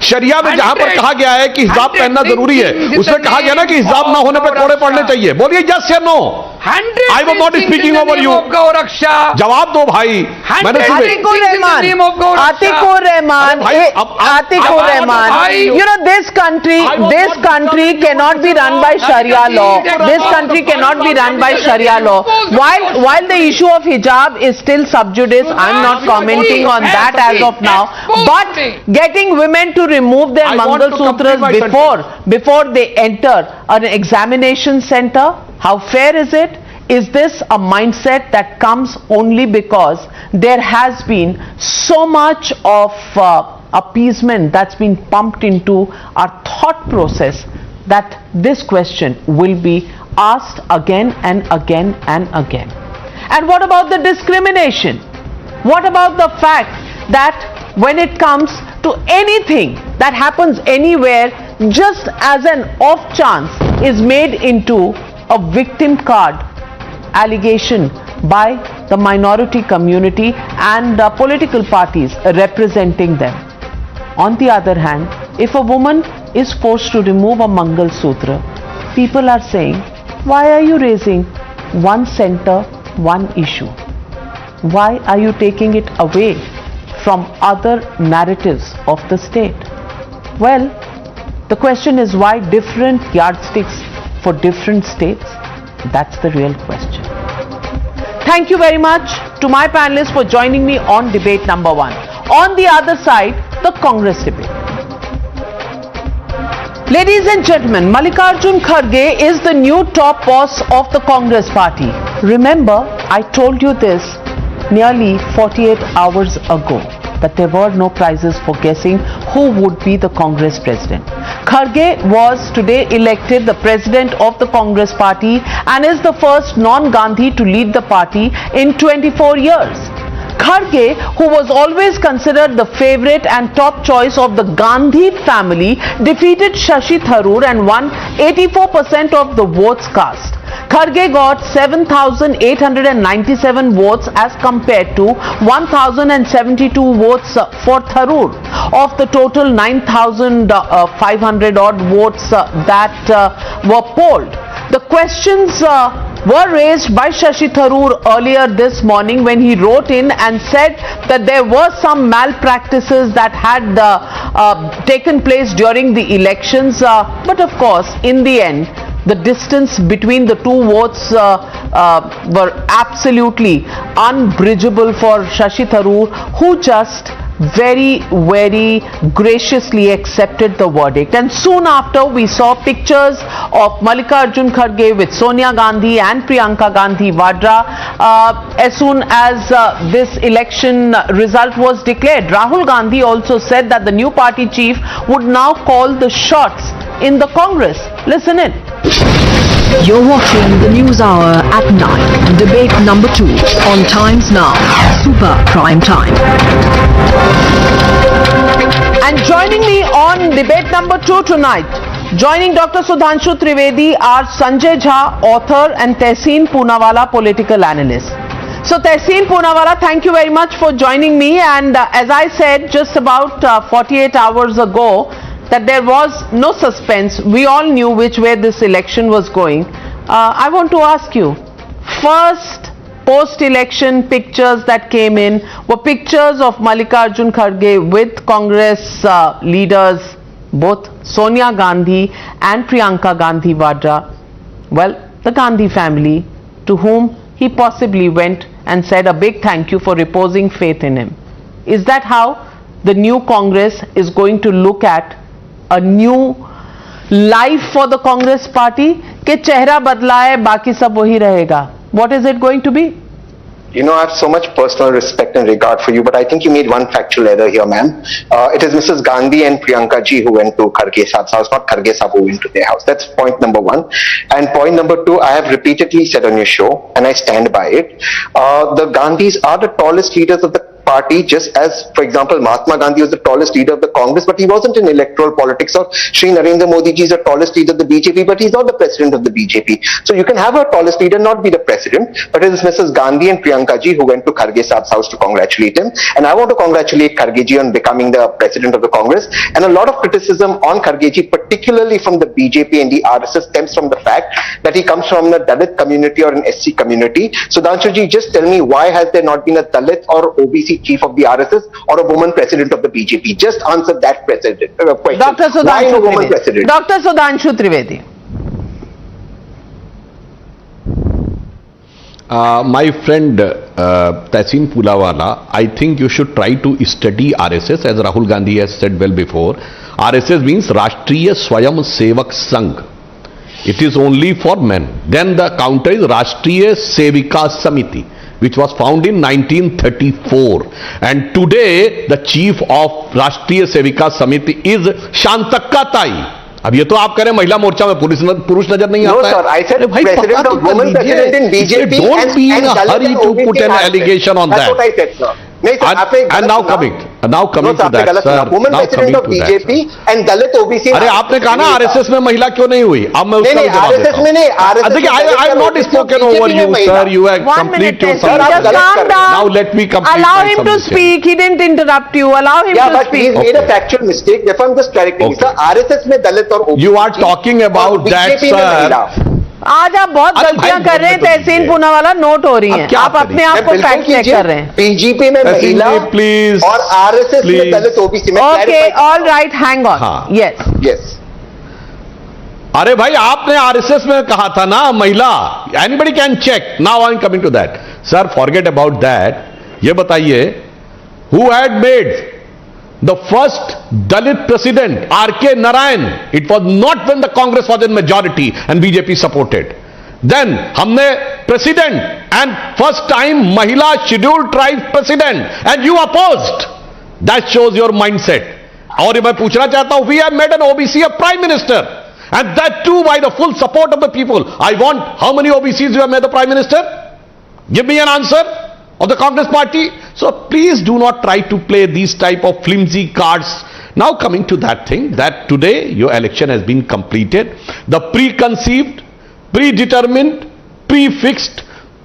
शरिया में जहां पर कहा गया है कि हिजाब पहनना जरूरी है, उसमें कहा गया ना कि हिजाब ना होने पर कोड़े पड़ने चाहिए. बोलिए यस या no. I was not speaking over you. जवाब दो भाई. मैंने Atikur Rahman, you know, this country cannot be run by Sharia law. This country cannot be run by Sharia law. While the issue of hijab is still sub judice, I'm not commenting on that as of now. But getting women to remove their Mangal Sutras before they enter an examination center, how fair is it? Is this a mindset that comes only because there has been so much of appeasement that's been pumped into our thought process that this question will be asked again and again and again? And what about the discrimination? What about the fact that when it comes to anything that happens anywhere, just as an off chance is made into a victim card allegation by the minority community and political parties representing them? On the other hand, if a woman is forced to remove a Mangal Sutra, people are saying, why are you raising one center, one issue? Why are you taking it away from other narratives of the state? Well, the question is, why different yardsticks for different states? That's the real question. Thank you very much to my panelists for joining me on debate number 1. On the other side, the Congress debate. Ladies and gentlemen, Mallikarjun Kharge is the new top boss of the Congress party. Remember, I told you this nearly 48 hours ago, that there were no prizes for guessing who would be the Congress president. Kharge was today elected the president of the Congress party and is the first non-Gandhi to lead the party in 24 years. Kharge, who was always considered the favorite and top choice of the Gandhi family, defeated Shashi Tharoor and won 84% of the votes cast. Kharge got 7,897 votes as compared to 1,072 votes for Tharoor of the total 9,500 odd votes that were polled. The questions were raised by Shashi Tharoor earlier this morning when he wrote in and said that there were some malpractices that had taken place during the elections, but of course in the end The distance between the two votes were absolutely unbridgeable for Shashi Tharoor, who just very graciously accepted the verdict. And soon after, we saw pictures of Mallikarjun Kharge with Sonia Gandhi and Priyanka Gandhi Vadra. As soon as this election result was declared, Rahul Gandhi also said that the new party chief would now call the shots in the Congress. Listen in. You're watching the News Hour at 9. Debate number 2 on Times Now. Super Prime Time. And joining me on debate number 2 tonight, joining Dr. Sudhanshu Trivedi are Sanjay Jha, author, and Tehseen Poonawala, political analyst. So Tehseen Poonawala, thank you very much for joining me. And as I said just about 48 hours ago, that there was no suspense. We all knew which way this election was going. I want to ask you, first post-election pictures that came in were pictures of Mallikarjun Kharge with Congress leaders, both Sonia Gandhi and Priyanka Gandhi Vadra. Well, the Gandhi family, to whom he possibly went and said a big thank you for reposing faith in him. Is that how the new Congress is going to look at a new life for the Congress party? के चेहरा बदला है, बाकी सब वही रहेगा. What is it going to be? You know, I have so much personal respect and regard for you, but I think you made one factual error here, ma'am. It is Mrs. Gandhi and Priyanka ji who went to Kharge Saab's house, not Kharge Saab who went to their house. That's point number 1. And point number 2, I have repeatedly said on your show, and I stand by it, the Gandhis are the tallest leaders of the party, just as, for example, Mahatma Gandhi was the tallest leader of the Congress, but he wasn't in electoral politics, or Shri Narendra Modi ji is the tallest leader of the BJP, but he's not the president of the BJP. So you can have a tallest leader not be the president, but it is Mrs. Gandhi and Priyanka ji who went to Kharge Saab's house to congratulate him. And I want to congratulate Kharge ji on becoming the president of the Congress. And a lot of criticism on Kharge ji, particularly from the BJP and the RSS, stems from the fact that he comes from a Dalit community or an SC community. So Sudhanshu ji, just tell me, why has there not been a Dalit or OBC chief of the RSS or a woman president of the BJP? Just answer that question. Dr. Why no woman Sudhanshu president? Dr. Sudhanshu Trivedi. My friend Tehseen Poonawala, I think you should try to study RSS, as Rahul Gandhi has said well before. RSS means Rashtriya Swayam Sevak Sangh. It is only for men. Then the counter is Rashtriya Sevika Samiti, which was found in 1934. And today the chief of Rashtriya Sevika Samiti is Shantakka Tai. अब ये तो आप कह रहे हैं महिला मोर्चा में पुरुष नजर नहीं आता है. No sir, I said president of women president in BJP. Don't be in a hurry to put an allegation on that. That's what I said, sir. And now coming to that, sir. Women president of BJP and Dalit OBC. अरे आपने कहा ना RSS में महिला क्यों नहीं हुई? अब मैं उसका जवाब देता हूँ. देखिए, I have not spoken over you, sir. You have complete your submission. Now let me complete Allow my him to submission. speak. He didn't interrupt you. Allow him Yeah, to but speak. he's made a factual mistake. Therefore, I'm just correcting. Sir, RSS में Dalit और OBC. You are talking about that, sir. आज आप बहुत गलतियां कर रहे हैं. तहसीन Poonawalla note हो रही हैं. आप अपने आप को फैक्ट चेक कर रहे हैं. बीजेपी में महिला और आरएसएस में दलित ओबीसी में. Okay, all right, hang on. Yes yes. अरे भाई, आपने आरएसएस में कहा था ना महिला. Anybody can check. Now I am coming to that. Sir, forget about that. ये बताइए, who had made the first Dalit president, R.K. Narayan? It was not when the Congress was in majority and BJP supported. Then हमने president and first time Mahila scheduled tribe president and you opposed. That shows your mindset. और मैं पूछना चाहता हूं, we have made an OBC a prime minister and that too by the full support of the people. I want, how many OBCs you have made the prime minister? Give me an answer of the Congress party. So please do not try to play these type of flimsy cards. Now coming to that thing, that today your election has been completed. The preconceived, predetermined, prefixed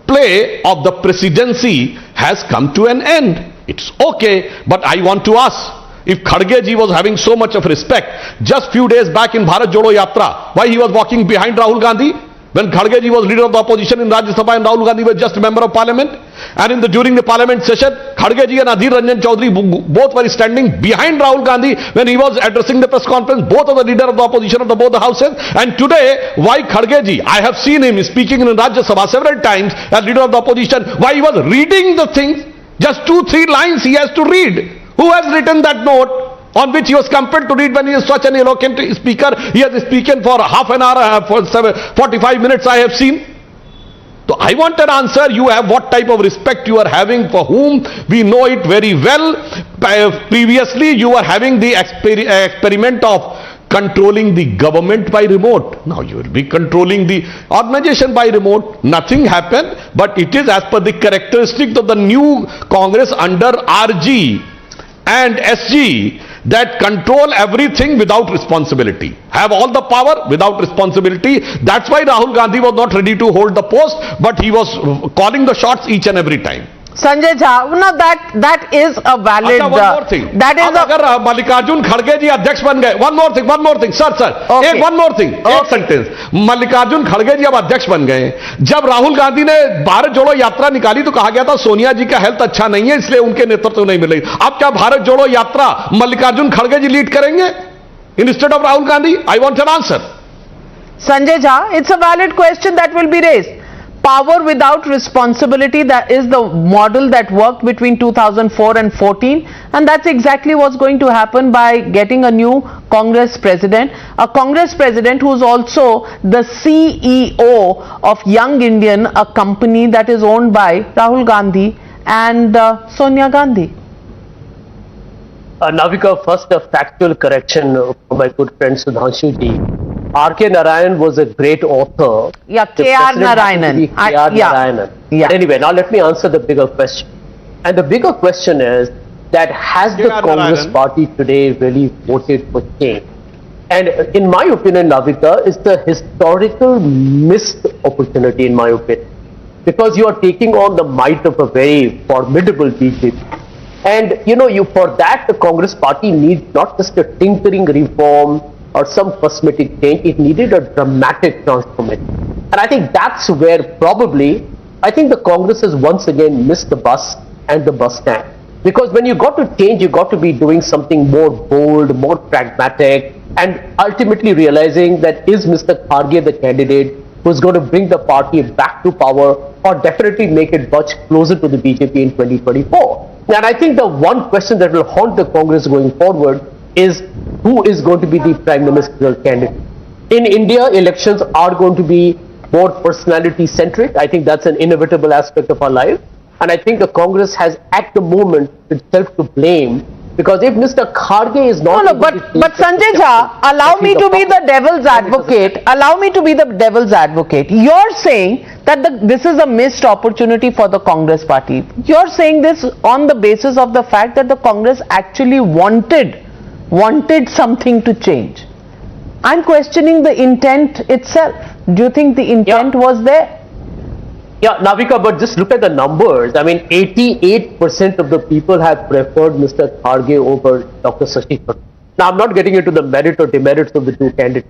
play of the presidency has come to an end. It's okay, but I want to ask, if Kharge ji was having so much of respect, just few days back in Bharat Jodo Yatra, why he was walking behind Rahul Gandhi? When Kharge ji was leader of the opposition in Rajya Sabha and Rahul Gandhi was just a member of parliament, and during the parliament session, Kharge ji and Adhir Ranjan Chaudhary both were standing behind Rahul Gandhi when he was addressing the press conference, both of the leader of the opposition of both the houses. And today, why Kharge ji? I have seen him speaking in Rajya Sabha several times as leader of the opposition, why he was reading the things, just 2-3 lines he has to read. Who has written that note? On which he was compelled to read when he is such an eloquent speaker. He has spoken for half an hour, for 45 minutes I have seen. So I want an answer. You have what type of respect you are having for whom? We know it very well. Previously you were having the experiment of controlling the government by remote. Now you will be controlling the organization by remote. Nothing happened, but it is as per the characteristics of the new Congress under RG and SG that control everything without responsibility, have all the power without responsibility. That's why Rahul Gandhi was not ready to hold the post, but he was calling the shots each and every time. Sanjay Jha, now that is a valid. one more thing. That is अगर मल्लिकार्जुन खड़गे जी अध्यक्ष बन गए, one more thing, sir, okay. one more thing, एक sentence. Mallikarjun खड़गे जी अब अध्यक्ष बन गए. जब राहुल गांधी ने भारत जोड़ो यात्रा निकाली तो कहा गया था सोनिया जी का हेल्थ अच्छा नहीं है इसलिए उनके नेतृत्व नहीं मिलेगी. अब क्या भारत जोड़ो यात्रा मल्लिकार्जुन खड़गे जी लीड करेंगे instead of Rahul Gandhi? I want an answer. Sanjay Jha, it's a valid question that will be raised. Power without responsibility, that is the model that worked between 2004 and 14, and that's exactly what's going to happen by getting a new Congress president, a Congress president who's also the CEO of Young Indian, a company that is owned by Rahul Gandhi and Sonia Gandhi. Navika, first a factual correction for my good friend Sudhanshu ji. R.K. Narayan was a great author. Yeah, K.R. Narayanan. Narayanan. Yeah. But anyway, now let me answer the bigger question. And the bigger question is that has the Congress party today really voted for change? And in my opinion, Navika, it's the historical missed opportunity in my opinion. Because you are taking on the might of a very formidable BJP. And for that the Congress party needs not just a tinkering reform or some cosmetic change, it needed a dramatic transformation. And I think that's where probably, I think the Congress has once again missed the bus and the bus stand. Because when you got to change, you got to be doing something more bold, more pragmatic, and ultimately realizing that is Mr. Kharge the candidate who's going to bring the party back to power or definitely make it much closer to the BJP in 2024. And I think the one question that will haunt the Congress going forward is who is going to be the Prime Ministerial candidate. In India, elections are going to be more personality centric. I think that's an inevitable aspect of our life. And I think the Congress has at the moment itself to blame, because if Mr. Kharge is not... but Sanjay Jha, allow me to be the devil's advocate. Allow me to be the devil's advocate. You're saying that this is a missed opportunity for the Congress party. You're saying this on the basis of the fact that the Congress actually wanted something to change. I'm questioning the intent itself. Do you think the intent was there? Yeah, Navika, but just look at the numbers. I mean, 88% of the people have preferred Mr. Kharge over Dr. Shashi Tharoor. Now, I'm not getting into the merit or demerits of the two candidates,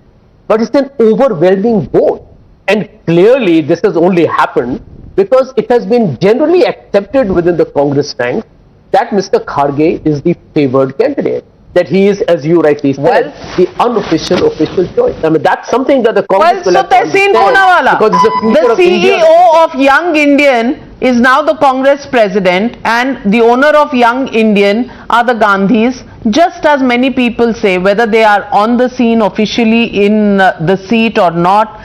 but it's an overwhelming vote. And clearly, this has only happened because it has been generally accepted within the Congress ranks that Mr. Kharge is the favored candidate. That he is, as you rightly said, the unofficial official choice. I mean, that's something that the Congress will have to understand, because it's the future of India. The CEO of Young Indian is now the Congress president, and the owner of Young Indian are the Gandhis. Just as many people say, whether they are on the scene officially in the seat or not,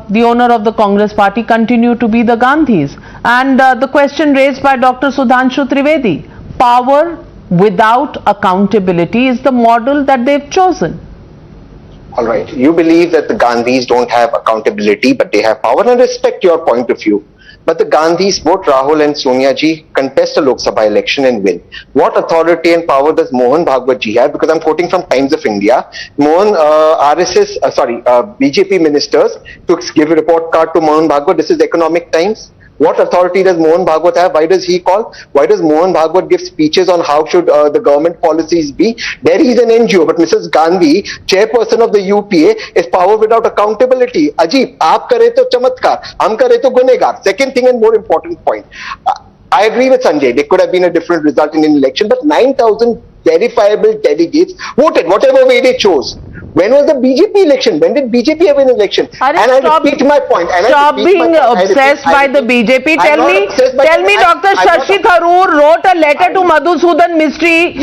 the owner of the Congress party continue to be the Gandhis. And the question raised by Dr. Sudhanshu Trivedi, power without accountability is the model that they've chosen. All right. You believe that the Gandhis don't have accountability, but they have power, and I respect your point of view. But the Gandhis, both Rahul and Sonia ji, contest a Lok Sabha election and win. What authority and power does Mohan Bhagwat ji have? Because I'm quoting from Times of India. BJP ministers to give a report card to Mohan Bhagwat. This is Economic Times. What authority does Mohan Bhagwat have? Why does he call? Why does Mohan Bhagwat give speeches on how should the government policies be? Delhi is an NGO, but Mrs. Gandhi, chairperson of the UPA, is power without accountability. Ajib, aap kare to chamatkar, hum kare to gunegar. Second thing and more important point. I agree with Sanjay. There could have been a different result in an election, but 9,000 verifiable delegates voted, whatever way they chose. When was the BJP election? When did BJP have an election? And I repeat my point. Stop being obsessed by the BJP. Tell me, Dr. Shashi Tharoor wrote a letter to Madhusudan Mistry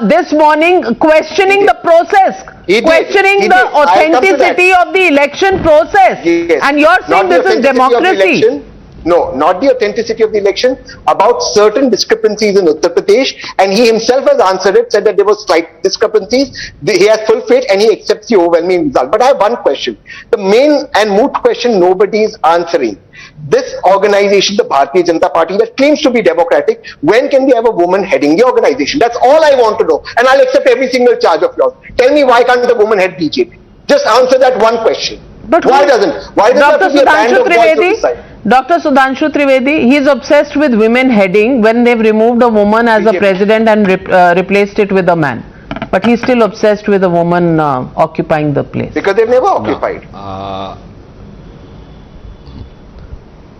this morning questioning the process. Questioning the authenticity of the election process. And you're saying this is democracy. No, not the authenticity of the election, about certain discrepancies in Uttar Pradesh, and he himself has answered it, said that there were slight discrepancies. He has full faith and he accepts the overwhelming result. But I have one question. The main and moot question nobody is answering. This organization, the Bharatiya Janata Party, that claims to be democratic, when can we have a woman heading the organization? That's all I want to know. And I'll accept every single charge of yours. Tell me, why can't the woman head BJP? Just answer that one question. But why doesn't? Why does Dr. have to be a band of boys to decide? Dr. Sudhanshu Trivedi, he is obsessed with women heading when they've removed a woman as a president and replaced it with a man. But he's still obsessed with a woman occupying the place. Because they've never occupied.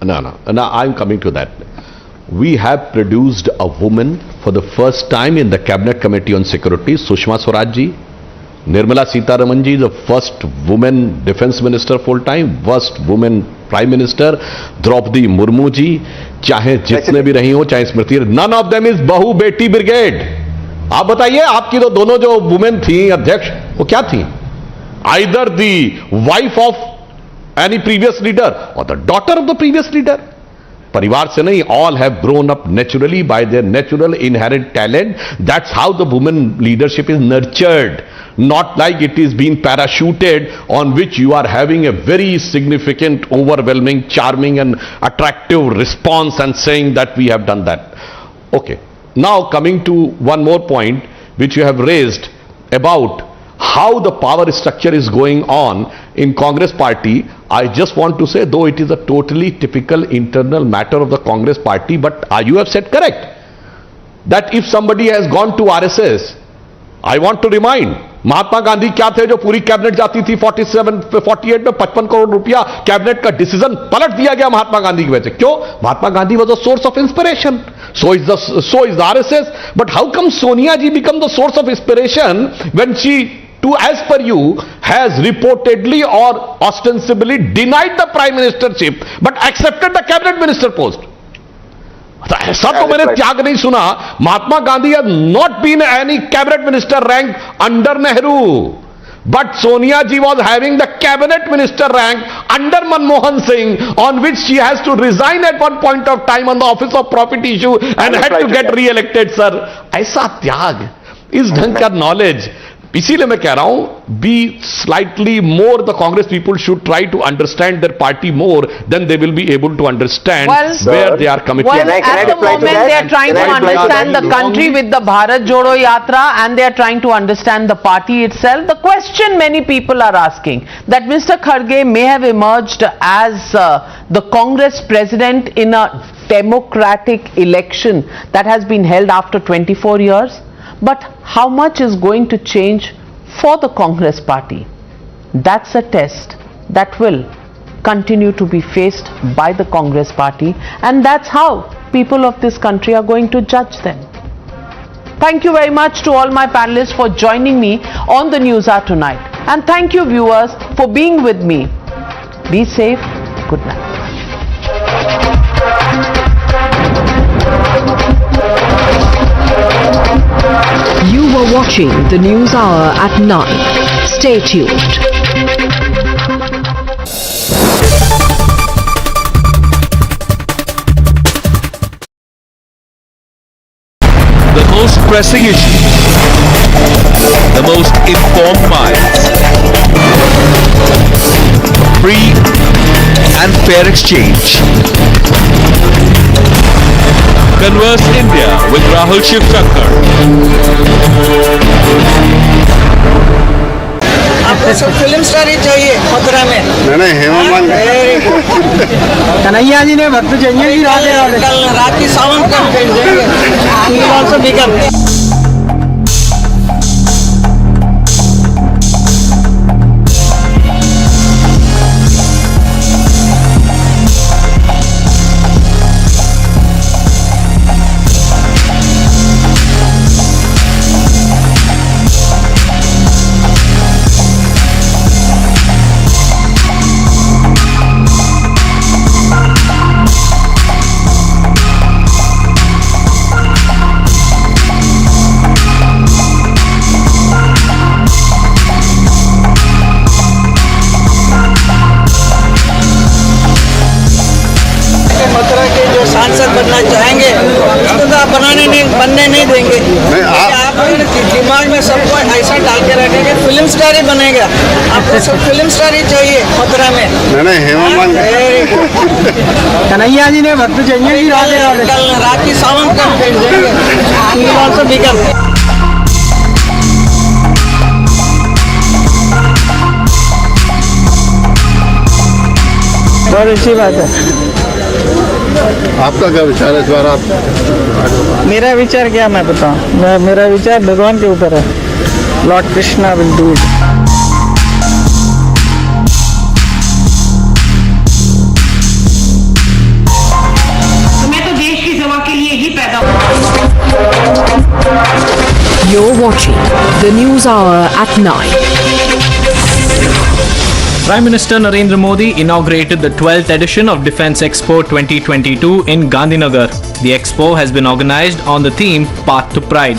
No, I'm coming to that. We have produced a woman for the first time in the Cabinet Committee on Security, Sushma Swaraj ji. Nirmala Sitharaman ji, the first woman defense minister full time, first woman prime minister, Draupadi Murmu ji, चाहे जितने भी रही हो, चाहे स्मृति, none of them is बहु बेटी brigade. आप बताइए, आपकी तो दोनों जो वुमेन थी अध्यक्ष, वो क्या थी? Either the wife of any previous leader or the daughter of the previous leader. परिवार से नहीं, all have grown up naturally by their natural inherent talent. That's how the women leadership is nurtured. Not like it is being parachuted on which you are having a very significant, overwhelming, charming and attractive response and saying that we have done that. Okay. Now coming to one more point which you have raised about how the power structure is going on in Congress party. I just want to say, though it is a totally typical internal matter of the Congress party, but you have said correct, that if somebody has gone to RSS, I want to remind, Mahatma Gandhi क्या थे जो पूरी cabinet जाती थी 48 में 55 करोड़ रुपया cabinet का decision पलट दिया गया महात्मा गांधी की वजह से. क्यों? Mahatma Gandhi was a source of inspiration. So is the RSS. But how come Sonia ji become the source of inspiration when she, as per you, has reportedly or ostensibly denied the prime ministership but accepted the cabinet minister post? ऐसा तो मैंने त्याग नहीं सुना. Mahatma Gandhi has not been any cabinet minister rank under Nehru, but Sonia ji was having the cabinet minister rank under Manmohan Singh, on which she has to resign at one point of time on the office of profit issue and had to get re-elected. Sir, ऐसा त्याग, इस ढंग का knowledge, इसीलिए मैं कह रहा हूं, be slightly more, the Congress people should try to understand their party more, then they will be able to understand where they are committed. Well, at the moment they are trying to understand the country with the Bharat Jodo Yatra, and they are trying to understand the party itself. The question many people are asking, that Mr. Kharge may have emerged as the Congress president in a democratic election that has been held after 24 years. But how much is going to change for the Congress party? That's a test that will continue to be faced by the Congress party, and that's how people of this country are going to judge them. Thank you very much to all my panelists for joining me on the Newshour tonight. And thank you viewers for being with me. Be safe. Good night. You were watching the News Hour at 9. Stay tuned. The most pressing issues, the most informed minds, free and fair exchange. Converse India with Rahul Shivshankar. आपको सब film star ही चाहिए मथुरा में। नहीं हेमा कन्हैया जी ने भक्त चाहिए जी कल रात की सावन का मथुरा के जो सांसद बनना चाहेंगे उसको तो आप बनने नहीं देंगे। आप दिमाग में सबको ऐसा डाल के रखेंगे फिल्म स्टार ही बनेगा। आपको सब फिल्म स्टार ही चाहिए मथुरा में। नहीं हेमा कन्हैया जी ने भक्त चाहिए जी कल रात की सावन का बहुत अच्छी बात है। आपका क्या विचार है इस बार? आप मेरा विचार क्या मैं बताऊं? मेरा विचार भगवान के ऊपर है। Lord Krishna will do it. मैं तो देश की सेवा के लिए ही पैदा You're watching the News Hour at 9. Prime Minister Narendra Modi inaugurated the 12th edition of Defence Expo 2022 in Gandhinagar. The expo has been organized on the theme Path to Pride.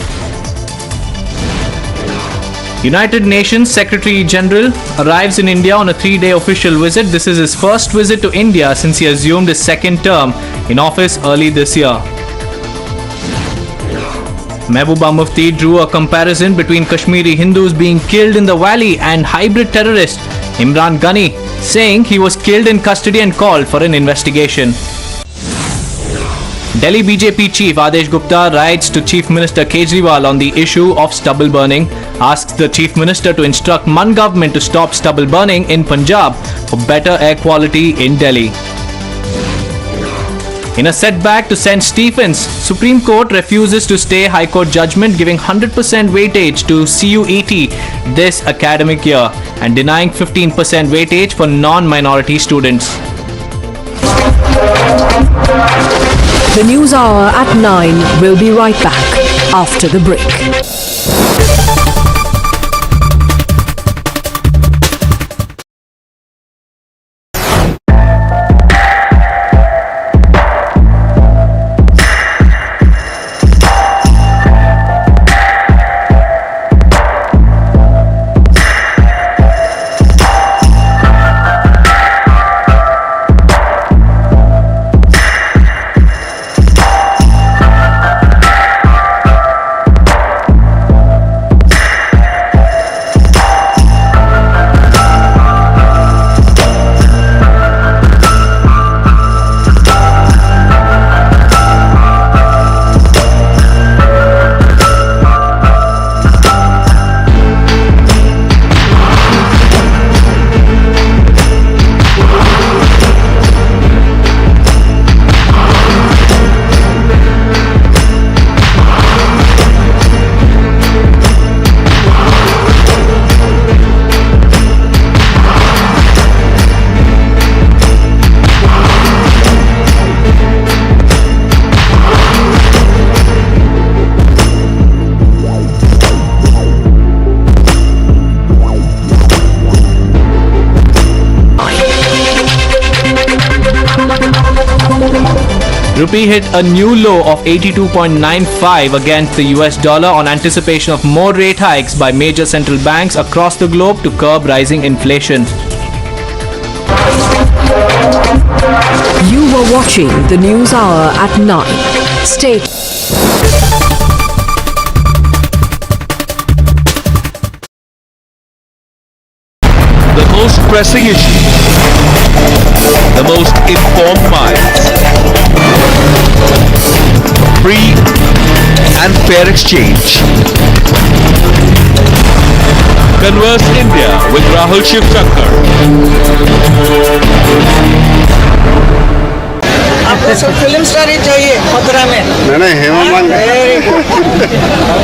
United Nations Secretary General arrives in India on a 3-day official visit. This is his first visit to India since he assumed his second term in office early this year. Mehbooba Mufti drew a comparison between Kashmiri Hindus being killed in the valley and hybrid terrorist Imran Ghani, saying he was killed in custody and called for an investigation. Delhi BJP chief Adesh Gupta writes to Chief Minister Kejriwal on the issue of stubble burning, asks the Chief Minister to instruct Man government to stop stubble burning in Punjab for better air quality in Delhi. In a setback to St. Stephen's, Supreme Court refuses to stay High Court judgment giving 100% weightage to CUET this academic year and denying 15% weightage for non-minority students. The News Hour at 9 will be right back after the break. Rupee hit a new low of 82.95 against the US dollar on anticipation of more rate hikes by major central banks across the globe to curb rising inflation. You were watching the News Hour at 9. Stay. The most pressing issue, the most informed minds, free and fair exchange. Converse India with Rahul Shivshankar. आपको सब film star ही चाहिए मथुरा में। नहीं हेमा मालिनी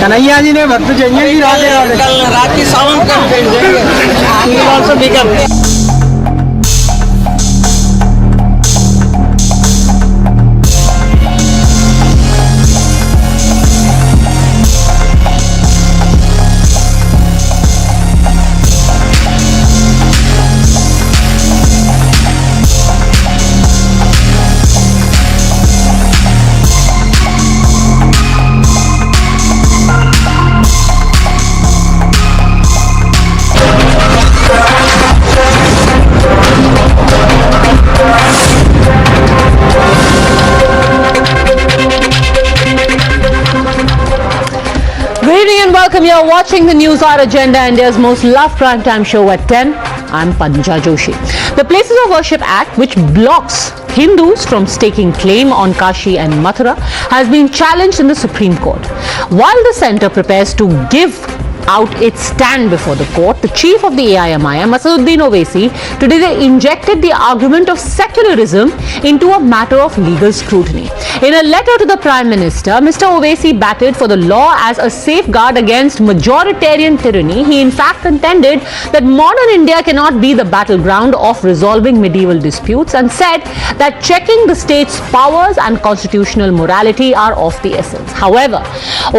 कन्हैया जी ने भक्त चाहिए जी कल रात की सावन का जाएंगे। Welcome, you are watching the Newshour Agenda, India's most loved primetime show at 10. I'm Padmaja Joshi. The Places of Worship Act, which blocks Hindus from staking claim on Kashi and Mathura, has been challenged in the Supreme Court. While the centre prepares to give out its stand before the court, the chief of the AIMIM, Owaisi, today they injected the argument of secularism into a matter of legal scrutiny. In a letter to the Prime Minister, Mr. Owaisi battled for the law as a safeguard against majoritarian tyranny. He in fact contended that modern India cannot be the battleground of resolving medieval disputes and said that checking the state's powers and constitutional morality are of the essence. However,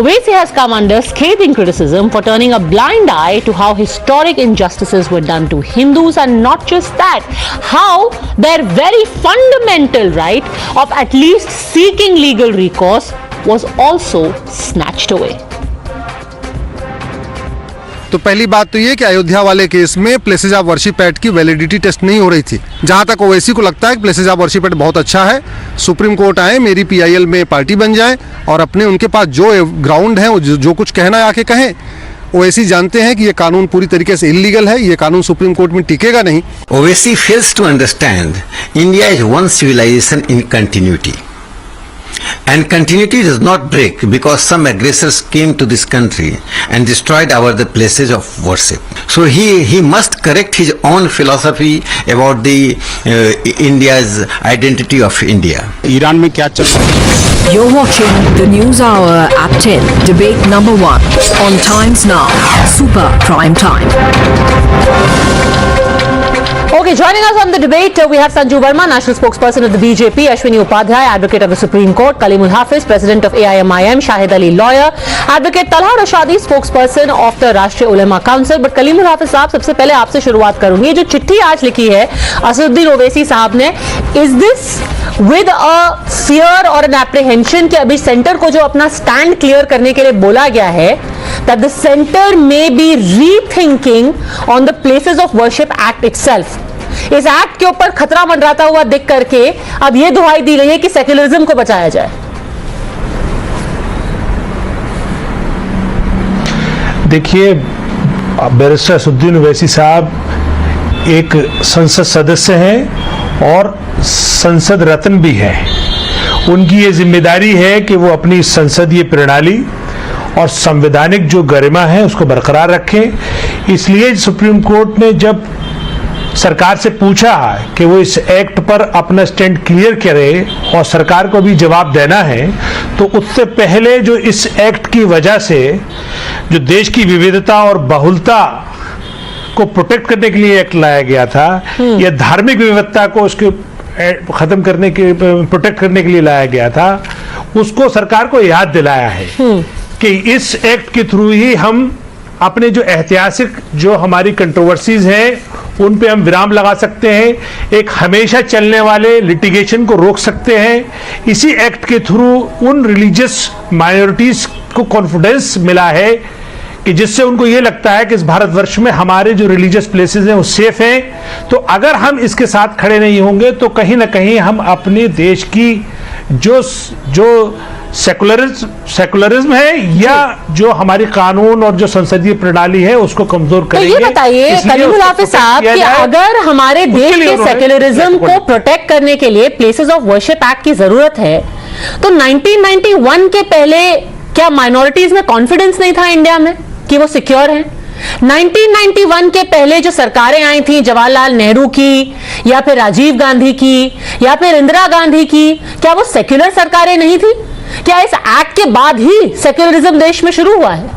Owaisi has come under scathing criticism for turning a blind eye to how historic injustices were done to Hindus, and not just that, how their very fundamental right of at least seeking legal recourse was also snatched away. तो पहली बात तो ये कि अयोध्या वाले case में places of worship act की validity test नहीं हो रही थी। जहां तक ओवैसी को लगता है कि प्लेसेज ऑफ वर्शिप एक्ट बहुत अच्छा है, सुप्रीम कोर्ट आए, मेरी पीआईएल में पार्टी बन जाए और अपने उनके पास जो ग्राउंड है, जो कुछ कहना है आके कहें। ओवैसी जानते हैं कि ये कानून पूरी तरीके से इलीगल है, ये कानून सुप्रीम कोर्ट में टिकेगा नहीं। Owaisi fails to understand India is one civilization in continuity. And continuity does not break because some aggressors came to this country and destroyed the places of worship. So he must correct his own philosophy about the India's identity of India. Iran में क्या चल रहा है? You're watching the News Hour at 10. Debate number 1 on Times Now. Super Prime Time. Okay, joining us on the debate, we have Sanju Verma, National Spokesperson of the BJP, Ashwini Upadhyay, Advocate of the Supreme Court, Kalimul Hafiz, President of AIMIM, Shahid Ali, Lawyer, Advocate Talha Rashadi, Spokesperson of the Rashtriya Ulema Council. But Kalimul Hafiz साहब, सबसे पहले आपसे शुरुआत करूंगी। जो चिट्ठी आज लिखी है असदुद्दीन ओवैसी साहब ने, is this with a fear or an apprehension कि अभी सेंटर को जो अपना स्टैंड क्लियर करने के लिए बोला गया है, that the center may be rethinking on the Places of Worship Act itself. इस एक्ट के ऊपर खतरा मंडराता हुआ देख करके अब ये दुहाई दी गई है कि सेक्युलरिज्म को बचाया जाए। देखिए, बैरिस्टर असदुद्दीन ओवैसी साहब एक संसद सदस्य हैं और संसद रत्न भी हैं। उनकी ये जिम्मेदारी है कि वो अपनी संसदीय प्रणाली और संवैधानिक जो गरिमा है उसको बरकरार रखें। इसलिए सुप्रीम कोर्ट ने जब सरकार से पूछा कि वो इस एक्ट पर अपना स्टैंड क्लियर करे और सरकार को भी जवाब देना है, तो उससे पहले जो इस एक्ट की वजह से जो देश की विविधता और बहुलता को प्रोटेक्ट करने के लिए एक्ट लाया गया था, या धार्मिक विविधता को उसके खत्म करने के प्रोटेक्ट करने के लिए लाया गया था, उसको सरकार को याद दिलाया है कि इस एक्ट के थ्रू ही हम अपने जो ऐतिहासिक जो हमारी कंट्रोवर्सीज हैं उन पे हम विराम लगा सकते हैं, एक हमेशा चलने वाले लिटिगेशन को रोक सकते हैं। इसी एक्ट के थ्रू उन रिलीजियस माइनॉरिटीज को कॉन्फिडेंस मिला है कि जिससे उनको ये लगता है कि इस भारतवर्ष में हमारे जो रिलीजियस प्लेसेस हैं वो सेफ हैं। तो अगर हम इसके साथ खड़े नहीं होंगे तो कहीं ना कहीं हम अपने देश की जो सेकुलरिज्म है या जो हमारी कानून और जो संसदीय प्रणाली है उसको कमजोर करेंगे। तो ये बताइए कलीमुल हाफिज साहब कि अगर हमारे देश के सेकुलरिज्म को प्रोटेक्ट करने के लिए प्लेसेस ऑफ वर्शिप एक्ट की जरूरत है, तो 1991 के पहले क्या माइनॉरिटीज में कॉन्फिडेंस नहीं था इंडिया में कि वो सिक्योर हैं? 1991 के पहले जो सरकारें आई थी, जवाहरलाल नेहरू की या फिर राजीव गांधी की या फिर इंदिरा गांधी की, क्या वो सेक्युलर सरकारें नहीं थी? क्या इस एक्ट के बाद ही सेक्युलरिज्म देश में शुरू हुआ है?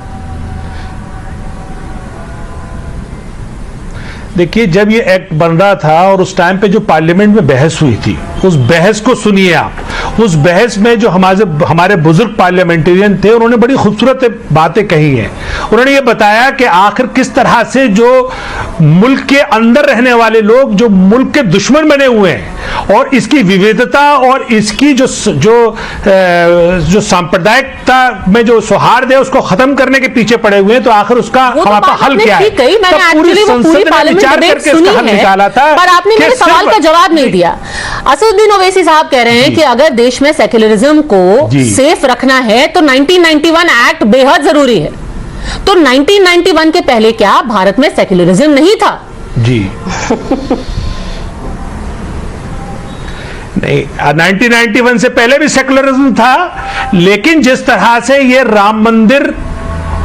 देखिए, जब ये एक्ट बन रहा था और उस टाइम पे जो पार्लियामेंट में बहस हुई थी, उस बहस को सुनिए आप। उस बहस में जो हमारे बुजुर्ग पार्लियामेंटेरियन थे, उन्होंने बड़ी खूबसूरत बातें कही हैं। उन्होंने ये बताया कि आखिर किस तरह से जो मुल्क के अंदर रहने वाले लोग जो मुल्क के दुश्मन बने हुए हैं और इसकी विविधता और इसकी जो सांप्रदायिकता में जो सौहार्द है उसको खत्म करने के पीछे पड़े हुए हैं, तो आखिर उसका हमारा हल क्या है? पूरी संसद ने विचार करके इसका हल निकाला था, पर आपने मेरे सवाल का जवाब नहीं दिया। असदुद्दीन ओवैसी साहब कह रहे हैं कि अगर देश में सेक्युलरिज्म को सेफ रखना है तो 1991 एक्ट बेहद जरूरी है। तो 1991 के पहले क्या भारत में सेक्युलरिज्म नहीं था? जी नहीं, 1991 से पहले भी सेक्युलरिज्म था, लेकिन जिस तरह से ये राम मंदिर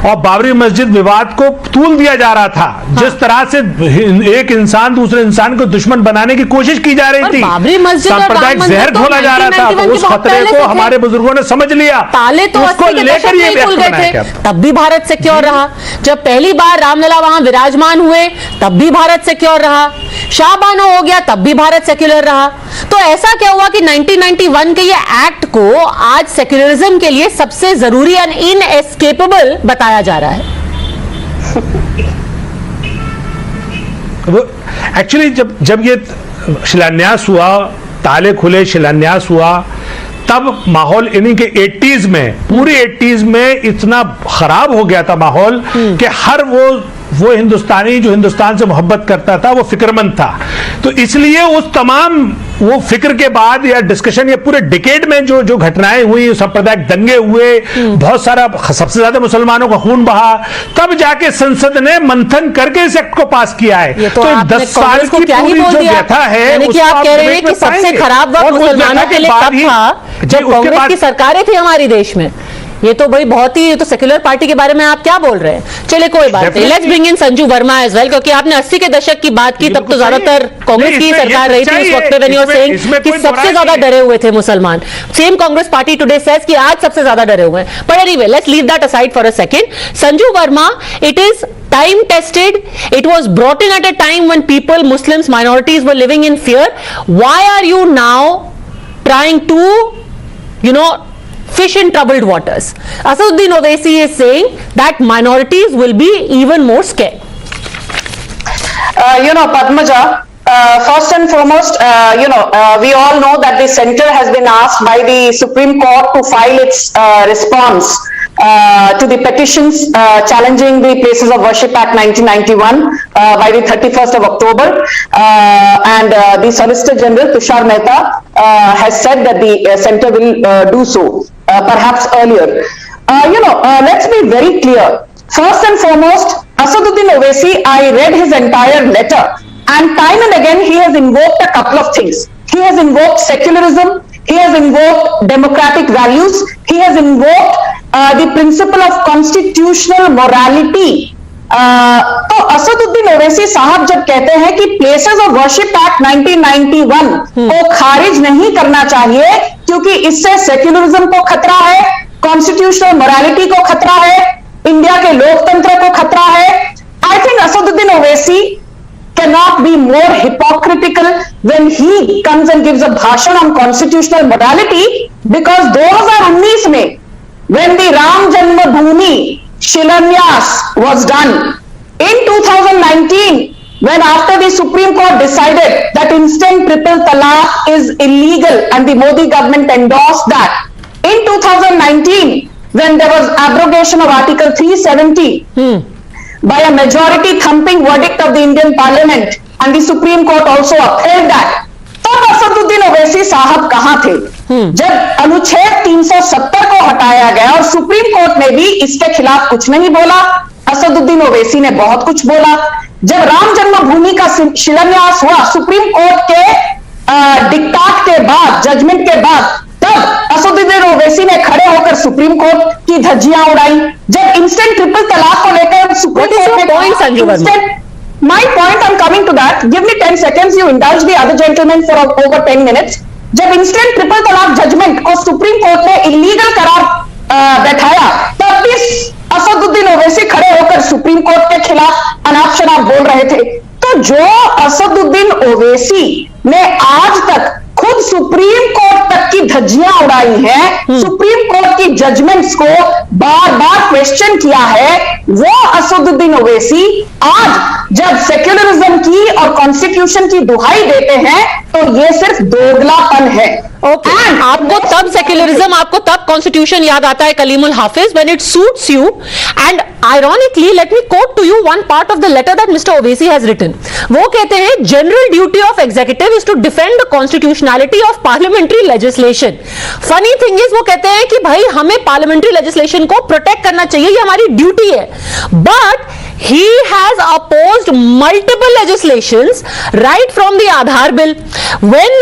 और बाबरी मस्जिद विवाद को तूल दिया जा रहा था, जिस तरह से एक इंसान दूसरे इंसान को दुश्मन बनाने की कोशिश की जा रही थी, सांप्रदायिक जहर घोला जा रहा था, तो उस खतरे को हमारे बुजुर्गों ने समझ लिया। ताले तो उसको लेकर ये खुल गए थे, तब भी भारत सिक्योर रहा। जब पहली बार रामलला वहां विराजमान हुए, तब भी भारत सिक्योर रहा। शाह बानो हो गया, तब भी भारत सेक्युलर रहा। तो ऐसा क्या हुआ कि 1991 के ये एक्ट को आज सेक्युलरिज्म के लिए सबसे जरूरी एंड इनएस्केपेबल बताया जा रहा है? एक्चुअली जब ये शिलान्यास हुआ, ताले खुले, शिलान्यास हुआ, तब माहौल इन्हीं के 80s में, पूरी 80s में इतना खराब हो गया था माहौल कि हर वो हिंदुस्तानी जो हिंदुस्तान से मोहब्बत करता था वो फिक्रमंद था। तो इसलिए उस तमाम वो फिक्र के बाद या डिस्कशन या पूरे डिकेड में जो घटनाएं हुई, सांप्रदायिक दंगे हुए, बहुत सारा, सबसे ज्यादा मुसलमानों का खून बहा, तब जाके संसद ने मंथन करके इस एक्ट को पास किया है। तो 10 साल की पूरी जो व्यथा है, यानी कि आप कह रहे हैं कि सबसे खराब वक्त मुसलमानों के लिए तब था जब कांग्रेस की सरकारें थी हमारे देश में। ये तो भाई बहुत ही, तो सेक्युलर पार्टी के बारे में आप क्या बोल रहे हैं? चलिए कोई बात नहीं, let's bring in Sanju Verma as well, क्योंकि आपने 80 के दशक की बात की, तब तो ज्यादातर कांग्रेस की सरकार रही थी उस वक्त पे, व्हेन यू आर सेइंग कि सबसे ज्यादा डरे हुए थे मुसलमान। Same Congress party today says कि आज सबसे ज्यादा डरे हुए हैं। But anyway, let's leave that aside for a second. Sanju Verma, it is time tested, it was brought in at a time when people, Muslims, minorities were living in fear. Why are you now trying to, fish in troubled waters? Assaduddin Owaisi is saying that minorities will be even more scared. Padmaja, first and foremost, we all know that the center has been asked by the Supreme Court to file its response to the petitions challenging the Places of Worship Act 1991 by the 31st of October, and the Solicitor General Tushar Mehta has said that the center will do so, perhaps earlier. Let's be very clear. First and foremost, Assaduddin Owaisi, I read his entire letter, and time and again he has invoked a couple of things. He has invoked secularism, he has invoked democratic values, he has invoked the principle of constitutional morality. तो असदुद्दीन ओवैसी साहब जब कहते हैं कि places of worship act 1991 को खारिज नहीं करना चाहिए क्योंकि इससे सेक्युलरिज्म को खतरा है, कॉन्स्टिट्यूशनल मोरालिटी को खतरा है, इंडिया के लोकतंत्र को खतरा है, I think Asaduddin Owaisi cannot be more hypocritical when he comes and gives a bhashan on constitutional morality, because 2019 में when the Ram Janmabhoomi Shilanyas was done, in 2019 when after the Supreme Court decided that instant triple talaq is illegal and the Modi government endorsed that, in 2019 when there was abrogation of Article 370 by a majority thumping verdict of the Indian Parliament and the Supreme Court also upheld that, तब असदुद्दीन ओवैसी साहब कहां थे? जब अनुच्छेद 370 को हटाया गया और सुप्रीम कोर्ट ने भी इसके खिलाफ कुछ नहीं बोला, असदुद्दीन ओवैसी ने बहुत कुछ बोला। जब राम जन्मभूमि का शिलान्यास हुआ सुप्रीम कोर्ट के डिक्टाट के बाद, जजमेंट के बाद, तब असदुद्दीन ओवैसी ने खड़े होकर सुप्रीम कोर्ट की धज्जियां उड़ाई, जब इंस्टेंट ट्रिपल तलाक को लेकर सुप्रीम कोर्ट ने My point, I'm coming to that. Give me 10 seconds. You indulge the other gentleman for over 10 minutes. जब इंस्टेंट ट्रिपल तलाक जजमेंट को सुप्रीम कोर्ट ने इलीगल करार बैठाया, तब भी असदुद्दीन ओवैसी खड़े होकर सुप्रीम कोर्ट के खिलाफ अनाप शनाप बोल रहे थे। तो जो असदुद्दीन ओवैसी ने आज तक खुद सुप्रीम कोर्ट तक की धज्जियां उड़ाई हैं, सुप्रीम कोर्ट की जजमेंट्स को बार बार क्वेश्चन किया है, वो असदुद्दीन ओवैसी आज जब सेक्युलरिज्म की और कॉन्स्टिट्यूशन की दुहाई देते हैं तो ये सिर्फ दोगलापन है। ओके, आपको तब सेक्युलरिज्म, आपको तब कॉन्स्टिट्यूशन याद आता है Kaleemul Hafiz when it suits you. And ironically let me quote to you one part of the letter that mister Owaisi has written. वो कहते हैं general duty of executive is to defend the constitutionality of parliamentary legislation. Funny thing is वो कहते हैं कि भाई हमें parliamentary legislation को प्रोटेक्ट करना चाहिए, ये हमारी ड्यूटी है। But he has opposed multiple legislations right from the Aadhaar bill. When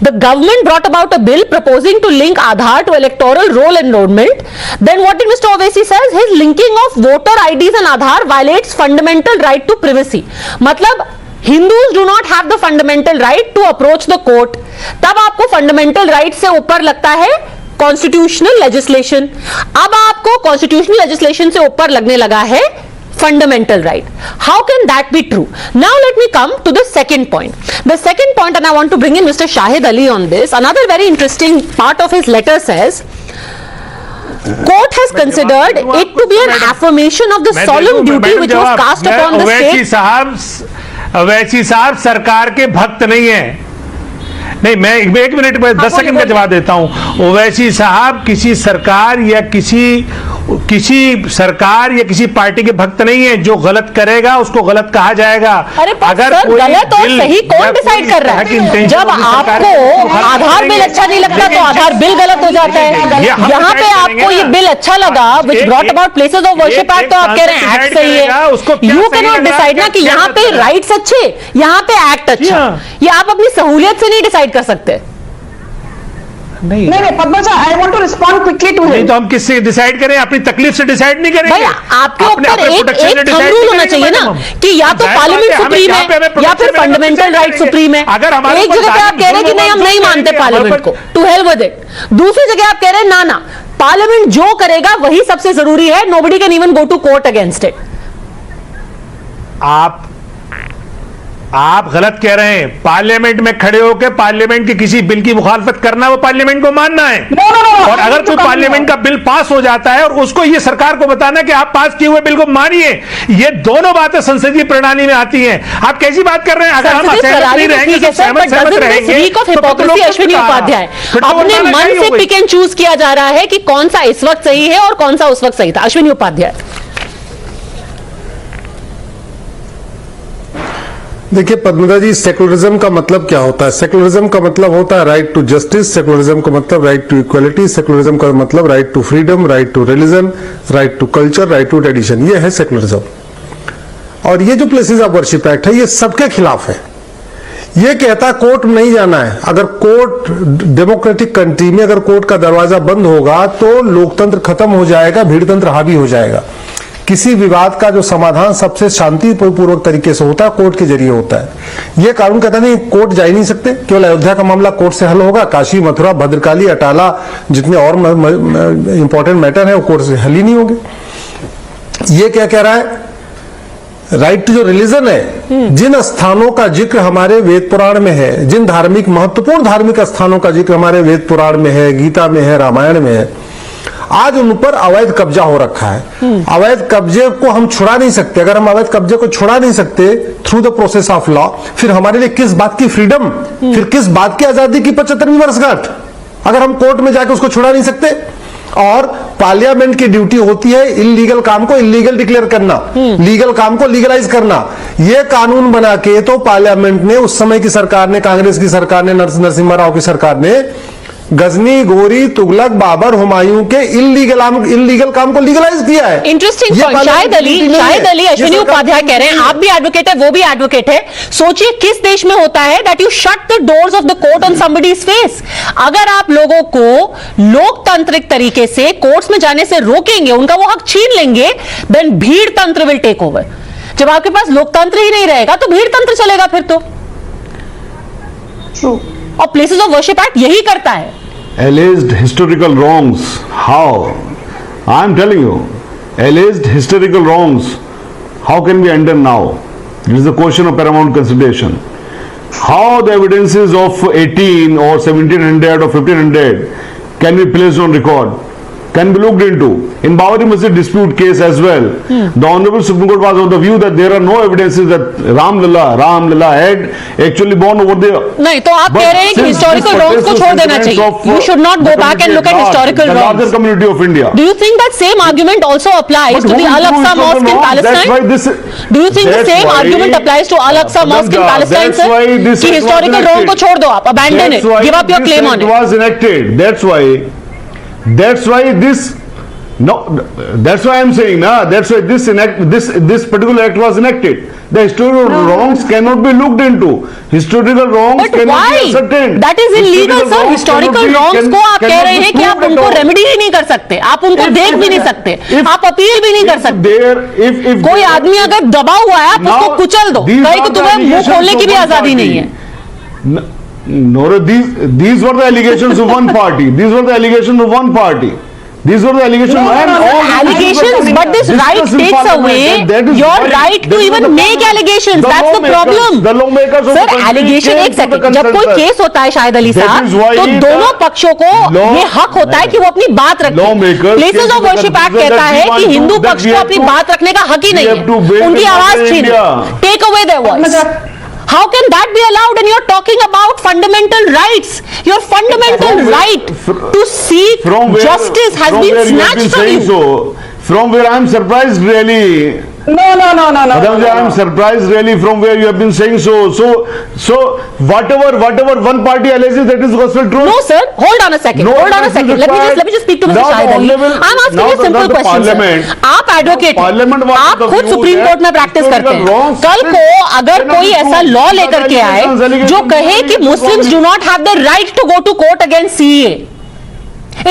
the government brought about a bill proposing to link Aadhaar to electoral roll enrollment, then what did Mr. Owaisi says? His linking of voter IDs and Aadhaar violates fundamental right to privacy. मतलब Hindus do not have the fundamental right to approach the court. तब आपको fundamental right से ऊपर लगता है constitutional legislation. अब आपको constitutional legislation से ऊपर लगने लगा है fundamental right. How can that be true? Now let me come to the second point. The second point, and I want to bring in Mr. Shahid Ali on this. Another very interesting part of his letter says, court has considered it to be an affirmation of the solemn duty which was cast upon the state. Owaisi साहब सरकार के भक्त नहीं है। नहीं, मैं 1 minute में 10 second का जवाब देता हूं। ओवैसी साहब किसी सरकार या किसी पार्टी के भक्त नहीं है। जो गलत करेगा उसको गलत कहा जाएगा। अगर गलत और सही कौन डिसाइड कर रहा है? जब आपको आधार बिल अच्छा नहीं लगता तो आधार बिल गलत हो जाता है। यहाँ पे आपको ये बिल अच्छा लगा which brought about places of worship act, तो आप कह रहे हैं एक्ट सही है। यू कैन नॉट डिसाइड ना कि यहाँ पे राइट्स अच्छे, यहाँ पे एक्ट अच्छा। ये आप अपनी सहूलियत से नहीं डिसाइड कर सकते। नहीं Padmaja, I want to respond quickly to him. नहीं तो हम किससे डिसाइड करें? अपनी तकलीफ से डिसाइड नहीं करेंगे। भाई आपके ऊपर एक थंब रूल होना चाहिए ना कि या तो पार्लियामेंट सुप्रीम है या फिर फंडामेंटल राइट सुप्रीम है। अगर एक जगह पे आप कह रहे हैं कि नहीं हम नहीं मानते पार्लियामेंट को, टू हेल विद इट। दूसरी जगह आप कह रहे हैं ना पार्लियामेंट जो करेगा वही सबसे जरूरी है, nobody can even go to court against it. आप गलत कह रहे हैं। पार्लियामेंट में खड़े होकर पार्लियामेंट के किसी बिल की मुखालफत करना, वो पार्लियामेंट को मानना है। और अगर कोई पार्लियामेंट का बिल पास हो जाता है और उसको ये सरकार को बताना कि आप पास किए हुए बिल को मानिए, ये दोनों बातें संसदीय प्रणाली में आती हैं। आप कैसी बात कर रहे हैं? अगर हम असहमत नहीं रहेंगे तो सहमत रहेंगे। अश्विनी उपाध्याय, अपने मन से पिक एंड चूज किया जा रहा है कि कौन सा इस वक्त सही है और कौन सा उस वक्त सही था। अश्विनी उपाध्याय, देखिए पद्मजा जी, सेकुलरिज्म का मतलब क्या होता है? सेकुलरिज्म का मतलब होता है राइट टू जस्टिस, सेकुलरिज्म का मतलब राइट टू इक्वलिटी, सेकुलरिज्म का मतलब right to freedom, right to religion, right to culture, right to tradition. ये है सेकुलरिज्म। और ये जो प्लेसेस ऑफ वर्शिप एक्ट है ये सबके खिलाफ है। ये कहता है कोर्ट में नहीं जाना है। अगर कोर्ट, डेमोक्रेटिक कंट्री में अगर कोर्ट का दरवाजा बंद होगा तो लोकतंत्र खत्म हो जाएगा, भीड़तंत्र हावी हो जाएगा। किसी विवाद का जो समाधान सबसे शांतिपूर्वक तरीके से होता है कोर्ट के जरिए होता है। यह कानून कहता नहीं कोर्ट जा ही नहीं सकते, केवल अयोध्या का मामला कोर्ट से हल होगा, काशी, मथुरा, भद्रकाली, अटाला, जितने और इंपॉर्टेंट मैटर है वो कोर्ट से हल ही नहीं होंगे। ये क्या कह रहा है? राइट टू जो रिलीजन है, जिन स्थानों का जिक्र हमारे वेद पुराण में है, जिन धार्मिक महत्वपूर्ण धार्मिक स्थानों का जिक्र हमारे वेद पुराण में है, गीता में है, रामायण में है, आज उन पर अवैध कब्जा हो रखा है। अवैध कब्जे को हम छुड़ा नहीं सकते। अगर हम अवैध कब्जे को छुड़ा नहीं सकते through the process of law, फिर हमारे लिए किस बात की फ्रीडम, फिर किस बात की आजादी की 75वीं वर्षगांठ, अगर हम कोर्ट में जाकर उसको छुड़ा नहीं सकते। और पार्लियामेंट की ड्यूटी होती है इलीगल काम को इलीगल डिक्लेयर करना, लीगल काम को लीगलाइज करना। यह कानून बना के तो पार्लियामेंट ने, उस समय की सरकार ने, कांग्रेस की सरकार ने, नरसिम्हा राव की सरकार ने गजनी, घोरी, तुगलक, बाबर, हुमायूं के इलीगल काम को लीगलाइज किया है। Interesting point. शाहिद अली, अश्विनी उपाध्याय कह रहे हैं, आप भी एडवोकेट है, वो भी एडवोकेट है। सोचिए किस देश में होता है that you shut the doors of the court on somebody's face. अगर आप लोगों को लोकतांत्रिक तरीके से कोर्ट्स में जाने से रोकेंगे, उनका वो हक छीन लेंगे, देन भीड़ तंत्र विल टेक ओवर। जब आपके पास लोकतंत्र ही नहीं रहेगा तो भीड़ तंत्र चलेगा फिर तो। और प्लेसेस ऑफ वर्शिप एक्ट यही करता है। Alleged historical wrongs, how? I am telling you, alleged historical wrongs, how can we undone now? It is a question of paramount consideration. How the evidences of 18 or 1700 or 1500 can be placed on record, can be looked into. In Babari Masjid dispute case as well, the Honorable Supreme Court was of the view that there are no evidences that Ram Lalla had actually born over there. नहीं, तो आप कह रहे हैं कि historical wrongs को छोड़ देना चाहिए. You should not go back and look at historical wrongs. The larger community of India. Do you think that same argument also applies to the Al-Aqsa Mosque in Palestine? Do you think the same argument applies to Al-Aqsa Mosque in Palestine, sir? कि historical wrong को छोड़ दो आप, abandon it, give up your claim on it. Was enacted. That's why this. No, that's why I am saying, that's why this particular act was enacted. The historical wrongs cannot be looked into. Historical wrongs cannot be ascertained. That is illegal, sir. Historical wrongs को आप कह रहे हैं कि आप उनको remedy ही नहीं कर सकते, आप उनको देख भी नहीं सकते, आप अपील भी नहीं कर सकते। कोई आदमी अगर दबा हुआ है, आप उसको कुचल दो, कहीं को तुम्हें मुंह खोलने की भी आजादी नहीं है। No, these were the allegations of one party. These were the allegations of one party. These were the allegations. Allegations, but this right takes away your right to even make allegations. That's the problem. Sir, allegation, एक second, जब कोई case होता है शाहिद अली साहब, तो दोनों पक्षों को ये हक होता है कि वो अपनी बात रखें। प्लेसेस ऑफ वर्शिप एक्ट कहता है कि हिंदू पक्ष को अपनी बात रखने का हक ही नहीं है, उनकी आवाज छीन, take away their voice. How can that be allowed? And you're talking about fundamental rights. Your fundamental right to seek justice has been snatched from you. So, from where I'm surprised really. No. Madam, I'm surprised really from where you have been saying so. So whatever one party alleges, that is gospel truth. No, sir. Hold on a second. No, hold on a second. Let me just speak to Mr. Shahid Ali. I'm asking you a simple question, sir. आप advocate, आप खुद supreme court में practice करते हैं। कल को अगर कोई ऐसा लॉ लेकर के आए जो कहे कि Muslims do not have the right to go to court against CA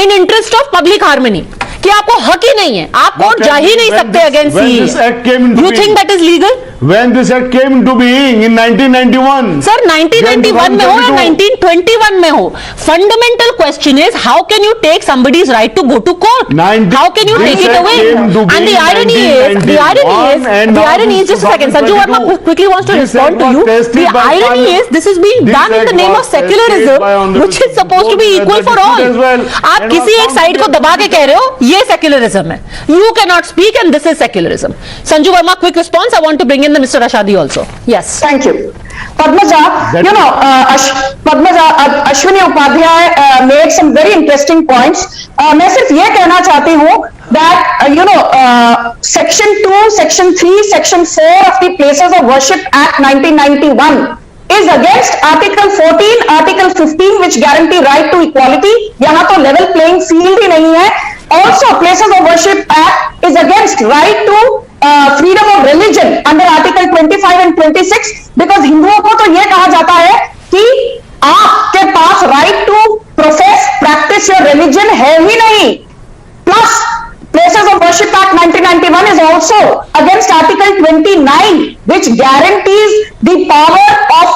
in interest of public harmony, कि आपको हक ही नहीं है, आप कोर्ट जा ही नहीं सकते against CA. You think that is legal? When this act came into being in 1991. Sir, 1991 में हो या 1921 में हो, fundamental question is how can you take somebody's right to go to court? How can you take it away? And the irony is, just a second, Sanju Verma quickly wants to respond to you. The irony is this is being done in the name of secularism, which is supposed to be equal for all. आप किसी एक side को दबा के कह रहे हो ये secularism है. You cannot speak and this is secularism. Sanju Verma, quick response. I want to bring in the Mr. Ashadi also. Yes. Thank you. Padmaja, Padmaja, Ashwini Upadhyay made some very interesting points. मैं सिर्फ ये कहना चाहती हूँ that section 2, section 3, section 4 of the Places of Worship Act 1991 is against Article 14, Article 15 which guarantee right to equality. यहाँ तो level playing field ही नहीं है. Also, Places of Worship Act is against right to freedom of religion under Article 25 and 26 because हिंदुओं को तो ये कहा जाता है कि आपके पास right to profess, practice your religion है ही नहीं. Plus, Places of Worship Act 1991 is also against Article 29 which guarantees the power of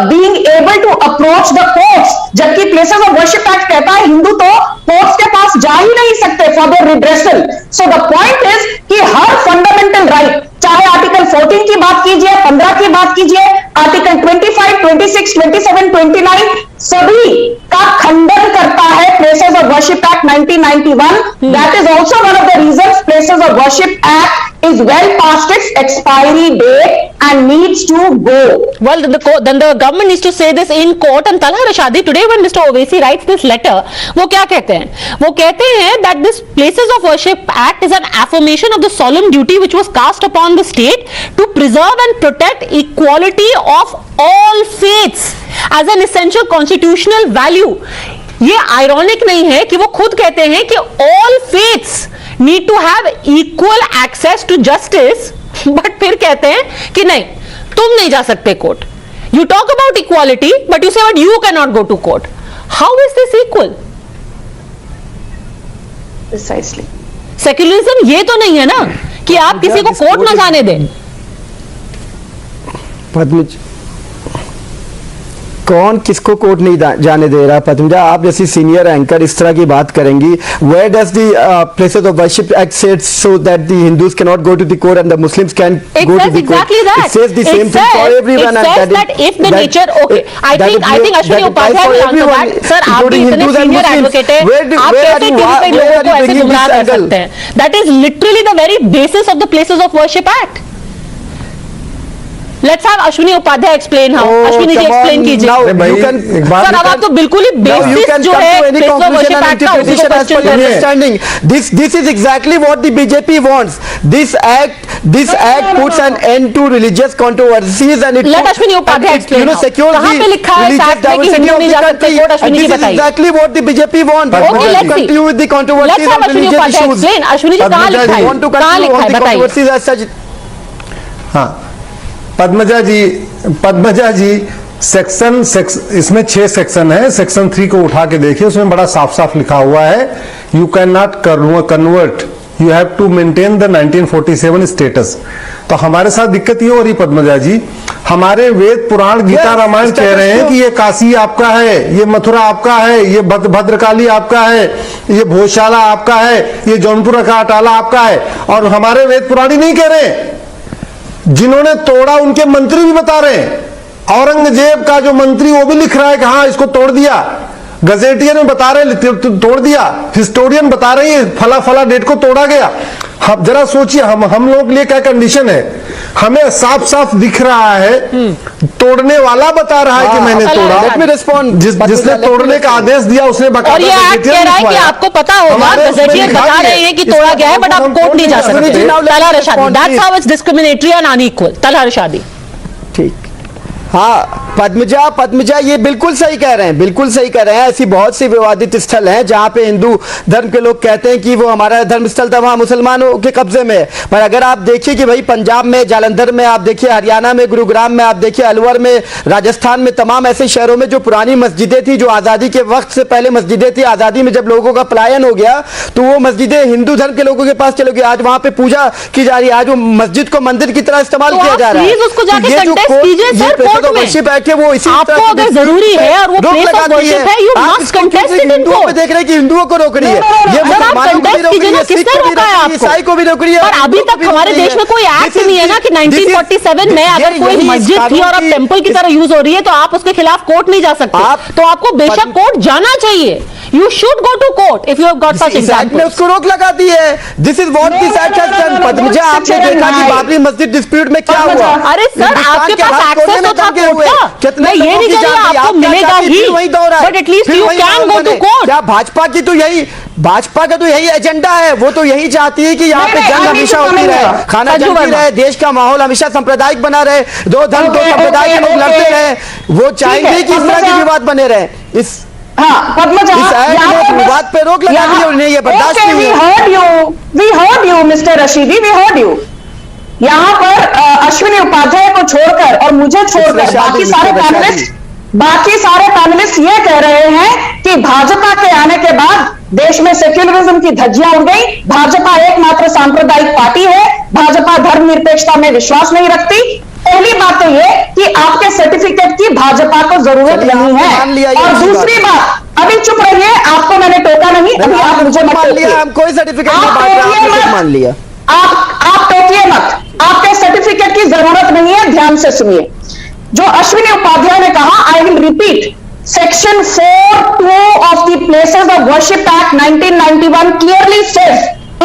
being able to approach the courts, जबकि Places of Worship Act कहता है हिंदू तो कोर्ट्स के पास जा ही नहीं सकते for their redressal. So the point is कि हर fundamental right, चाहे आर्टिकल 14 की बात कीजिए, 15 की बात कीजिए, आर्टिकल 25, 26, 27, 29 सभी का खंडन करता है Places of Worship Act 1991. That is also one of the reasons Places of Worship Act is well past its expiry date and needs to go. Well, then the government needs to say this in court. And Talha Rashadi, today when Mr. Owaisi writes this letter, वो क्या कहते हैं? वो कहते हैं that this Places of Worship Act is an affirmation of the solemn duty which was cast upon the state to preserve and protect equality of all faiths as an essential constitutional value. ये ironic नहीं है कि वो खुद कहते हैं कि all faiths need to have equal access to justice, but फिर कहते हैं कि नहीं, तुम नहीं जा सकते court. You talk about equality, but you say that you cannot go to court. How is this equal? Precisely. Secularism ये तो नहीं है ना कि आप किसी को कोर्ट ना जाने दें. पद्मज, कौन किसको कोर्ट नहीं जाने दे रहा? पद्मजा, आप जैसी सीनियर एंकर इस तरह की बात करेंगी. Where does the places of worship act says so that the Hindus cannot go to the court and the Muslims can go to the court? Exactly that. It says the same thing for everyone. It says that if the nature, okay, I think Ashwini Upadhyay will answer that. Sir, आप भी इतने senior advocate हैं, आप कैसे कई लोगों को ऐसे गुमराह कर सकते हैं? That is literally the very basis of the places of worship act. Let's have Ashwini Upadhyay explain how. Ashwini ji explain कीजिए. सर, अब आप तो बिल्कुल ही बेसिस जो है प्लेस ऑफ वर्शिप एक्ट का उसी को क्वेश्चन कर रहे हैं. This is exactly what the BJP wants. This act puts an end to religious controversies and it let Ashwini Upadhyay explain. secures कहाँ पे लिखा है एक्ट में कि हिंदू नहीं जा सकते कोर्ट? अश्विनी जी बताइए. Exactly what the BJP wants. Okay, let's see. Continue with the controversies Let's have of Ashwini religious Upadhyay issues. explain. Ashwini जी कहाँ लिखा है? Want to continue on the controversies as such. हाँ, पद्मजा जी इसमें 6 सेक्शन है. Section 3 को उठा के देखिए, उसमें बड़ा साफ साफ लिखा हुआ है, you cannot convert, you have to maintain the 1947 status. तो हमारे साथ दिक्कत ये हो रही पद्मजा जी, हमारे वेद पुराण गीता रामायण कह रहे हैं कि ये काशी आपका है, ये मथुरा आपका है, ये भद्रकाली आपका है, ये भोजशाला आपका है, ये जौनपुर का अटाला आपका है. और हमारे वेद पुराणी नहीं कह रहे हैं, जिन्होंने तोड़ा उनके मंत्री भी बता रहे हैं. औरंगजेब का जो मंत्री वो भी लिख रहा है कि हाँ इसको तोड़ दिया. गजेटियन में बता रहे तोड़ दिया. हिस्टोरियन बता रहे हैं फला फला डेट को तोड़ा गया. हम जरा सोचिए, हम लोग के लिए क्या कंडीशन है. हमें साफ साफ दिख रहा है, तोड़ने वाला बता रहा है कि मैंने तोड़ा. Let me respond. जिसने तोड़ने का आदेश दिया उसने बता. और ये एक्ट कह रहा है कि आपको पता होगा, गजेटियर बता रहे हैं कि तोड़ा गया है, बट आप कोर्ट नहीं जा सकते. तलहार शादी, that's how it's discriminatory and unequal. तलहार शादी. ठीक. हाँ पद्मजा ये बिल्कुल सही कह रहे हैं, बिल्कुल सही कह रहे हैं. ऐसी बहुत सी विवादित स्थल हैं जहां पे हिंदू धर्म के लोग कहते हैं कि वो हमारा धर्म स्थल था, वहां मुसलमानों के कब्जे में है. पर अगर आप देखिए कि भाई पंजाब में जालंधर में, आप देखिए हरियाणा में गुरुग्राम में, आप देखिए अलवर में, राजस्थान में, तमाम ऐसे शहरों में जो पुरानी मस्जिदें थी, जो आज़ादी के वक्त से पहले मस्जिदें थी, आज़ादी में जब लोगों का पलायन हो गया तो वो मस्जिदें हिंदू धर्म के लोगों के पास चली गई. आज वहां पे पूजा की जा रही है, आज वो मस्जिद को मंदिर की तरह इस्तेमाल किया जा रहा है. वो इसी आपको अगर जरूरी है और वो प्लेस ऑफ वर्शिप है, you must contest it in court. देख रहे हैं कि हिंदुओं को रोक रही है, ये मुसलमानों को भी रोक रही है, किसने रोका है आपको? ईसाई को भी रोक रही है. पर अभी तक हमारे देश में कोई एक्ट नहीं है ना कि 1947 में अगर कोई मस्जिद थी और अब टेंपल की तरह यूज हो रही है तो आप उसके खिलाफ कोर्ट नहीं जा सकते. तो आपको बेशक कोर्ट जाना चाहिए. You should go to court if you have got such examples. ने उसको रोक लगा दी है. This is what this act has done. Padmaja, आपने देखा कि बाबरी मस्जिद डिस्प्यूट में क्या हुआ? अरे सर, आपके पास एक्सेस तो था कोर्ट का. मैं ये नहीं कह रही आपको मिलेगा ही, but at least you can go to court. क्या भाजपा की तो यही, भाजपा का तो यही एजेंडा है. वो तो यही चाहती है कि यहाँ पे जंग हमेशा होती रहे, खाना जमती रहे, देश का माहौल हमेशा सांप्रदायिक बना रहे, दो धर्म दो संप्रदाय के लोग लड़ते रहे. वो चाहेंगे कि इस तरह के विवाद बने रहे. पद्मजा, विवाद पे रोक लगा दी उन्हें, ये बर्दाश्त नहीं है. We heard you, Mr. Rashidi, we heard you. यहाँ पर अश्विनी उपाध्याय को छोड़कर और मुझे छोड़कर बाकी सारे पैनलिस्ट ये कह रहे हैं कि भाजपा के आने के बाद देश में सेक्युलरिज्म की धज्जियां उड़ गई. भाजपा एकमात्र सांप्रदायिक पार्टी है. भाजपा धर्मनिरपेक्षता में विश्वास नहीं रखती. पहली बात तो ये कि आपके सर्टिफिकेट की भाजपा को जरूरत नहीं है. और दूसरी बात, अभी चुप रहिए, आपको मैंने टोका नहीं, अभी आप मुझे मत टोकिए. हम कोई सर्टिफिकेट नहीं बांट रहे, आप मान लिया. आप टोकिए मत, आपके सर्टिफिकेट की जरूरत नहीं है. ध्यान से सुनिए जो अश्विनी उपाध्याय ने कहा. I will repeat. Section 4(2) of the Places of Worship Act 1991 clearly says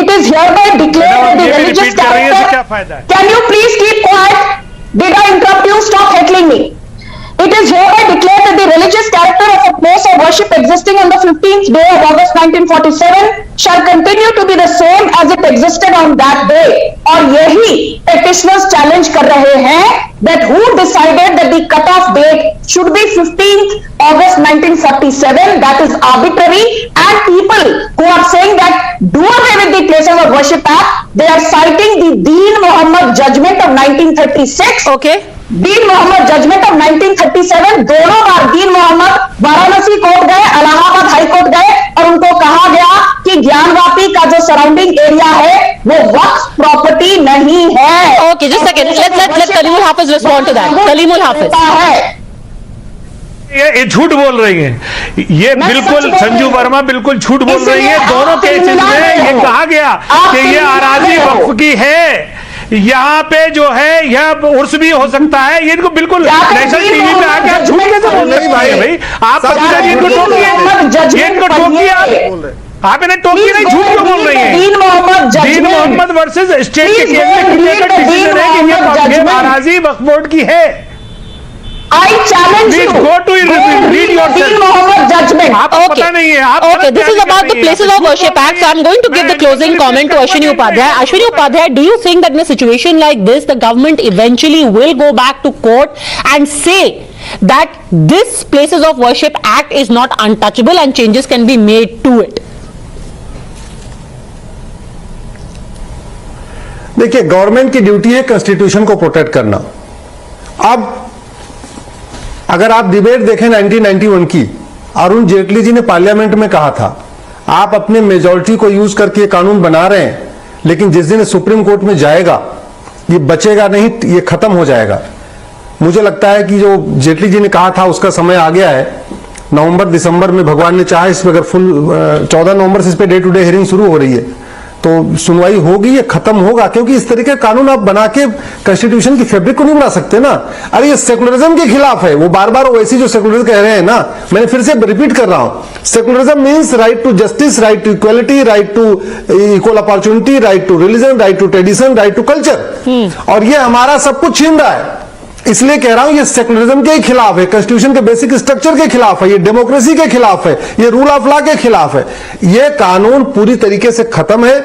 it is hereby declared that the religious character. Can you please keep quiet? Did I interrupt you? Stop heckling me. It is hereby declared that the religious character of a place of of worship existing on the 15th day of August 1947 shall continue to be the same as it existed on that day. और यही petitioners challenge कर रहे हैं that who decided that the cut-off date should be 15th August 1947, that is arbitrary, and people who are saying that do away with the Places of Worship Act, they are citing the Deen Muhammad judgment of 1936. Okay. Deen Mohammad judgement of 1937, दोनों बार दीन Mohammad Varanasi court गए, Allahabad high court गए और उनको कहा गया कि ज्ञानवापी का जो सराउंडिंग एरिया है वो वक्फ प्रॉपर्टी नहीं है। Okay, just second, let Kaleemul Hafiz respond to that. Kaleemul Hafiz, ये झूठ बोल रही हैं, ये बिल्कुल संजू वर्मा बिल्कुल झूठ बोल रही है। दोनों केसेस में ये कहा गया कि ये अराजी वक्फ की है, यहाँ पे जो है यह उर्स भी हो सकता है। ये इनको बिल्कुल नेशनल टीवी पे आके आप झूठ कैसे बोल सकते हैं भाई? आप इनको टोकिए, इनको टोकिए आप इन्हें टोकिए नहीं, झूठ क्यों बोल रही है? दीन मोहम्मद वर्सेस स्टेट के केस में क्लियर डिसीजन है कि ये नाराजी वक्फ बोर्ड की है। I challenge you. Go to read yourself. Judgment. Okay, this is about the Places of Worship Act. So I'm going to give the closing comment to Ashwini Upadhyay. Ashwini Upadhyay, do you think that in a situation like this, the government eventually will go back to court and say that this Places of Worship Act is not untouchable and changes can be made to it? देखिए, government की duty है constitution को protect करना। अब अगर आप debate देखें 1991 की, अरुण जेटली जी ने पार्लियामेंट में कहा था आप अपने मेजॉरिटी को यूज करके कानून बना रहे हैं, लेकिन जिस दिन सुप्रीम कोर्ट में जाएगा ये बचेगा नहीं, ये खत्म हो जाएगा। मुझे लगता है कि जो जेटली जी ने कहा था उसका समय आ गया है। नवंबर दिसंबर में भगवान ने चाहा इस पर अगर फुल 14 नवंबर से इस per day to day hearing शुरू हो रही है तो सुनवाई होगी, ये खत्म होगा। क्योंकि इस तरीके का कानून आप बना के कॉन्स्टिट्यूशन की फैब्रिक को नहीं बना सकते ना। अरे ये सेकुलरिज्म के खिलाफ है। वो बार बार ओवैसी जो सेकुलरिज्म कह रहे हैं ना, मैंने फिर से रिपीट कर रहा हूं, secularism means right to justice, right to equality, right to equal opportunity, right to religion, right to tradition, right to culture. और ये हमारा सब कुछ छीन रहा है। इसलिए कह रहा हूं ये सेकुलरिज्म के खिलाफ है, कॉन्स्टिट्यूशन के बेसिक स्ट्रक्चर के खिलाफ है, ये डेमोक्रेसी के खिलाफ है, ये रूल ऑफ लॉ के खिलाफ है। ये कानून पूरी तरीके से खत्म है।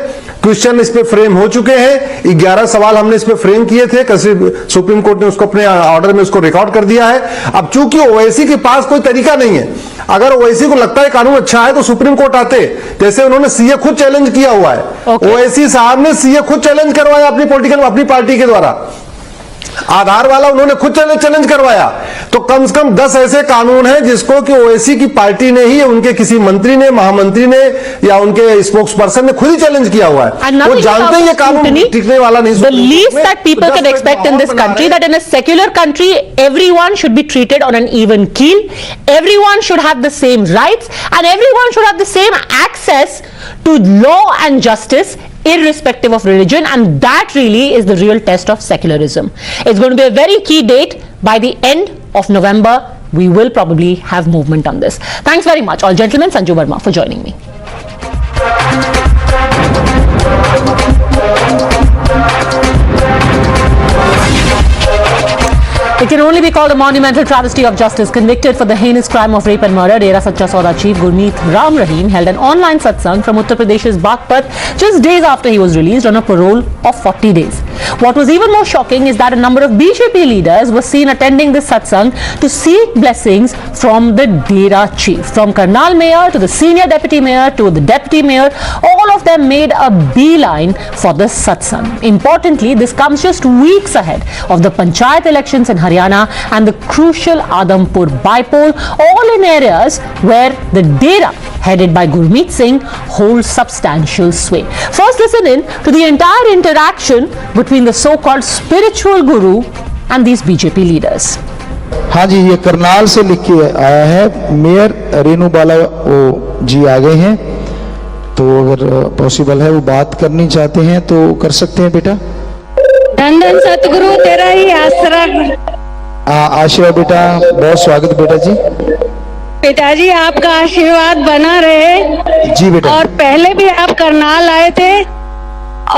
क्वेश्चन इस पे फ्रेम हो चुके हैं, 11 सवाल हमने इस पे फ्रेम किए थे, सुप्रीम कोर्ट ने उसको अपने ऑर्डर में उसको रिकॉर्ड कर दिया है। अब चूंकि ओवैसी के पास कोई तरीका नहीं है, अगर ओवैसी को लगता है कानून अच्छा है तो सुप्रीम कोर्ट आते, जैसे उन्होंने सीए खुद चैलेंज किया हुआ है। ओवैसी साहब ने सीए खुद चैलेंज करवाया अपनी पार्टी के द्वारा, आधार वाला उन्होंने खुद चैलेंज करवाया। तो कम से कम 10 ऐसे कानून हैं जिसको कि ओवैसी की पार्टी ने ही, उनके किसी मंत्री ने, महामंत्री ने या उनके स्पोक्स पर्सन ने खुद ही चैलेंज किया हुआ है। वो जानते हैं ये कानून टिकने वाला नहीं। The least that people can expect in this country, that in a secular country everyone should be treated on an even keel, everyone should have the same rights and everyone should have the same access to law and justice irrespective of religion, and that really is the real test of secularism. It's going to be a very key date. By the end of November, we will probably have movement on this. Thanks very much, all gentlemen. Sanju Verma for joining me. It can only be called a monumental travesty of justice. Convicted for the heinous crime of rape and murder, Dera Sacha Sauda chief Gurmeet Ram Rahim held an online satsang from Uttar Pradesh's Baghpat just days after he was released on a parole of 40 days. What was even more shocking is that a number of BJP leaders were seen attending this satsang to seek blessings from the Dera chief. From Karnal mayor to the senior deputy mayor to the deputy mayor, all of them made a beeline for the satsang. Importantly, this comes just weeks ahead of the panchayat elections in Haryana and the crucial Adampur bypoll, all in areas where the Dera, headed by Gurmeet Singh, holds substantial sway. First, listen in to the entire interaction between the so-called spiritual guru and these BJP leaders. हाँ जी, ये करनाल से लिख के आया है। Mayor Renu बाला जी आ गए हैं, तो अगर पॉसिबल है वो बात करनी चाहते हैं तो कर सकते हैं बेटा। धन धन सतगुरु तेरा ही आसरा। आशीर्वाद बेटा, बहुत स्वागत बेटा जी। पिताजी आपका आशीर्वाद बना रहे। जी बेटा। और पहले भी आप करनाल आए थे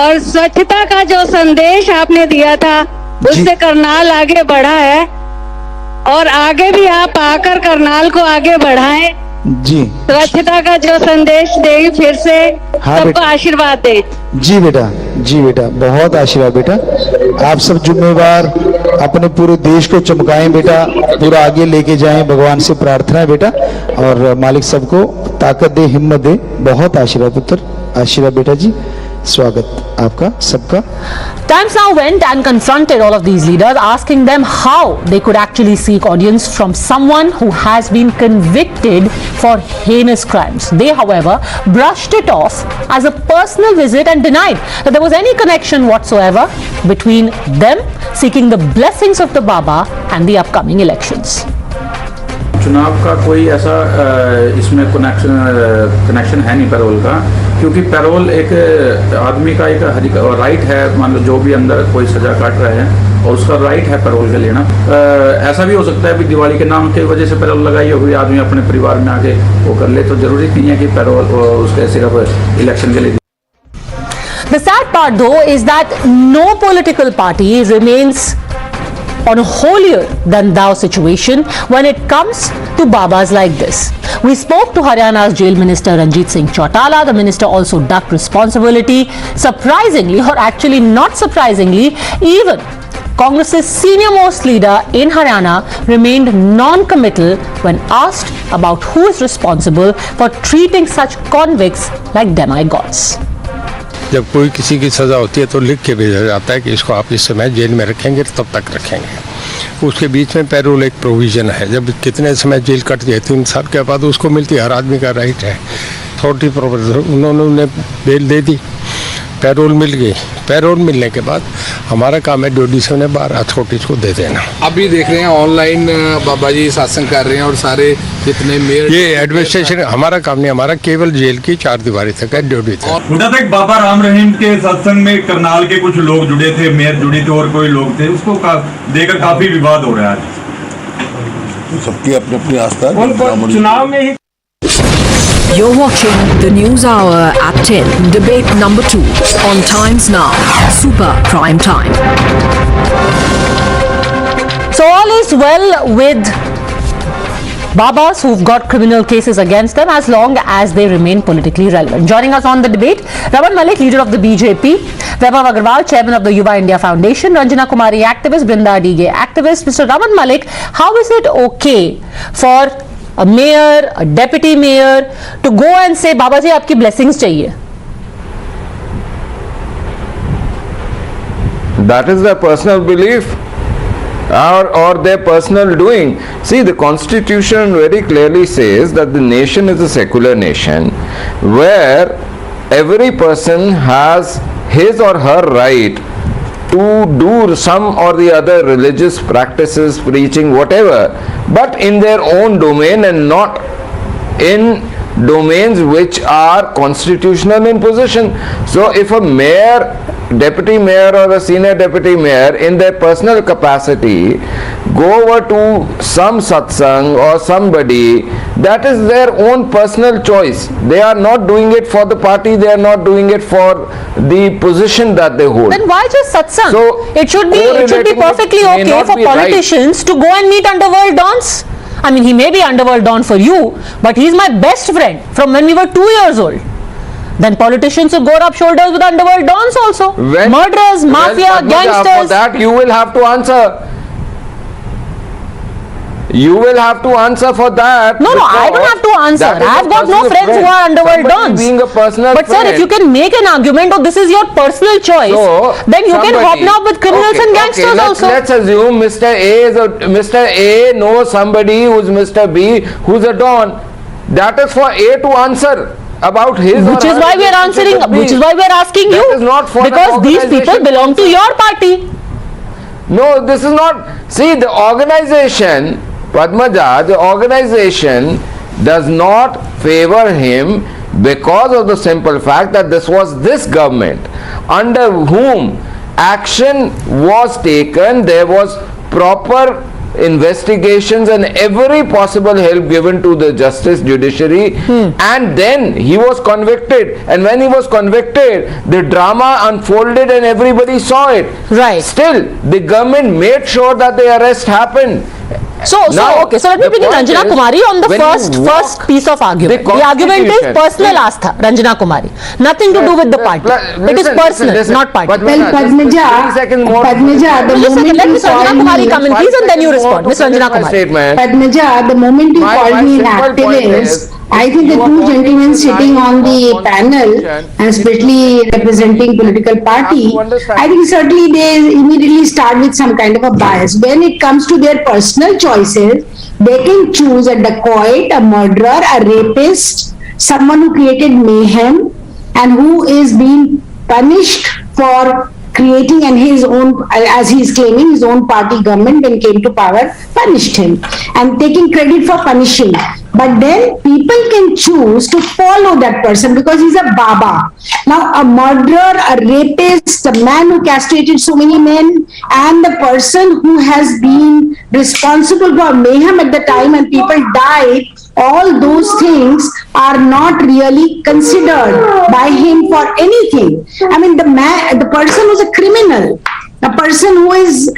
और स्वच्छता का जो संदेश आपने दिया था उससे करनाल आगे बढ़ा है और आगे भी आप आकर करनाल को आगे बढ़ाएं। जी स्वच्छता का जो संदेश देगी फिर से हाँ सबको बेटा। आशीर्वाद दे। जी बेटा बहुत आशीर्वाद बेटा। आप सब जिम्मेवार अपने पूरे देश को चमकाएं बेटा, पूरा आगे लेके जाएं, भगवान से प्रार्थना है बेटा, और मालिक सबको ताकत दे, हिम्मत दे। बहुत आशीर्वाद पुत्र, आशीर्वाद बेटा जी। स्वागत आपका सबका। Times now went and confronted all of these leaders, asking them how they could actually seek audience from someone who has been convicted for heinous crimes. They, however, brushed it off as a personal visit and denied that there was any connection whatsoever between them seeking the blessings of the Baba and the upcoming elections. चुनाव का कोई ऐसा इसमें connection है नहीं payroll का, क्योंकि payroll एक आदमी का एक राइट है। मान लो जो भी अंदर कोई सजा काट रहे हैं और उसका राइट है पैरोल के लेना। ऐसा भी हो सकता है कि दिवाली के नाम की वजह से पैरोल लगाई हो, कोई आदमी अपने परिवार में आके वो कर ले, तो जरूरी नहीं है कि पैरोल उसके सिर्फ इलेक्शन के लिए। The sad part though is that no political party remains on a holier than thou situation when it comes to Babas like this. We spoke to Haryana's jail minister Ranjit Singh Chautala. The minister also ducked responsibility. Surprisingly, or actually not surprisingly, even Congress's senior most leader in Haryana remained non-committal when asked about who is responsible for treating such convicts like demigods. जब कोई किसी की सज़ा होती है तो लिख के भेजा जाता है कि इसको आप इस समय जेल में रखेंगे तब तक रखेंगे। उसके बीच में पैरोल एक प्रोविज़न है, जब कितने समय जेल कट जाए 3 साल के बाद उसको मिलती है, हर आदमी का राइट है। अथॉरिटी प्रोफेसर उन्होंने उन्हें बेल दे दी, पैरोल मिल गई। पैरोल मिलने के बाद हमारा काम है ड्यूटी से उन्हें बाहर अथॉरिटीज को दे देना। अभी देख रहे हैं ऑनलाइन बाबा जी सत्संग कर रहे हैं और सारे जितने मेयर, ये एडमिनिस्ट्रेशन हमारा काम नहीं, हमारा केवल जेल की 4 दीवारी तक है ड्यूटी था। उधर तक बाबा राम रहीम के सत्संग में करनाल के कुछ लोग जुड़े थे, मेयर जुड़ी थी और कोई लोग थे, उसको देकर काफी विवाद हो रहा है आज। सबकी अपनी अपनी आस्था है। चुनाव में ही You're watching the News Hour at 10, debate number 2 on Times Now, Super Prime Time. So all is well with Babas who've got criminal cases against them as long as they remain politically relevant. Joining us on the debate, Raman Malik, leader of the BJP, Vaibhav Agarwal, chairman of the Yuva India Foundation, Ranjana Kumari, activist, Brinda Dige, activist. Mr. Raman Malik, how is it okay for a mayor, a deputy mayor to go and say, Baba ji, aapki blessings chahiye? That is their personal belief or their personal doing. See, the constitution very clearly says that the nation is a secular nation where every person has his or her right to do some or the other religious practices, preaching, whatever, but in their own domain and not in domains which are constitutional in position. So if a mayor, deputy mayor or a senior deputy mayor in their personal capacity go over to some satsang or somebody, that is their own personal choice. They are not doing it for the party, they are not doing it for the position that they hold. Then why just satsang? So it should be perfectly okay for politicians to go and meet underworld dons. I mean, he may be underworld don for you, but he's my best friend from when we were 2 years old. Then politicians who go rub shoulders with underworld dons also. Murderers, mafia, gangsters. For that you will have to answer. You will have to answer for that. No, I don't have to answer. I have got no friends who are underworld dons. Being a personal but friend. Sir, if you can make an argument, oh, this is your personal choice, then you can hobnob with criminals and gangsters also. Let's assume Mr. A knows somebody who's Mr. B who's a don. That is for A to answer about his. Which is why we are answering. Which is why we are asking you. That is not for because these people belong to your party. No, this is not. See, the organization, Padmaja, the organization does not favor him because of the simple fact that this was this government under whom action was taken. There was proper investigations and every possible help given to the justice judiciary, and then he was convicted, and when he was convicted the drama unfolded and everybody saw it. Right. Still the government made sure that the arrest happened, So let me bring in Ranjana Kumari on the first piece of argument. The argument is personal Astha, Ranjana Kumari. Nothing to do with the party. It is personal, not party. Well, Padmaja, the moment let Ms. Ranjana Kumari come in, please, and then you respond. Ms. Ranjana Kumari. Padmaja, the moment you called me an activist, I think the two gentlemen sitting on the panel, and especially representing political party, I think certainly they immediately start with some kind of a bias. When it comes to their personal choices, they can choose a dacoit, a murderer, a rapist, someone who created mayhem and who is being punished for creating, and his own, as he is claiming, his own party government when came to power punished him and taking credit for punishing. But then people can choose to follow that person because he's a Baba. Now a murderer, a rapist, a man who castrated so many men, and the person who has been responsible for mayhem at the time and people died, all those things are not really considered by him for anything. I mean, the person who's a criminal, a person who is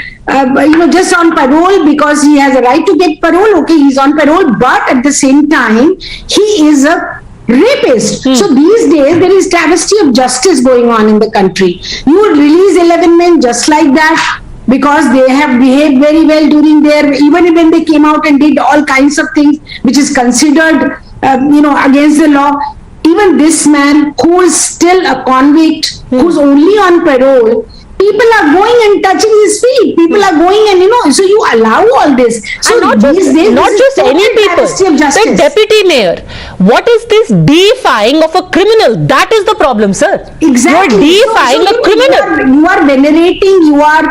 just on parole because he has a right to get parole, okay, he's on parole, but at the same time, he is a rapist. So these days, there is travesty of justice going on in the country. You would release 11 men just like that because they have behaved very well during their, even when they came out and did all kinds of things, which is considered, against the law. Even this man, who is still a convict, who's only on parole, people are going and touching his feet. People are going and, so you allow all this. So and not just any people. The deputy mayor. What is this deifying of a criminal? That is the problem, sir. Exactly. You are deifying a criminal. You are venerating, you are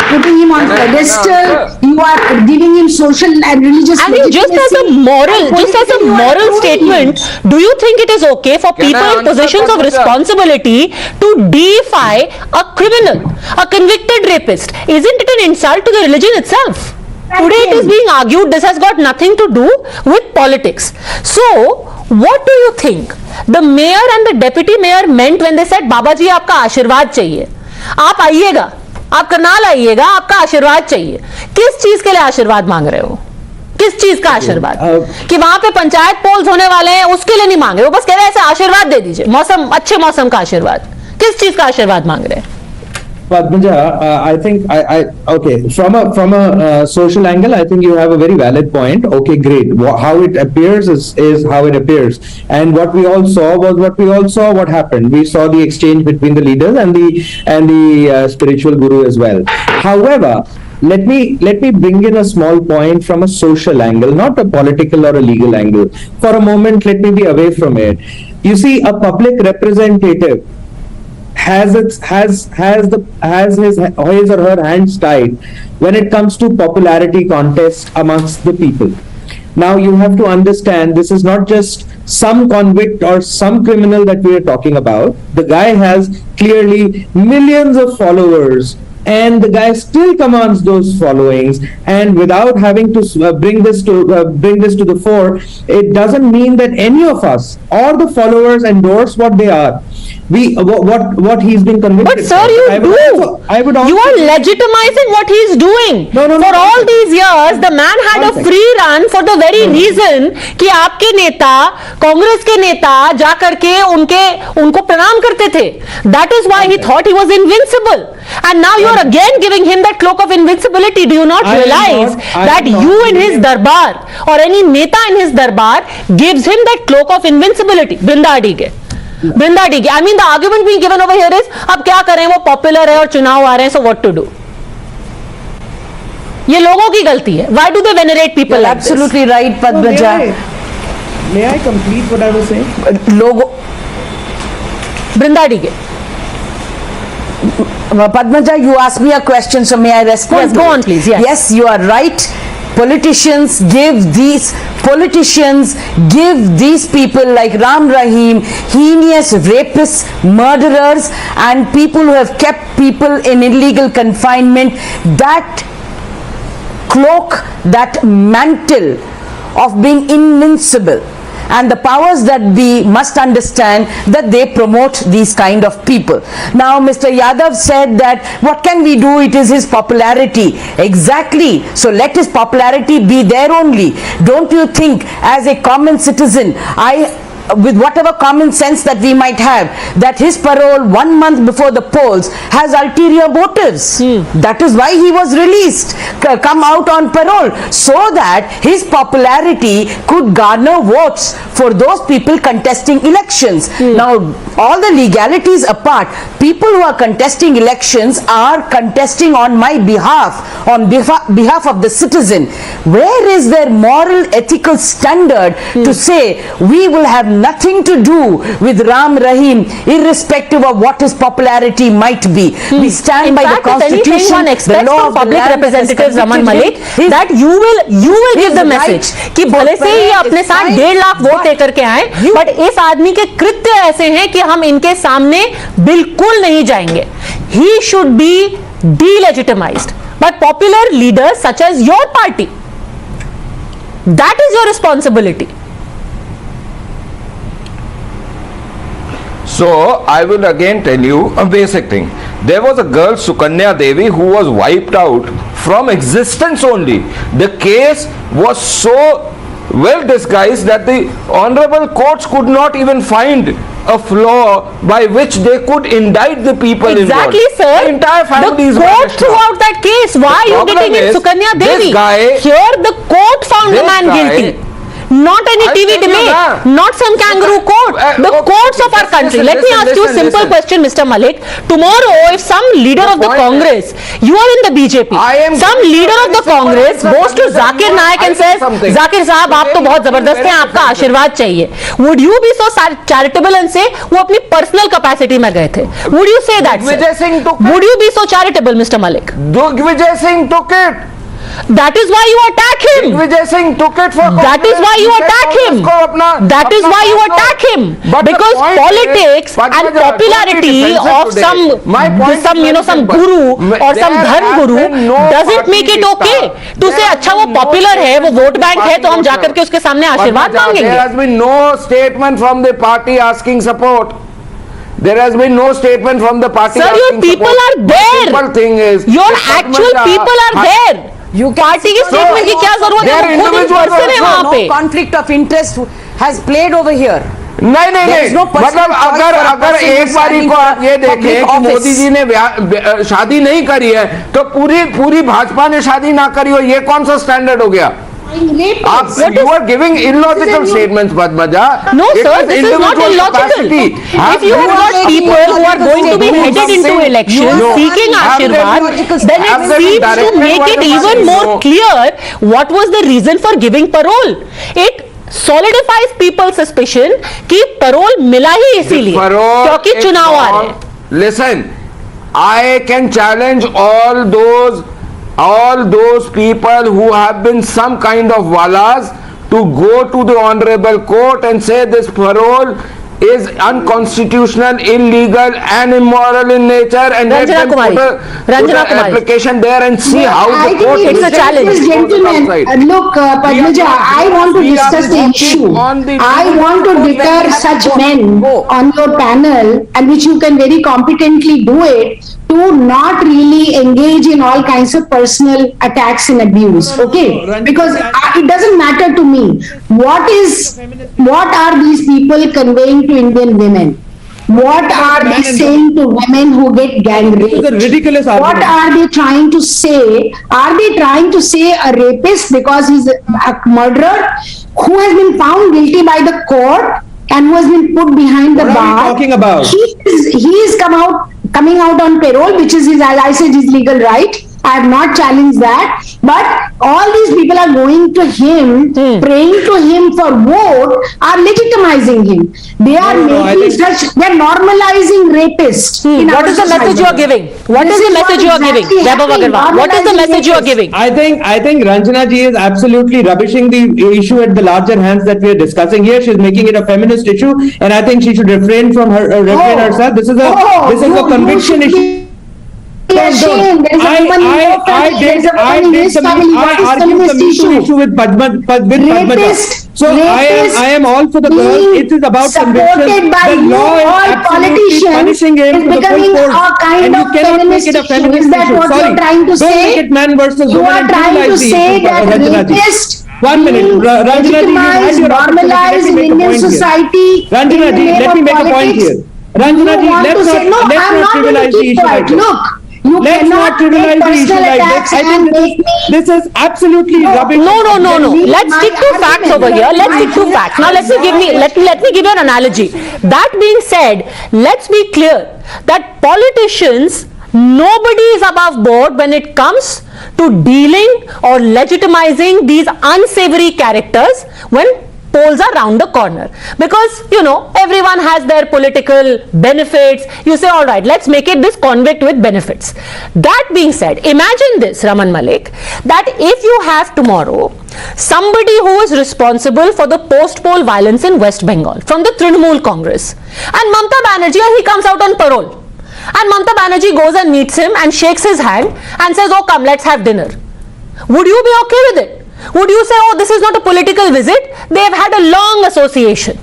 putting him on pedestal, you are giving him social and religious legitimacy. Just as a moral statement, do you think it is okay for people in positions of responsibility to deify a criminal? A convicted rapist. Isn't it an insult to the religion itself? Today it is being argued this has got nothing to do with politics. So, what do you think the mayor and the deputy mayor meant when they said, Baba ji, आपका आशीर्वाद चाहिए. आप आइएगा, आप करनाल आइएगा, आपका आशीर्वाद चाहिए. किस चीज के लिए आशीर्वाद मांग रहे हो? किस चीज का आशीर्वाद? कि वहां पे पंचायत पोल्स होने वाले हैं, उसके लिए नहीं मांग रहे हो, बस कह रहे हैं ऐसे आशीर्वाद दे दीजिए, मौसम, अच्छे मौसम का आशीर्वाद. किस चीज का आशीर्वाद मांग रहे हैं? Padmaja, I think okay, from a social angle, I think you have a very valid point. Okay, great. How it appears is how it appears, and what we all saw was what we all saw. What happened? We saw the exchange between the leaders and the spiritual guru as well. However, let me bring in a small point from a social angle, not a political or a legal angle. For a moment, let me be away from it. You see, a public representative has his or her hands tied when it comes to popularity contests amongst the people. Now you have to understand, this is not just some convict or some criminal that we are talking about. The guy has clearly millions of followers, and the guy still commands those followings, and without having to bring this to the fore, it doesn't mean that any of us or the followers endorse what they are. What he's been convicted. But sir, you are legitimizing what he's doing. No, for all these years, the man had a free run for the very reason कि आपके नेता, कांग्रेस के नेता जा करके उनको प्रणाम करते थे. That is why he thought he was invincible. And now you are again giving him that cloak of invincibility. Do you not realize that you in his darbar or any neta in his darbar gives him that cloak of invincibility? Brinda Adige. I mean, the argument being given over here is, अब क्या करें, वो popular है और चुनाव आ रहे हैं, so what to do? ये लोगों की गलती है. Why do they venerate people like this? Absolutely right, Padmaja. May I complete what I was saying? Brinda Adige. Padmaja, you asked me a question, so may I respond? Yes, go on, please. Yes, you are right. Politicians give these people like Ram Rahim, heinous rapists, murderers, and people who have kept people in illegal confinement, that cloak, that mantle of being invincible. and the powers that be must understand that they promote these kind of people. Now Mr. Yadav said that what can we do, it is his popularity. Exactly, so let his popularity be there only. Don't you think as a common citizen, with whatever common sense that we might have, that his parole 1 month before the polls has ulterior motives? That is why he was released, come out on parole, so that his popularity could garner votes for those people contesting elections. Now, all the legalities apart, people who are contesting elections are contesting on my behalf, on behalf of the citizen. Where is their moral, ethical standard to say we will have nothing to do with Ram Rahim, irrespective of what his popularity might be? We stand by the Constitution, one expects from public representatives Raman Malik that you will give the message कि भले से ये अपने साथ 1.5 lakh vote लेकर के आए, but इस आदमी के कृत्य ऐसे हैं कि हम इनके सामने बिल्कुल नहीं जाएंगे. He should be delegitimized. But popular leaders such as your party, that is your responsibility. So I will again tell you a basic thing. There was a girl, Sukanya Devi, who was wiped out from existence only. The case was so well disguised that the honorable courts could not even find a flaw by which they could indict the people involved. Exactly, sir. The entire family the court threw out that case. Why are you getting in Sukanya Devi? Here the court found the man guilty. Not any TV debate, not some kangaroo court, the courts of our country. Let me ask you a simple question, Mr. Malik. Tomorrow, if some leader of the Congress, you are in the BJP, some leader of the Congress goes to Zakir Naik and says, Zakir Sahab, आप तो बहुत जबरदस्त हैं, आपका आशीर्वाद चाहिए. Would you be so charitable and say, वो अपनी personal capacity में गए थे? Would you say that, sir? Would you be so charitable, Mr. Malik? Vijay Singh took it. That is why you attack him. Vijay Singh took it for that is why you attack him. That is why you attack him. Because politics and popularity of some guru or some dharm guru doesn't make it okay to say अच्छा वो popular है, वो vote bank है, तो हम जाकर के उसके सामने आशीर्वाद मांगेंगे. There has been no statement from the party asking support. There has been no statement from the party. Sir, your people are there. The simple thing is, your actual people are there. Party की statement की क्या जरूरत है? वो खुद person है वहां पे. Conflict of interest has played over here. नहीं मतलब अगर एक बारी को आप ये देखें कि मोदी जी ने शादी नहीं करी है तो पूरी भाजपा ने शादी ना करी हो, ये कौन सा स्टैंडर्ड हो गया? You are giving illogical statements, Padmaja. No, sir, this is not illogical. If you have got people who are going to be headed into elections seeking Ashirwad, then it seems to make it even more clear what was the reason for giving parole. It solidifies people's suspicion कि parole मिला ही इसीलिए क्योंकि चुनाव आ रहे हैं. Listen, I can challenge all those people who have been some kind of wallahs to go to the honorable court and say this parole is unconstitutional, illegal and immoral in nature, and let them put an application there and see how the court it's a challenge. Gentlemen, look, Padmaja, I want to discuss the issue. I want to deter such men on your panel, and which you can very competently do it, to not really engage in all kinds of personal attacks and abuse, okay? Because it doesn't matter to me. What are these people conveying to Indian women? What are they saying to women who get gang raped? It's a ridiculous argument. What are they trying to say? Are they trying to say a rapist because he's a murderer who has been found guilty by the court and who has been put behind the bar? What are you talking about? He is coming out on parole, which is his, as I said, his legal right. I have not challenged that, but all these people are going to him, praying to him for vote, are legitimizing him. They are they're normalizing rapists. What is the message you are giving? What is the message you are giving? What is the message you are giving? I think Ranjana ji is absolutely rubbishing the issue at the larger hands that we are discussing here. She is making it a feminist issue, and I think she should refrain from herself. This is a conviction issue. be ashamed. There is a woman in your family. There is a woman in his family. What is feminist issue? With Padmaja. So I am all for the girl. It is about supported by the you, law all is politicians, punishing him is becoming a kind of feminist issue. Is that what you are trying to say? Don't make it man versus you woman. are trying to say that rapists 1 minute, legitimize, normalize in Indian society. Ranjana ji, let me make a point here. Ranjana ji, let's not trivialize the issue like this. Look, you let's not trivialize the issue like this. I think this is absolutely rubbish. No. Let's stick to facts over here. Let's stick to facts. Now let me give you an analogy. That being said, let's be clear that politicians, nobody is above board when it comes to dealing or legitimizing these unsavory characters when polls are round the corner, because everyone has their political benefits. You say, all right, let's make it this convict with benefits. That being said, imagine this, Raman Malik, that if you have tomorrow somebody who is responsible for the post-poll violence in West Bengal from the Trinamool Congress, and Mamata Banerjee, he comes out on parole, and Mamata Banerjee goes and meets him and shakes his hand and says, oh, come, let's have dinner. Would you be okay with it? Would you say, oh, this is not a political visit, they've had a long association?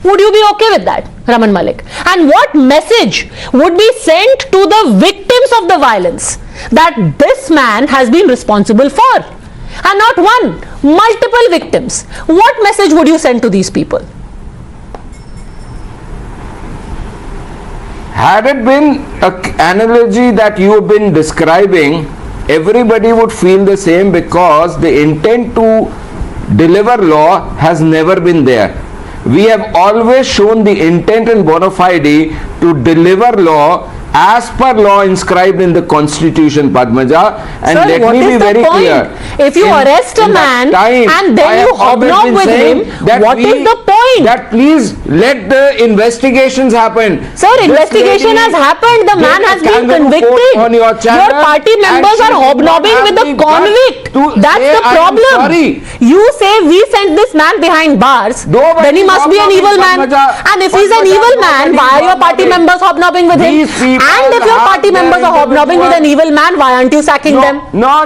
Would you be okay with that, Raman Malik? And what message would be sent to the victims of the violence that this man has been responsible for? And not one, multiple victims. What message would you send to these people? Had it been an analogy that you have been describing, everybody would feel the same, because the intent to deliver law has never been there. We have always shown the intent and bona fide to deliver law as per law inscribed in the Constitution, Padmaja. And Sir, let me be very clear. If you arrest a man and then you hobnob with him, what is the point? That please let the investigations happen. Sir, investigation has happened. The man has been convicted. Your party members are hobnobbing with the convict. That's the problem. You say we sent this man behind bars, then he must be an evil man. And if he's an evil man, why are your party members hobnobbing with him? And if your party members are hobnobbing with an evil man, why aren't you sacking them? No.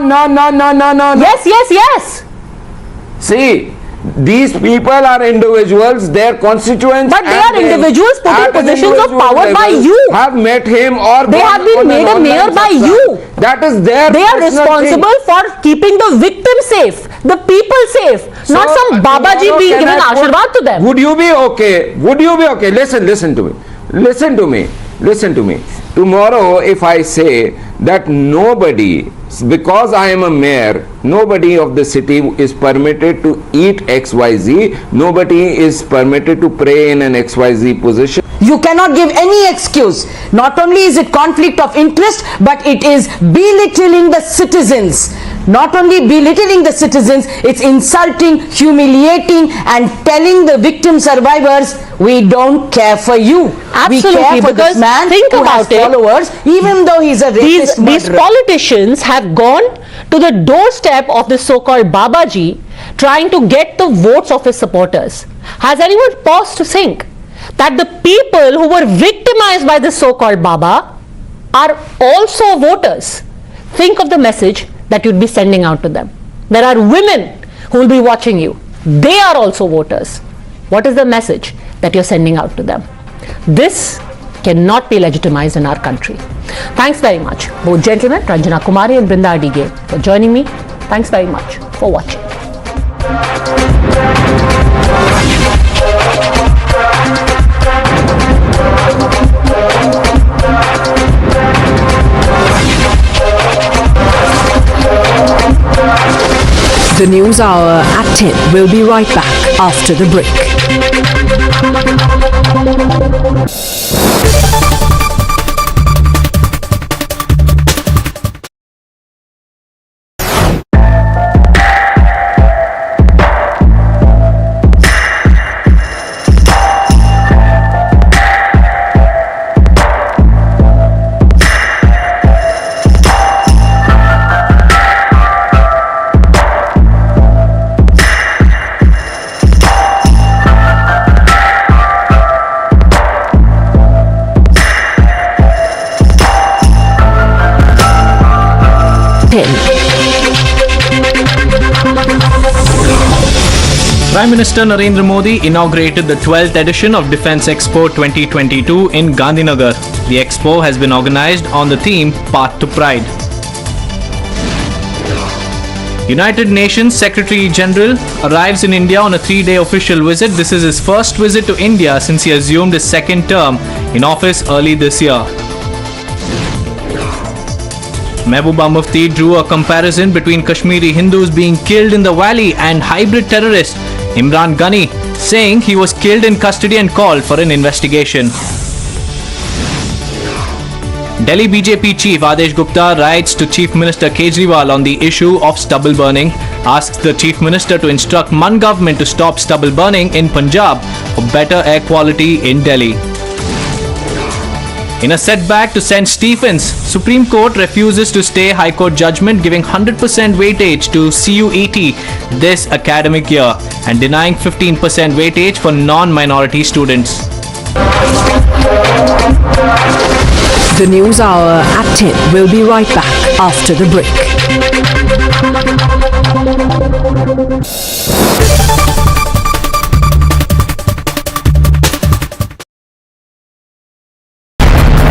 Yes. See, these people are individuals, their constituents. But they are individuals put in positions of power by you. Have met him or they have been made a mayor by you. That is their They are responsible for keeping the victim safe, the people safe, not some Babaji being given ashirwad to them. Would you be okay? Listen to me. Tomorrow, if I say that nobody, because I am a mayor, nobody of the city is permitted to eat XYZ, nobody is permitted to pray in an XYZ position. You cannot give any excuse. Not only is it conflict of interest, but it is belittling the citizens. Not only belittling the citizens, it's insulting, humiliating, and telling the victim survivors, we don't care for you. Absolutely, we care for this man who has followers, even though he's a rapist murderer. These politicians have gone to the doorstep of the so-called Babaji, trying to get the votes of his supporters. Has anyone paused to think that the people who were victimized by this so-called Baba are also voters? Think of the message that you'd be sending out to them. There are women who will be watching you. They are also voters. What is the message that you're sending out to them? This cannot be legitimized in our country. Thanks very much, both gentlemen, Ranjana Kumari and Brinda Adige, for joining me. Thanks very much for watching. The News Hour at 10 will be right back after the break. Prime Minister Narendra Modi inaugurated the 12th edition of Defence Expo 2022 in Gandhinagar. The expo has been organized on the theme Path to Pride. United Nations Secretary General arrives in India on a 3-day official visit. This is his first visit to India since he assumed his second term in office early this year. Mehbooba Mufti drew a comparison between Kashmiri Hindus being killed in the valley and hybrid terrorist Imran Ghani, saying he was killed in custody and called for an investigation. Delhi BJP Chief Adesh Gupta writes to Chief Minister Kejriwal on the issue of stubble burning, asks the Chief Minister to instruct Man government to stop stubble burning in Punjab for better air quality in Delhi. In a setback to St. Stephen's, Supreme Court refuses to stay High Court judgment giving 100% weightage to CUET this academic year and denying 15% weightage for non-minority students. The News Hour at 10 will be right back after the break.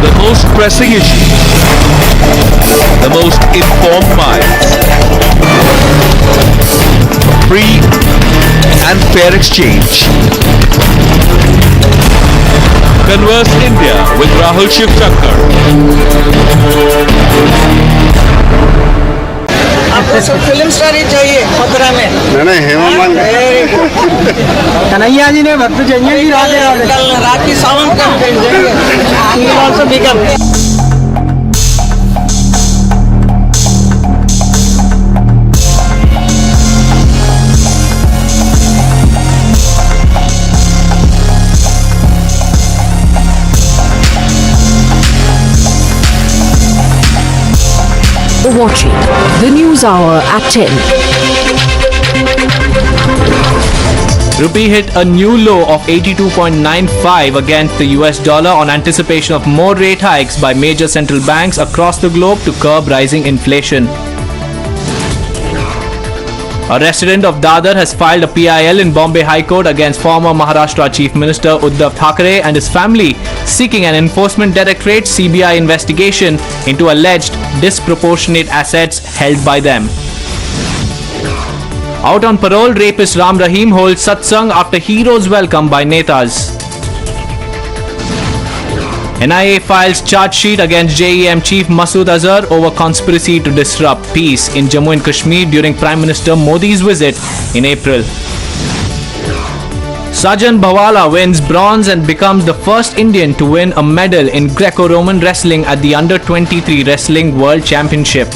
The most pressing issue, the most informed minds, free and fair exchange. Converse India with Rahul Shivshankar. आपको सब film star ही चाहिए मथुरा में। नहीं हेमंत कन्हैया जी ने भक्त चाहिए कल रात की सावन का Watching the News Hour at 10. Rupee hit a new low of 82.95 against the US dollar on anticipation of more rate hikes by major central banks across the globe to curb rising inflation. A resident of Dadar has filed a PIL in Bombay High Court against former Maharashtra Chief Minister Uddhav Thackeray and his family, seeking an Enforcement Directorate CBI investigation into alleged disproportionate assets held by them. Out on parole, rapist Ram Rahim holds satsang after hero's welcome by Netas. NIA files charge sheet against JEM Chief Masood Azhar over conspiracy to disrupt peace in Jammu and Kashmir during Prime Minister Modi's visit in April. Sajan Bhawala wins bronze and becomes the first Indian to win a medal in Greco-Roman wrestling at the Under-23 Wrestling World Championship.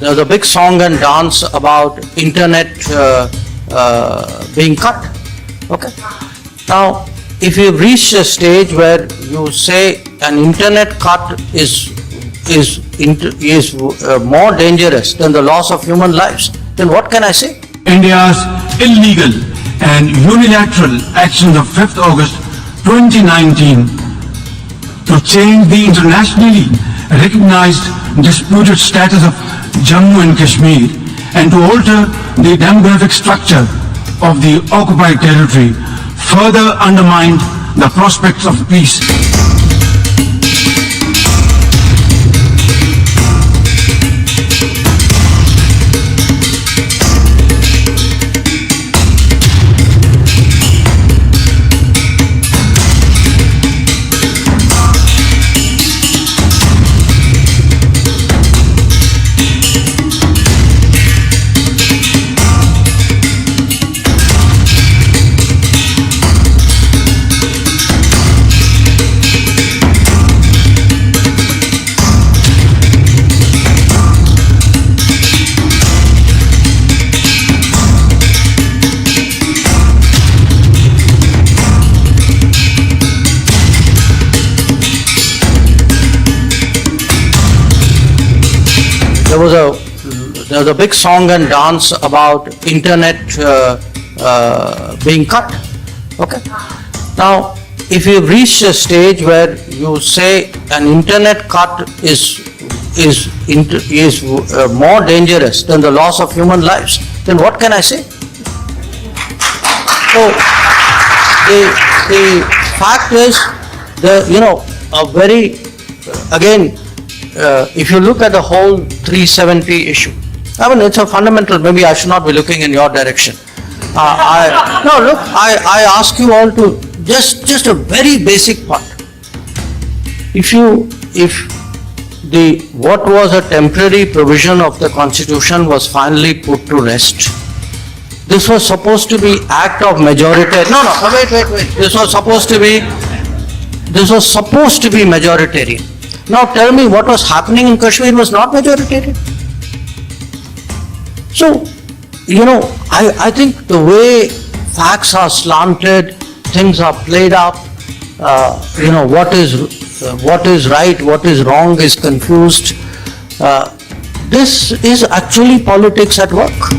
there was a big song and dance about internet being cut. Okay. Now, if you've reached a stage where you say an internet cut is more dangerous than the loss of human lives, then what can I say? India's illegal and unilateral actions of 5th August 2019 to change the internationally recognized disputed status of Jammu and Kashmir and to alter the demographic structure of the occupied territory further undermined the prospects of peace. There was a big song and dance about internet being cut. Okay. Now, if you've reached a stage where you say an internet cut is more dangerous than the loss of human lives, then what can I say? So, the fact is, if you look at the whole 370 issue, I mean, it's a fundamental, maybe I should not be looking in your direction. I ask you all to, just a very basic part. What was a temporary provision of the Constitution was finally put to rest. This was supposed to be act of majority. Wait. This was supposed to be majoritarian. Now tell me, what was happening in Kashmir was not majoritarian. So, I think the way facts are slanted, things are played up, what is right, what is wrong is confused. This is actually politics at work.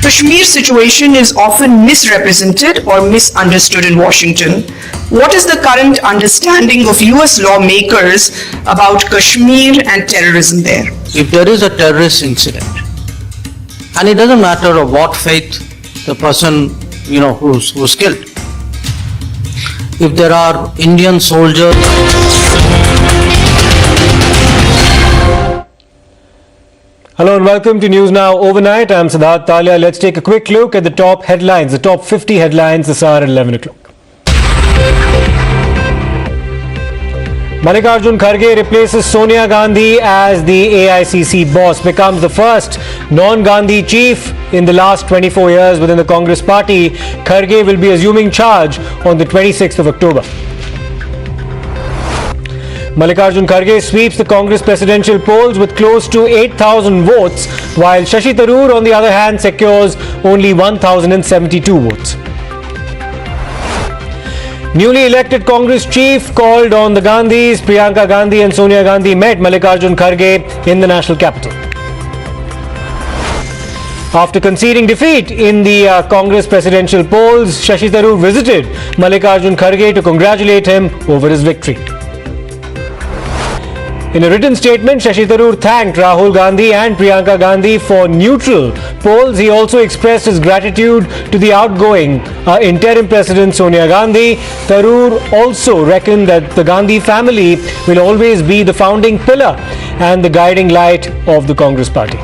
Kashmir situation is often misrepresented or misunderstood in Washington. What is the current understanding of US lawmakers about Kashmir and terrorism there? If there is a terrorist incident, and it doesn't matter of what faith the person, who's killed. If there are Indian soldiers. Hello and welcome to News Now Overnight. I'm Siddharth Talia. Let's take a quick look at the top headlines, the top 50 headlines this hour at 11 o'clock. Mallikarjun Kharge replaces Sonia Gandhi as the AICC boss, becomes the first non-Gandhi chief in the last 24 years within the Congress party. Kharge will be assuming charge on the 26th of October. Mallikarjun Kharge sweeps the Congress presidential polls with close to 8,000 votes, while Shashi Tharoor, on the other hand, secures only 1,072 votes. Newly elected Congress chief called on the Gandhis. Priyanka Gandhi and Sonia Gandhi met Mallikarjun Kharge in the national capital. After conceding defeat in the Congress presidential polls, Shashi Tharoor visited Mallikarjun Kharge to congratulate him over his victory. In a written statement, Shashi Tharoor thanked Rahul Gandhi and Priyanka Gandhi for neutral polls. He also expressed his gratitude to the outgoing interim President Sonia Gandhi. Tharoor also reckoned that the Gandhi family will always be the founding pillar and the guiding light of the Congress party.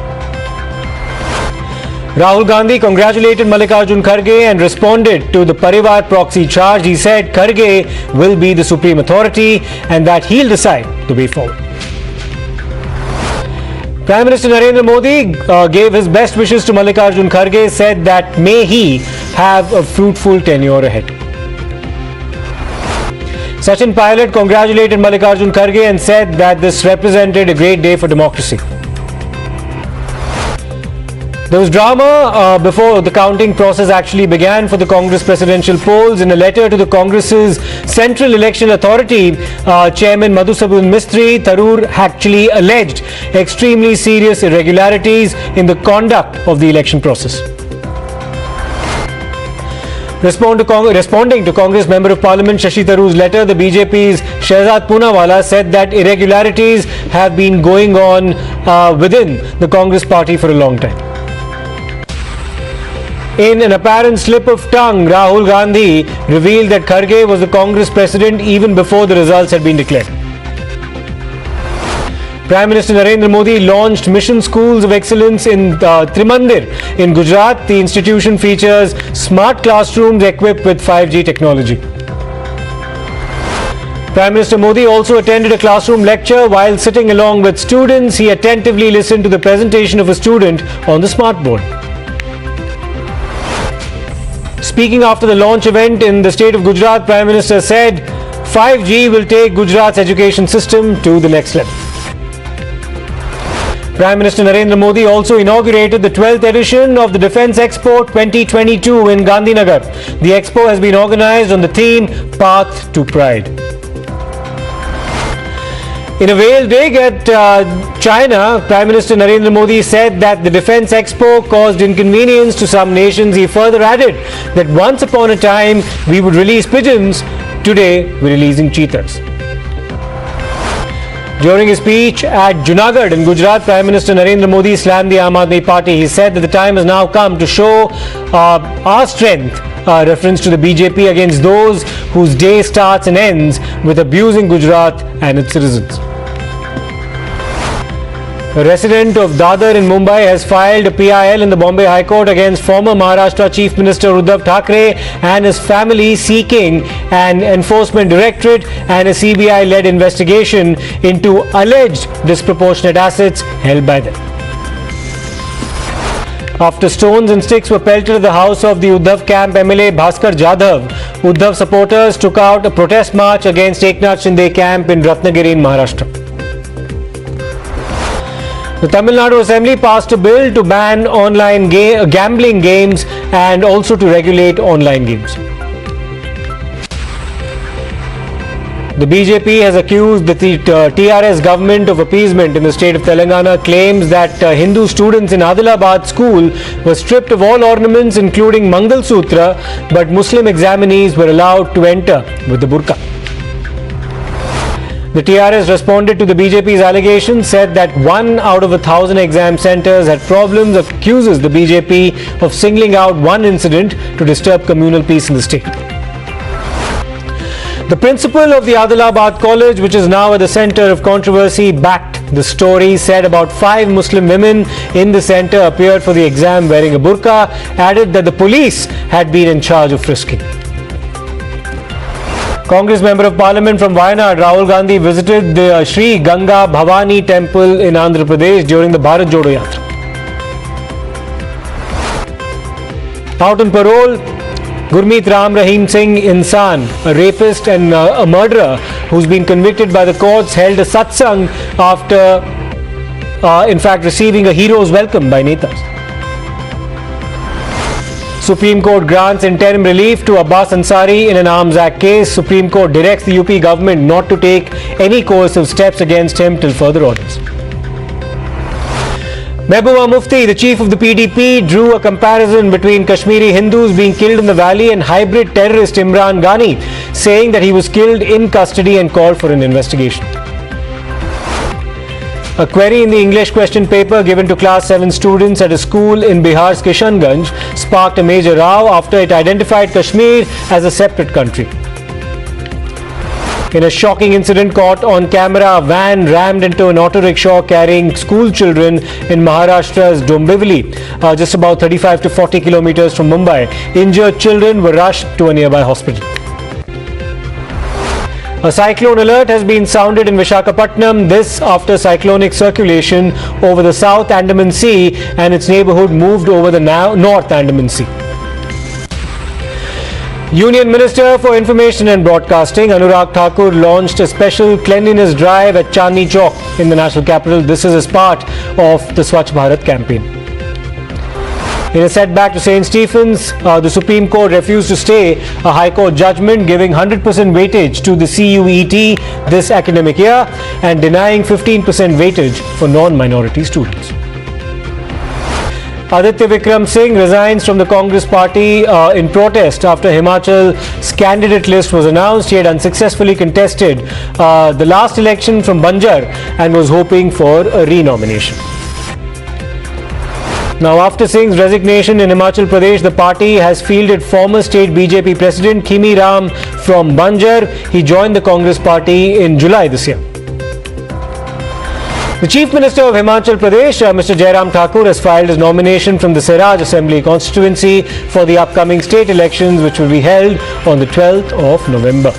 Rahul Gandhi congratulated Mallikarjun Kharge and responded to the Parivar proxy charge. He said Kharge will be the supreme authority and that he'll decide the way forward. Prime Minister Narendra Modi gave his best wishes to Mallikarjun Kharge, said that may he have a fruitful tenure ahead. Sachin Pilot congratulated Mallikarjun Kharge and said that this represented a great day for democracy. There was drama before the counting process actually began for the Congress presidential polls. In a letter to the Congress's Central Election Authority, Chairman Madhusudhan Mistry, Tharoor actually alleged extremely serious irregularities in the conduct of the election process. Responding to Congress Member of Parliament Shashi Tharoor's letter, the BJP's Shehzad Poonawalla said that irregularities have been going on within the Congress party for a long time. In an apparent slip of tongue, Rahul Gandhi revealed that Kharge was the Congress president even before the results had been declared. Prime Minister Narendra Modi launched Mission Schools of Excellence in Trimandir in Gujarat. The institution features smart classrooms equipped with 5G technology. Prime Minister Modi also attended a classroom lecture. While sitting along with students, he attentively listened to the presentation of a student on the smart board. Speaking after the launch event in the state of Gujarat, Prime Minister said 5G will take Gujarat's education system to the next level. Prime Minister Narendra Modi also inaugurated the 12th edition of the Defence Expo 2022 in Gandhinagar. The expo has been organized on the theme Path to Pride. In a veiled dig at China, Prime Minister Narendra Modi said that the Defence Expo caused inconvenience to some nations. He further added that once upon a time we would release pigeons, today we're releasing cheetahs. During his speech at Junagadh in Gujarat, Prime Minister Narendra Modi slammed the Aam Aadmi Party. He said that the time has now come to show our strength, reference to the BJP against those whose day starts and ends with abusing Gujarat and its citizens. A resident of Dadar in Mumbai has filed a PIL in the Bombay High Court against former Maharashtra Chief Minister Uddhav Thackeray and his family, seeking an enforcement directorate and a CBI-led investigation into alleged disproportionate assets held by them. After stones and sticks were pelted at the house of the Uddhav camp MLA Bhaskar Jadhav, Uddhav supporters took out a protest march against Eknath Shinde camp in Ratnagiri in Maharashtra. The Tamil Nadu Assembly passed a bill to ban online gambling games and also to regulate online games. The BJP has accused the TRS government of appeasement in the state of Telangana. Claims that Hindu students in Adilabad school were stripped of all ornaments including Mangal Sutra, but Muslim examinees were allowed to enter with the burqa. The TRS responded to the BJP's allegations, said that 1 out of 1,000 exam centres had problems, accuses the BJP of singling out one incident to disturb communal peace in the state. The principal of the Adilabad College, which is now at the centre of controversy, backed the story, said about 5 Muslim women in the centre appeared for the exam wearing a burqa, added that the police had been in charge of frisking. Congress Member of Parliament from Wayanad, Rahul Gandhi, visited the Sri Ganga Bhavani temple in Andhra Pradesh during the Bharat Jodo Yatra. Out on parole, Gurmeet Ram Rahim Singh Insan, a rapist and a murderer who's been convicted by the courts, held a satsang after, in fact, receiving a hero's welcome by Netas. Supreme Court grants interim relief to Abbas Ansari in an Arms Act case. Supreme Court directs the UP government not to take any coercive steps against him till further orders. Mehbooba Mufti, the chief of the PDP, drew a comparison between Kashmiri Hindus being killed in the valley and hybrid terrorist Imran Ghani, saying that he was killed in custody and called for an investigation. A query in the English question paper given to class 7 students at a school in Bihar's Kishanganj sparked a major row after it identified Kashmir as a separate country. In a shocking incident caught on camera, a van rammed into an auto rickshaw carrying school children in Maharashtra's Dombivli, just about 35 to 40 kilometers from Mumbai. Injured children were rushed to a nearby hospital. A cyclone alert has been sounded in Visakhapatnam, this after cyclonic circulation over the South Andaman Sea and its neighborhood moved over the North Andaman Sea. Union Minister for Information and Broadcasting Anurag Thakur launched a special cleanliness drive at Chandni Chowk in the national capital. This is as part of the Swachh Bharat campaign. In a setback to St. Stephen's, the Supreme Court refused to stay a High Court judgment giving 100% weightage to the CUET this academic year and denying 15% weightage for non-minority students. Aditya Vikram Singh resigns from the Congress party in protest after Himachal's candidate list was announced. He had unsuccessfully contested the last election from Banjar and was hoping for a renomination. Now, after Singh's resignation in Himachal Pradesh, the party has fielded former state BJP President Khimi Ram from Banjar. He joined the Congress party in July this year. The Chief Minister of Himachal Pradesh, Mr. Jairam Thakur, has filed his nomination from the Siraj Assembly constituency for the upcoming state elections, which will be held on the 12th of November.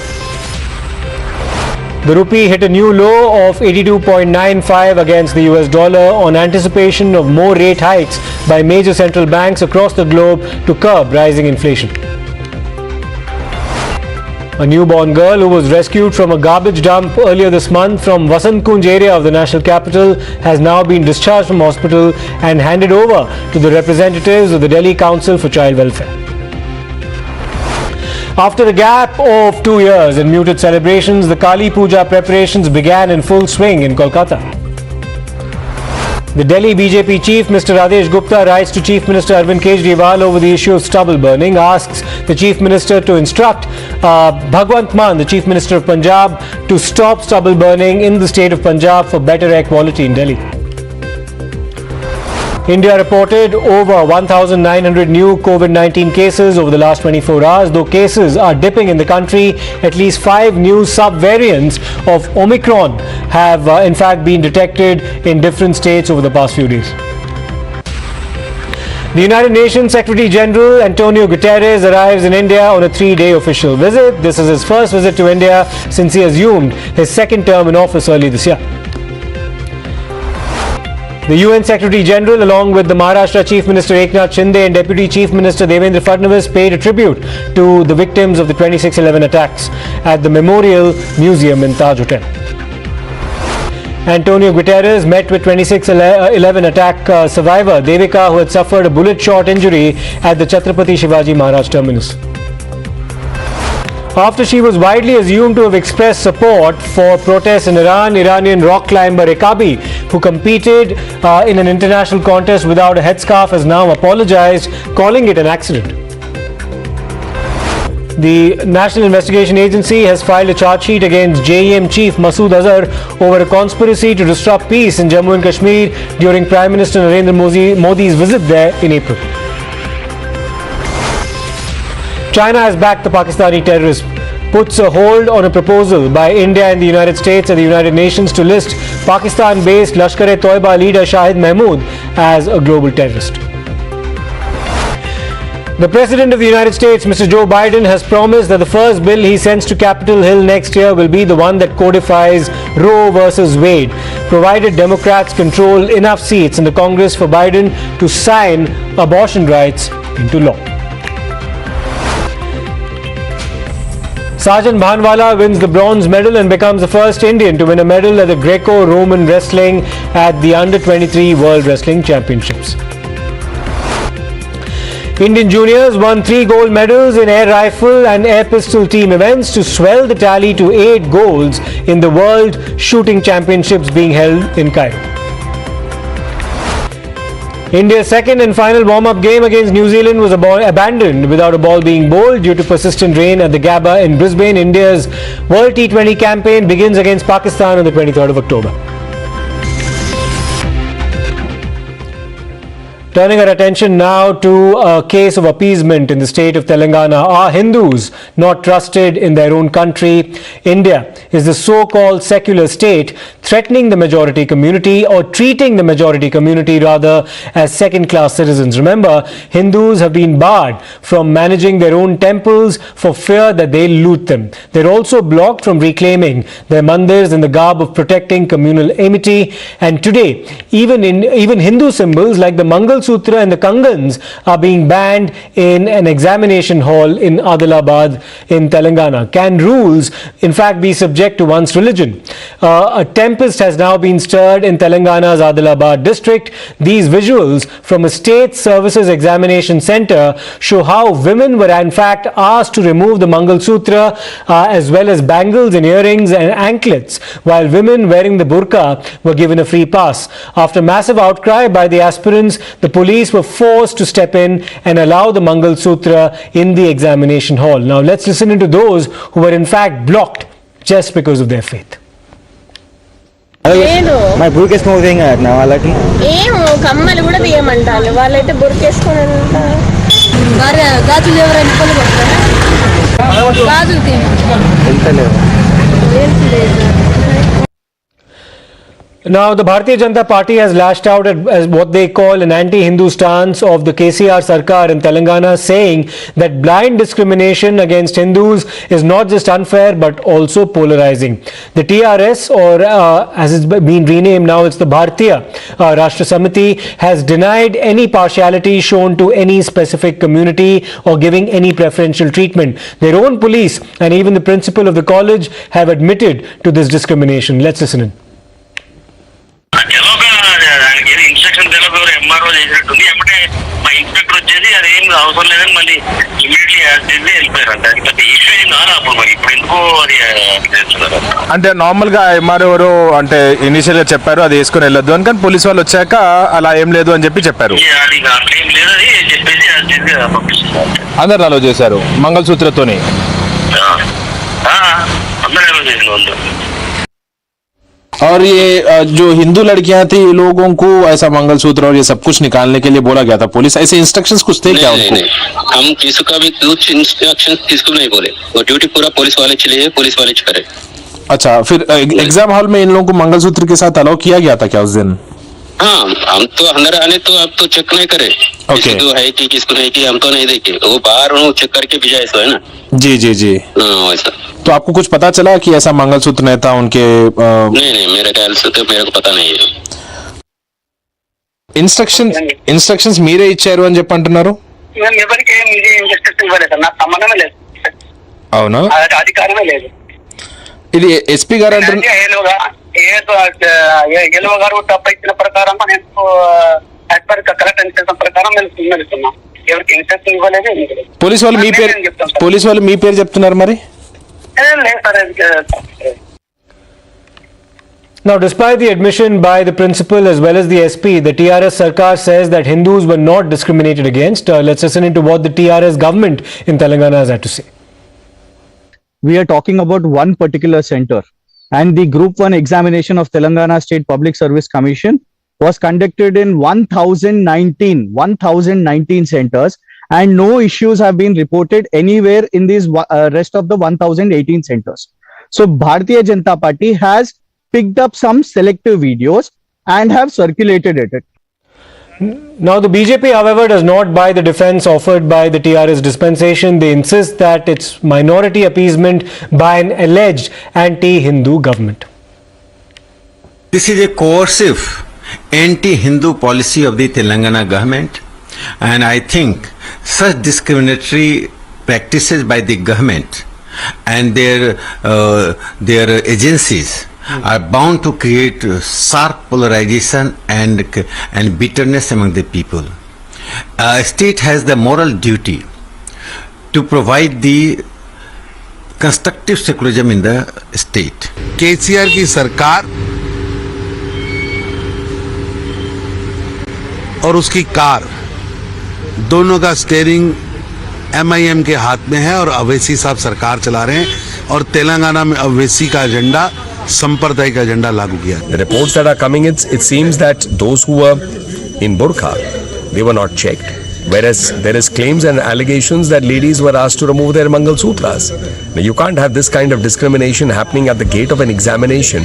The rupee hit a new low of 82.95 against the US dollar on anticipation of more rate hikes by major central banks across the globe to curb rising inflation. A newborn girl who was rescued from a garbage dump earlier this month from Vasant Kunj area of the national capital has now been discharged from hospital and handed over to the representatives of the Delhi Council for Child Welfare. After a gap of 2 years and muted celebrations, the Kali Puja preparations began in full swing in Kolkata. The Delhi BJP chief, Mr. Rajesh Gupta, writes to Chief Minister Arvind Kejriwal over the issue of stubble burning, asks the Chief Minister to instruct Bhagwant Mann, the Chief Minister of Punjab, to stop stubble burning in the state of Punjab for better air quality in Delhi. India reported over 1,900 new COVID-19 cases over the last 24 hours. Though cases are dipping in the country, at least 5 new sub-variants of Omicron have in fact been detected in different states over the past few days. The United Nations Secretary General Antonio Guterres arrives in India on a 3-day official visit. This is his first visit to India since he assumed his second term in office early this year. The UN Secretary General, along with the Maharashtra Chief Minister Eknath Shinde and Deputy Chief Minister Devendra Fadnavis, paid a tribute to the victims of the 26/11 attacks at the Memorial Museum in Taj Hotel. Antonio Guterres met with 26/11 attack survivor Devika, who had suffered a bullet-shot injury at the Chhatrapati Shivaji Maharaj terminus. After she was widely assumed to have expressed support for protests in Iran, Iranian rock climber Rekabi, who competed in an international contest without a headscarf, has now apologized, calling it an accident. The National Investigation Agency has filed a charge sheet against JEM chief Masood Azhar over a conspiracy to disrupt peace in Jammu and Kashmir during Prime Minister Narendra Modi's visit there in April. China has backed the Pakistani terrorists, puts a hold on a proposal by India and the United States and the United Nations to list Pakistan-based Lashkar-e-Toiba leader Shahid Mahmood as a global terrorist. The President of the United States, Mr. Joe Biden, has promised that the first bill he sends to Capitol Hill next year will be the one that codifies Roe versus Wade, provided Democrats control enough seats in the Congress for Biden to sign abortion rights into law. Sajan Bhanwala wins the bronze medal and becomes the first Indian to win a medal at the Greco-Roman Wrestling at the Under-23 World Wrestling Championships. Indian juniors won 3 gold medals in air rifle and air pistol team events to swell the tally to 8 golds in the World Shooting Championships being held in Cairo. India's second and final warm-up game against New Zealand was abandoned without a ball being bowled due to persistent rain at the Gabba in Brisbane. India's World T20 campaign begins against Pakistan on the 23rd of October. Turning our attention now to a case of appeasement in the state of Telangana. Are Hindus not trusted in their own country? India is the so-called secular state threatening the majority community, or treating the majority community rather, as second-class citizens. Remember, Hindus have been barred from managing their own temples for fear that they'll loot them. They're also blocked from reclaiming their mandirs in the garb of protecting communal amity. And today, even Hindu symbols like the Mangal Sutra and the Kangans are being banned in an examination hall in Adilabad in Telangana. Can rules in fact be subject to one's religion? A tempest has now been stirred in Telangana's Adilabad district. These visuals from a state services examination center show how women were in fact asked to remove the Mangal Sutra as well as bangles and earrings and anklets, while women wearing the burqa were given a free pass. After massive outcry by the aspirants, the police were forced to step in and allow the Mangal Sutra in the examination hall. Now let's listen into those who were in fact blocked just because of their faith. My burqa moving now. Walaki. కమ్మలు కూడా తీయమంటారు వాళ్ళైతే బుర్కేసుకొని గాజులు ఎవరైనా కొనుక్కుంటారా గాజులు Now, the Bharatiya Janata Party has lashed out at what they call an anti-Hindu stance of the KCR Sarkar in Telangana, saying that blind discrimination against Hindus is not just unfair but also polarizing. The TRS, or as it's been renamed now, it's the Bharatiya Rashtra Samiti, has denied any partiality shown to any specific community or giving any preferential treatment. Their own police and even the principal of the college have admitted to this discrimination. Let's listen in. Instruction తెలియదు MRO చేసినట్టుంది ఏమంటే మా inspector వచ్చేసి అది ఏం అవసరం లేదని మళ్ళీ immediately వెళ్ళిపోయారంట. Issue ఏం కాదు అప్పుడు మరి ఇప్పుడు ఎందుకో అది చేస్తున్నారు. అంటే నార్మల్ గా ఎంఆర్ఓ ఎవరు అంటే ఇనిషియల్ గా చెప్పారు అది వేసుకుని వెళ్ళొద్దు అని, కానీ పోలీసు వాళ్ళు వచ్చాక అలా ఏం లేదు అని చెప్పి చెప్పారు. అది అట్లా ఏం లేదు అని చెప్పేసి పంపిస్తున్నారు. అందరు అలో చేశారు మంగళసూత్రతోని. అందరూ అలో చేసిన వాళ్ళు. और ये जो हिंदू लड़कियां थी, लोगों को ऐसा मंगलसूत्र और ये सब कुछ निकालने के लिए बोला गया था, पुलिस ऐसे इंस्ट्रक्शंस कुछ थे क्या उनको? नहीं, हम किसी का भी कुछ इंस्ट्रक्शंस किसको नहीं बोले, वो ड्यूटी पूरा पुलिस वाले चले, पुलिस वाले करे. अच्छा, फिर एग्जाम हॉल में इन लोगों को मंगलसूत्र के साथ अलाउ किया गया था क्या उस दिन? हाँ, हम तो अंदर आने तो अब तो चेक नहीं करे किसको है कि किसको नहीं कि हम तो नहीं देखे, वो बाहर चेक करके भेजा ऐसा है ना. जी जी जी. वैसा. तो आपको कुछ पता चला कि ऐसा मंगलसूत्र नहीं था उनके? नहीं, मेरे ख्याल से तो मेरे को पता नहीं है. ఇన్స్ట్రక్షన్స్ మీరే ఇచ్చారు అని చెప్పి అంటున్నారు. ఎవరికి ఇన్స్ట్రక్షన్ ఇవ్వలేదు, నాకు సంబంధమే లేదు. అవునా? అధికారమే లేదు. ఇది ఎస్పీ గారు అంటున్నారు. ఎలువ గారు తప్ప ఇచ్చిన ప్రకారం నేను కలెక్ట్ ఇన్స్ట్రక్షన్ ప్రకారం నేను వెళ్తున్నాం. ఎవరికి ఇన్స్ట్రక్షన్ ఇవ్వలేదు. పోలీస్ వాళ్ళు మీ పేరు చెప్తున్నారు మరి? Now, despite the admission by the principal as well as the SP, the TRS Sarkar says that Hindus were not discriminated against. Let's listen into what the TRS government in Telangana has had to say. We are talking about one particular center, and the Group 1 examination of Telangana State Public Service Commission was conducted in 1019 centers, and no issues have been reported anywhere in these rest of the 1018 centers. So Bharatiya Janata Party has picked up some selective videos and have circulated it. Now, the BJP, however, does not buy the defense offered by the TRS dispensation. They insist that it's minority appeasement by an alleged anti-Hindu government. This is a coercive anti-Hindu policy of the Telangana government, and I think such discriminatory practices by the government and their agencies are bound to create sharp polarization and bitterness among the people. A state has the moral duty to provide the constructive secularism in the state. KCR की सरकार और उसकी car दोनों का steering MIM के हाथ में है और अवैसी साहब सरकार चला रहे हैं और तेलंगाना में अवैसी का एजेंडा सांप्रदायिक एजेंडा लागू किया. The reports that are coming in, it seems that those who were in burqa they were not checked. Whereas there is claims and allegations that ladies were asked to remove their Mangal Sutras. Now, you can't have this kind of discrimination happening at the gate of an examination,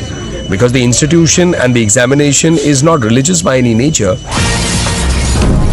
because the institution and the examination is not religious by any nature.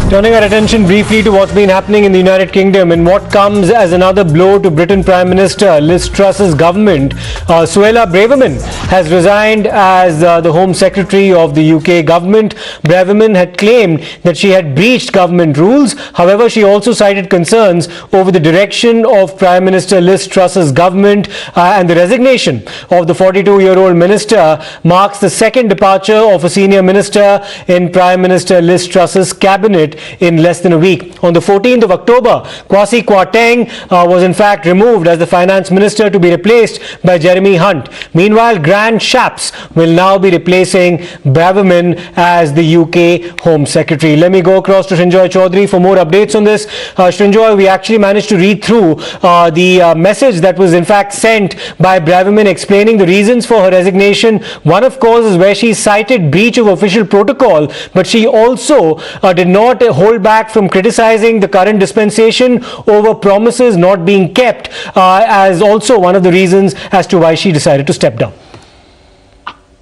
Turning our attention briefly to what's been happening in the United Kingdom and what comes as another blow to Britain Prime Minister Liz Truss's government. Suella Braverman has resigned as the Home Secretary of the UK government. Braverman had claimed that she had breached government rules. However, she also cited concerns over the direction of Prime Minister Liz Truss's government, and the resignation of the 42-year-old minister marks the second departure of a senior minister in Prime Minister Liz Truss's cabinet in less than a week. On the 14th of October, Kwasi Kwarteng was in fact removed as the finance minister to be replaced by Jeremy Hunt. Meanwhile, Grant Shapps will now be replacing Braverman as the UK Home Secretary. Let me go across to Srinjoy Chaudhary for more updates on this. Srinjoy, we actually managed to read through the message that was in fact sent by Braverman explaining the reasons for her resignation. One, of course, is where she cited breach of official protocol, but she also did not hold back from criticizing the current dispensation over promises not being kept, as also one of the reasons as to why she decided to step down.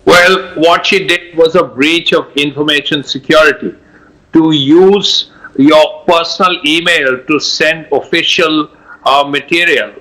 Well, what she did was a breach of information security. To use your personal email to send official material,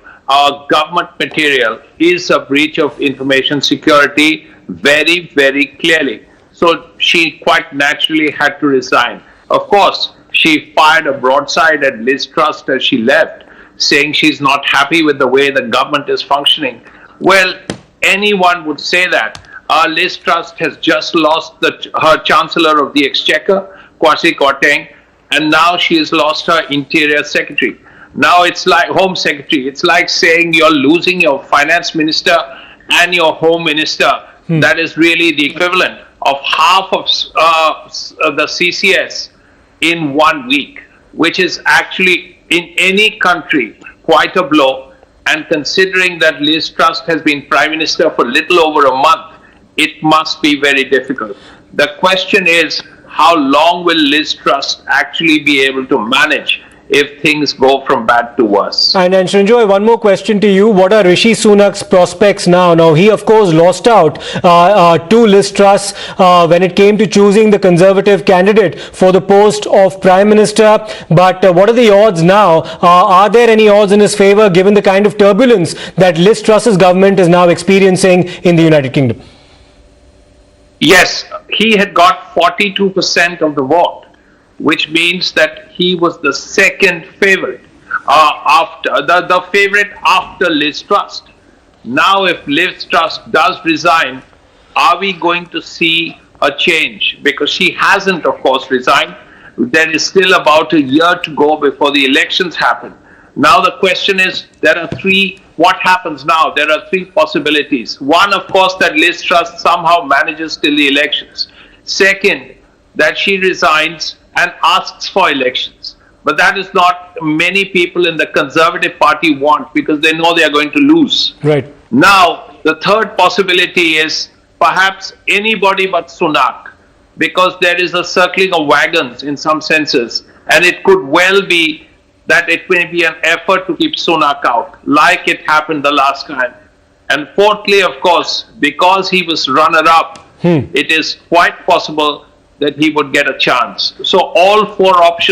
government material, is a breach of information security very, very clearly. So she quite naturally had to resign. Of course, she fired a broadside at Liz Truss as she left, saying she's not happy with the way the government is functioning. Well, anyone would say that. Liz Truss has just lost her Chancellor of the Exchequer, Kwasi Kwarteng, and now she has lost her Interior Secretary. Now it's like Home Secretary. It's like saying you're losing your Finance Minister and your Home Minister. That is really the equivalent of half of the CCS in 1 week, which is actually in any country quite a blow. And considering that Liz Truss has been Prime Minister for little over a month, it must be very difficult. The question is, how long will Liz Truss actually be able to manage if things go from bad to worse? And Srinjoy, one more question to you. What are Rishi Sunak's prospects now? Now, he of course lost out to Liz Truss when it came to choosing the Conservative candidate for the post of Prime Minister. But what are the odds now? Are there any odds in his favour given the kind of turbulence that Liz Truss's government is now experiencing in the United Kingdom? Yes, he had got 42% of the vote, which means that he was the second favorite after the favorite after Liz Truss. Now, if Liz Truss does resign, are we going to see a change? Because she hasn't, of course, resigned. There is still about a year to go before the elections happen. Now, the question is, what happens now? There are three possibilities. One, of course, that Liz Truss somehow manages till the elections. Second, that she resigns and asks for elections. But that is not many people in the Conservative Party want, because they know they are going to lose. Right. Now, the third possibility is perhaps anybody but Sunak, because there is a circling of wagons in some senses, and it could well be that it may be an effort to keep Sunak out, like it happened the last time. And fourthly, of course, because he was runner-up, it is quite possible that he would get a chance. So all four options